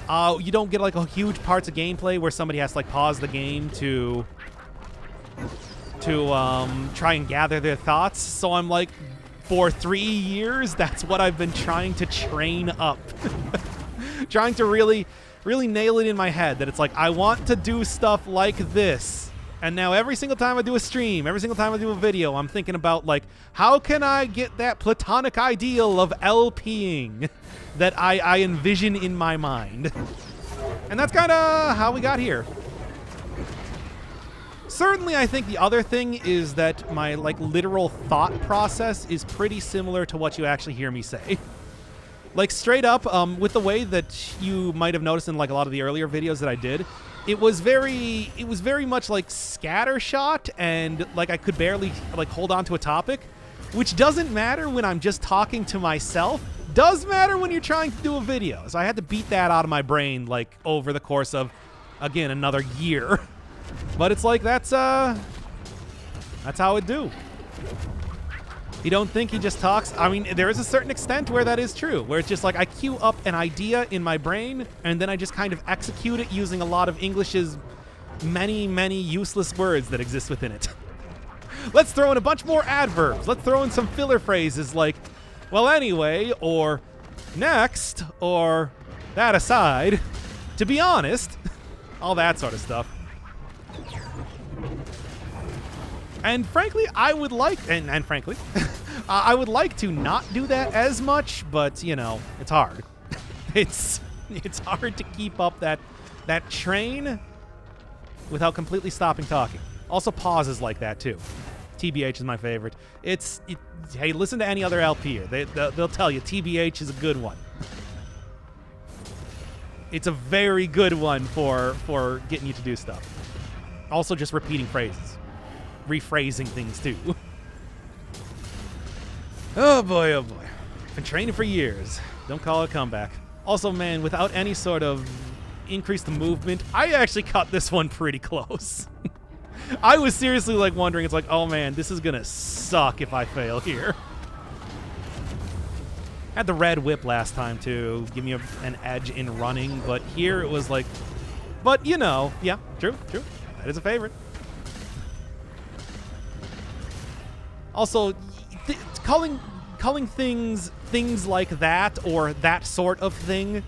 you don't get like a huge parts of gameplay where somebody has to like pause the game to try and gather their thoughts. So I'm like, for 3 years, that's what I've been trying to train up. Trying to really nail it in my head that it's like, I want to do stuff like this. And now every single time I do a stream, every single time I do a video, I'm thinking about like, how can I get that platonic ideal of LPing that I envision in my mind? And that's kind of how we got here. Certainly, I think the other thing is that my like literal thought process is pretty similar to what you actually hear me say. Like straight up, with the way that you might have noticed in like a lot of the earlier videos that I did, it was very much like scattershot, and like I could barely like hold on to a topic, which doesn't matter when I'm just talking to myself. Does matter when you're trying to do a video. So I had to beat that out of my brain like over the course of, again, another year. But it's like that's how it do. You don't think he just talks? I mean, there is a certain extent where that is true, where it's just like I queue up an idea in my brain, and then I just kind of execute it using a lot of English's many, many useless words that exist within it. Let's throw in a bunch more adverbs. Let's throw in some filler phrases like, well, anyway, or next, or that aside, to be honest, all that sort of stuff. And frankly, I would like, and frankly, I would like to not do that as much, but you know, it's hard. It's hard to keep up that train without completely stopping talking. Also, pauses like that too. TBH is my favorite. Hey, listen to any other LP. They'll tell you TBH is a good one. It's a very good one for getting you to do stuff. Also, just repeating phrases. Rephrasing things too. Oh boy, oh boy. Been training for years. Don't call it a comeback. Also, man, without any sort of increased movement, I actually cut this one pretty close. I was seriously like wondering, it's like, oh man, this is gonna suck if I fail here. Had the red whip last time to give me an edge in running, but here it was like, but you know, yeah, true. That is a favorite. Also, calling things like that, or that sort of thing,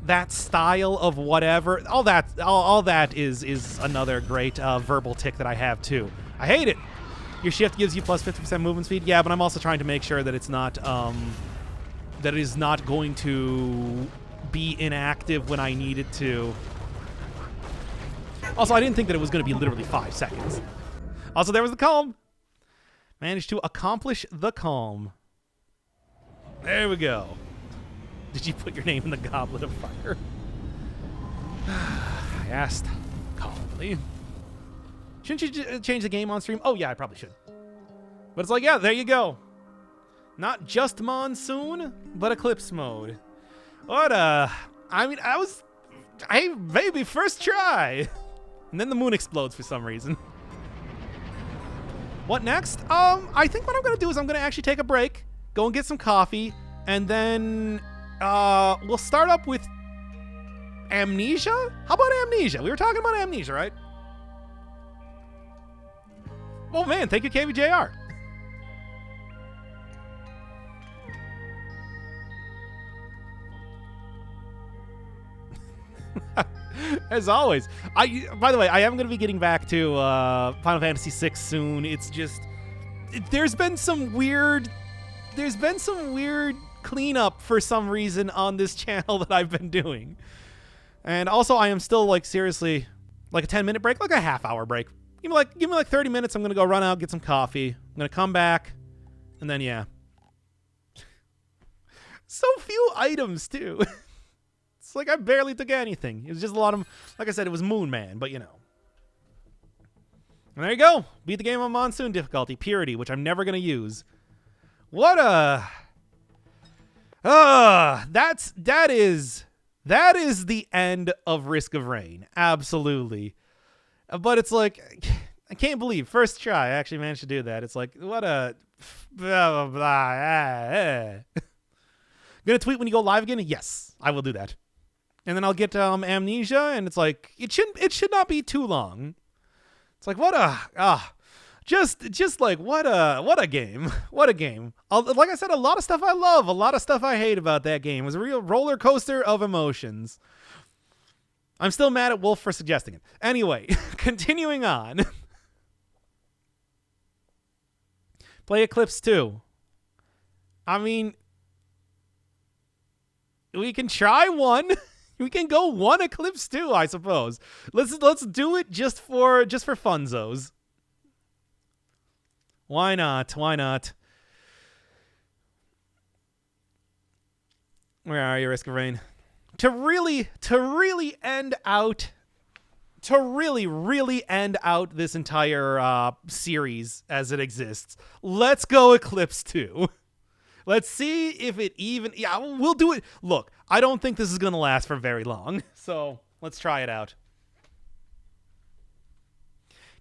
that style of whatever, all that is another great verbal tick that I have too. I hate it. Your shift gives you plus 50% movement speed. Yeah, but I'm also trying to make sure that it's not that it is not going to be inactive when I need it to. Also, I didn't think that it was going to be literally 5 seconds. Also, there was the calm. Managed to accomplish the calm. There we go. Did you put your name in the goblet of fire? I asked calmly. Shouldn't you change the game on stream? Oh, yeah, I probably should. But it's like, yeah, there you go. Not just monsoon, but eclipse mode. What I mean, hey, baby, first try. And then the moon explodes for some reason. What next? I think what I'm going to do is I'm going to actually take a break, go and get some coffee, and then we'll start up with Amnesia? How about Amnesia? We were talking about Amnesia, right? Oh, man, thank you, KVJR. As always. By the way, I am going to be getting back to Final Fantasy VI soon. It's just there's been some weird cleanup for some reason on this channel that I've been doing. And also I am still like seriously like a 10-minute break, like a half-hour break. Give me like 30 minutes. I'm going to go run out, get some coffee. I'm going to come back and then yeah. So few items too. It's like I barely took anything. It was just a lot of, like I said, it was Moon Man, but you know. And there you go. Beat the game on Monsoon difficulty, Purity, which I'm never going to use. What a... that is the end of Risk of Rain. Absolutely. But it's like, I can't believe, first try, I actually managed to do that. It's like, what a... blah, blah, blah, Gonna tweet when you go live again? Yes, I will do that. And then I'll get Amnesia, and it's like, it should not be too long. It's like, what a... Just like what a game. What a game. Like I said, a lot of stuff I love, a lot of stuff I hate about that game. It was a real roller coaster of emotions. I'm still mad at Wolf for suggesting it. Anyway, continuing on. Play Eclipse 2. I mean, we can try one. We can go one Eclipse 2, I suppose. Let's do it just for funzos. Why not? Why not? Where are you, Risk of Rain? To really end out this entire series as it exists, let's go Eclipse 2. Let's see if it even... Yeah, we'll do it. Look, I don't think this is going to last for very long, so let's try it out.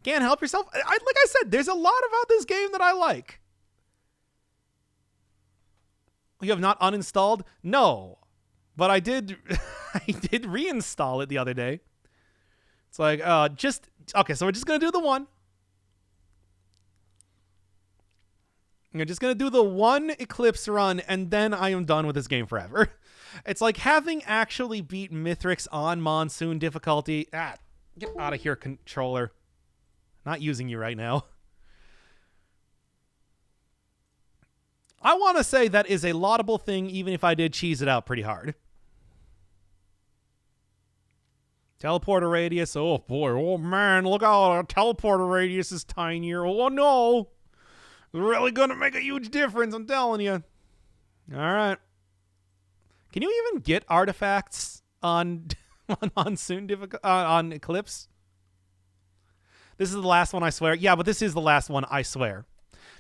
Can't help yourself. Like I said, there's a lot about this game that I like. You have not uninstalled? No. But I did reinstall it the other day. It's like, okay, so we're just going to do the one. You're just going to do the one Eclipse run, and then I am done with this game forever. It's like having actually beat Mithrix on Monsoon difficulty. Get out of here, controller. Not using you right now. I want to say that is a laudable thing, even if I did cheese it out pretty hard. Teleporter radius. Oh, boy. Oh, man. Look out. Our teleporter radius is tinier. Oh, no. Really going to make a huge difference, I'm telling you. All right. Can you even get artifacts on Monsoon on Eclipse? This is the last one, I swear. Yeah, but this is the last one, I swear.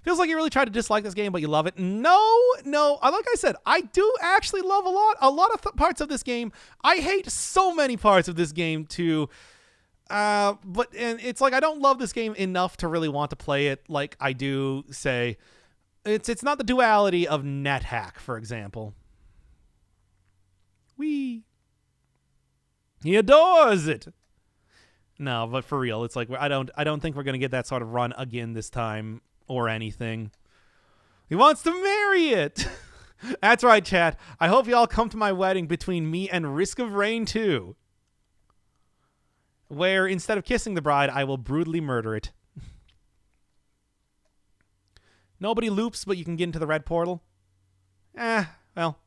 Feels like you really tried to dislike this game, but you love it. No. Like I said, I do actually love a lot of parts of this game. I hate so many parts of this game too. And it's like I don't love this game enough to really want to play it like I do, say. It's not the duality of NetHack, for example. Whee! He adores it. No, but for real, it's like I don't think we're gonna get that sort of run again this time or anything. He wants to marry it. That's right, chat. I hope y'all come to my wedding between me and Risk of Rain 2. Where instead of kissing the bride, I will brutally murder it. Nobody loops, but you can get into the red portal. Well.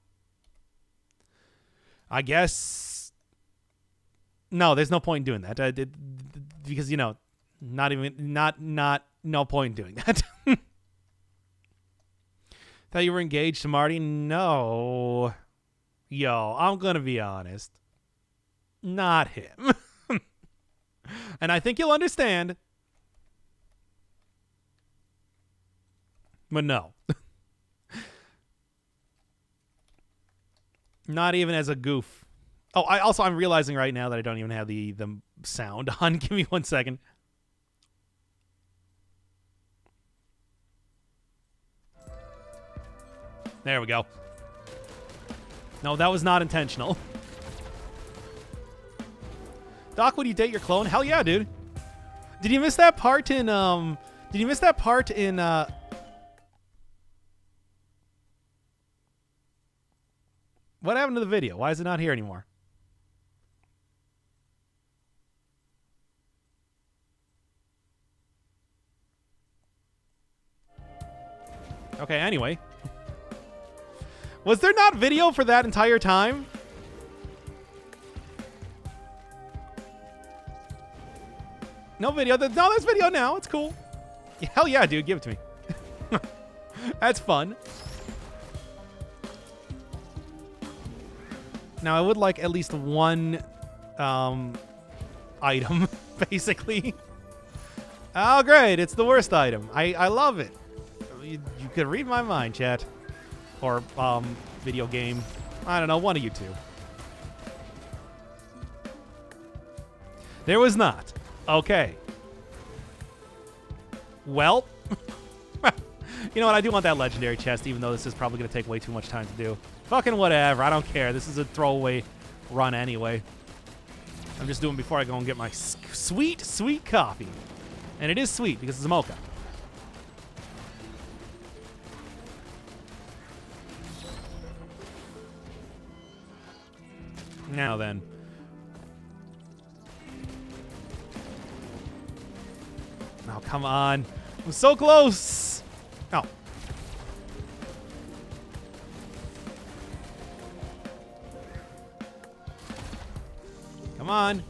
I guess... No, there's no point in doing that. Because, you know, no point in doing that. Thought you were engaged to Marty? No. Yo, I'm gonna be honest. Not him. And I think you'll understand. But no. Not even as a goof. Oh, I'm realizing right now that I don't even have the sound on. Give me 1 second. There we go. No, that was not intentional. Doc, would you date your clone? Hell yeah, dude. Did you miss that part in what happened to the video? Why is it not here anymore? Okay, anyway. Was there not video for that entire time? No video. No, there's video now. It's cool. Yeah, hell yeah, dude. Give it to me. That's fun. Now, I would like at least one item, basically. Oh, great. It's the worst item. I love it. You could read my mind, chat. Or video game. I don't know. One of you two. There was not. Okay. Well. You know what? I do want that legendary chest, even though this is probably going to take way too much time to do. Fucking whatever. I don't care. This is a throwaway run anyway. I'm just doing it before I go and get my sweet, sweet coffee. And it is sweet because it's a mocha. Now then. Oh, come on. I'm so close. Oh. Come on.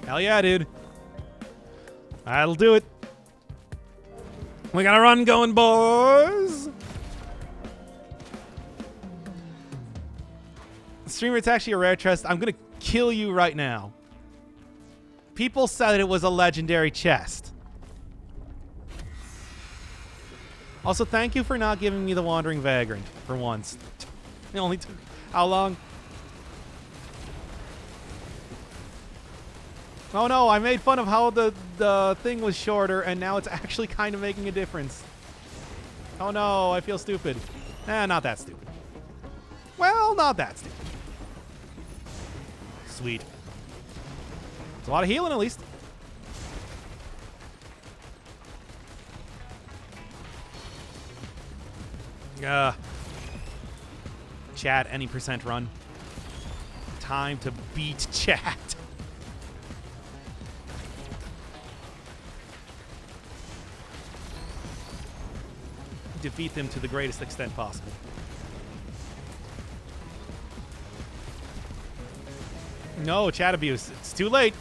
Hell yeah, dude. That'll do it. We got a run going, boys. Streamer, it's actually a rare chest. I'm going to kill you right now. People said it was a legendary chest. Also, thank you for not giving me the Wandering Vagrant for once. It only took how long? Oh no, I made fun of how the thing was shorter, and now it's actually kind of making a difference. Oh no, I feel stupid. Not that stupid. Well, not that stupid. Sweet. It's a lot of healing, at least. Chat, any percent run. Time to beat chat. Defeat them to the greatest extent possible. No, chat abuse. It's too late.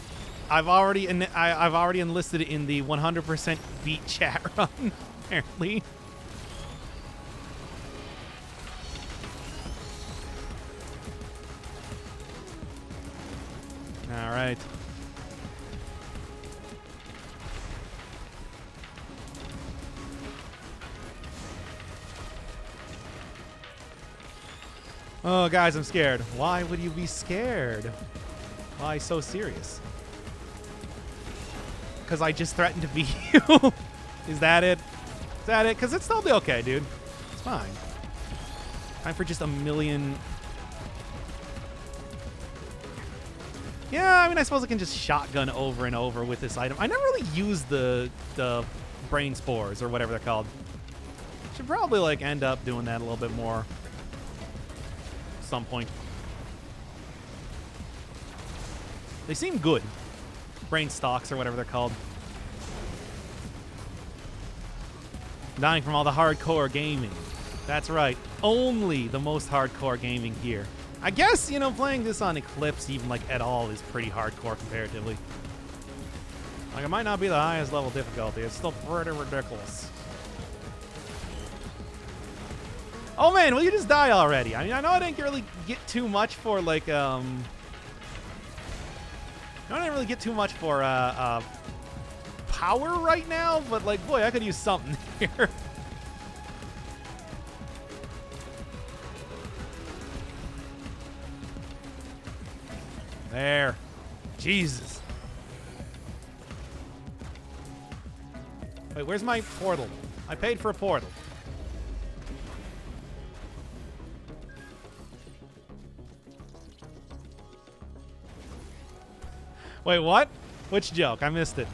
I've already enlisted in the 100% beat chat run, apparently. All right. Oh, guys, I'm scared. Why would you be scared? Why so serious? Because I just threatened to beat you? Is that it? Is that it? Because it's totally okay, dude. It's fine. Time for just a million... Yeah, I mean, I suppose I can just shotgun over and over with this item. I never really used the brain spores or whatever they're called. Should probably, like, end up doing that a little bit more at some point. They seem good. Brain stalks or whatever they're called. Dying from all the hardcore gaming. That's right. Only the most hardcore gaming here. I guess, you know, playing this on Eclipse even, like, at all is pretty hardcore comparatively. Like, it might not be the highest level difficulty. It's still pretty ridiculous. Oh, man, will you just die already? I mean, I know I didn't really get too much for, like, I didn't really get too much for, power right now, but, like, boy, I could use something here. There. Jesus. Wait, where's my portal? I paid for a portal. Wait, what? Which joke? I missed it.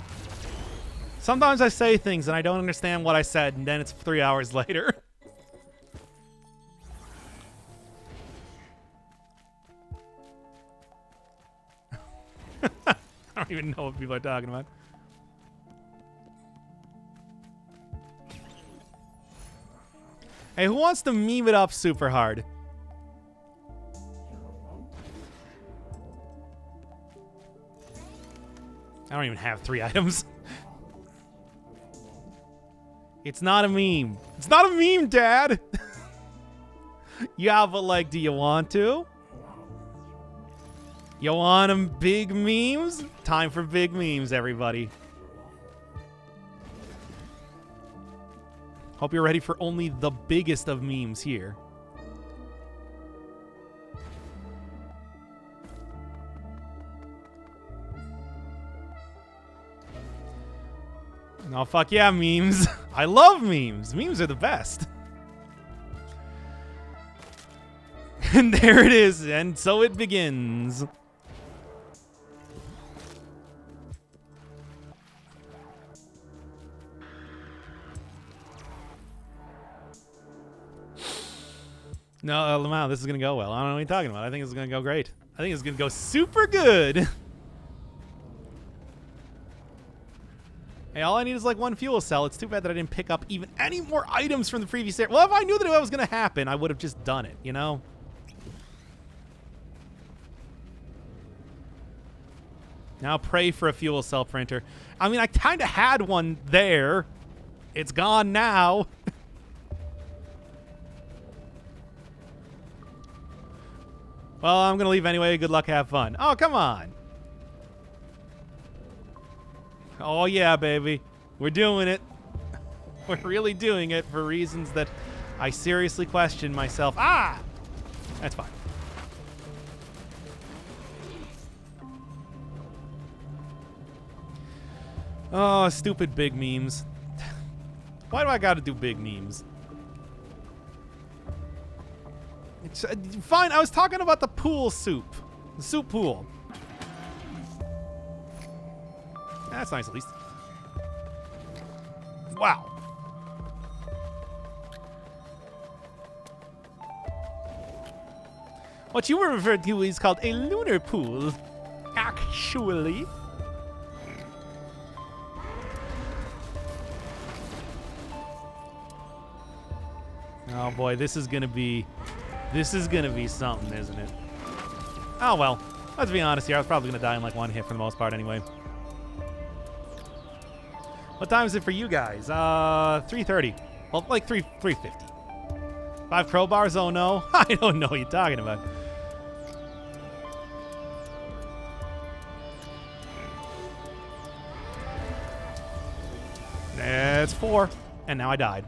Sometimes I say things and I don't understand what I said, and then it's 3 hours later. I don't even know what people are talking about. Hey, who wants to meme it up super hard? I don't even have 3 items. It's not a meme. It's not a meme, Dad. Yeah, but like, do you want to? You want them big memes? Time for big memes, everybody. Hope you're ready for only the biggest of memes here. Oh, fuck yeah, memes. I love memes. Memes are the best. And there it is, and so it begins. No, Lamau, this is going to go well. I don't know what you're talking about. I think it's going to go great. I think it's going to go super good. Hey, all I need is like 1 fuel cell. It's too bad that I didn't pick up even any more items from the previous area. Well, if I knew that it was going to happen, I would have just done it, you know? Now pray for a fuel cell printer. I mean, I kind of had one there. It's gone now. Well, I'm going to leave anyway. Good luck, have fun. Oh, come on. Oh, yeah, baby. We're doing it. We're really doing it for reasons that I seriously question myself. Ah! That's fine. Oh, stupid big memes. Why do I got to do big memes? It's, fine, I was talking about the pool soup. The soup pool. That's nice, at least. Wow. What you were referred to is called a lunar pool, actually. Oh boy, this is gonna be something, isn't it? Oh well, let's be honest here. I was probably gonna die in like 1 hit for the most part anyway. What time is it for you guys? 3:30. Well, like 3:50. 5 crowbars? Oh no, I don't know what you're talking about. It's 4, and now I died.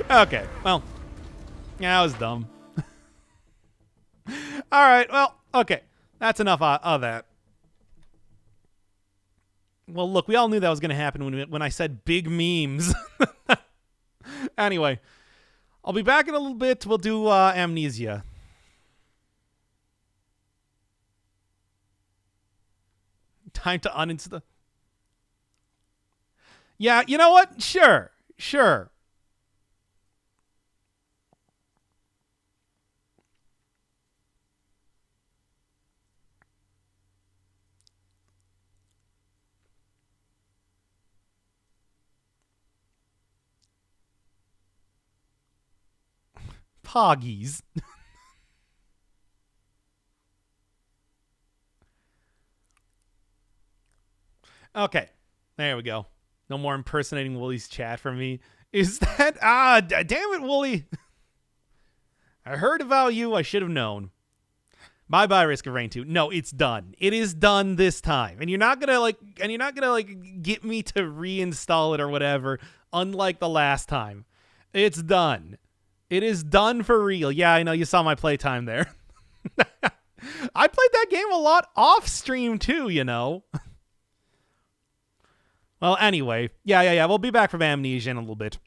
Okay, well, yeah, that was dumb. All right, well, okay, that's enough of that. Well, look, we all knew that was going to happen when I said big memes. Anyway, I'll be back in a little bit. We'll do Amnesia. Time to uninstall. Yeah, you know what? Sure. Poggies. Okay, there we go. No more impersonating Wooly's chat from me. Is that... damn it, Wooly. I heard about you. I should have known. Bye-bye, Risk of Rain 2. No, it's done. It is done this time. And you're not gonna get me to reinstall it or whatever, unlike the last time. It's done. It is done for real. Yeah, I know you saw my playtime there. I played that game a lot off stream too, you know. Well, anyway. Yeah. We'll be back from Amnesia in a little bit.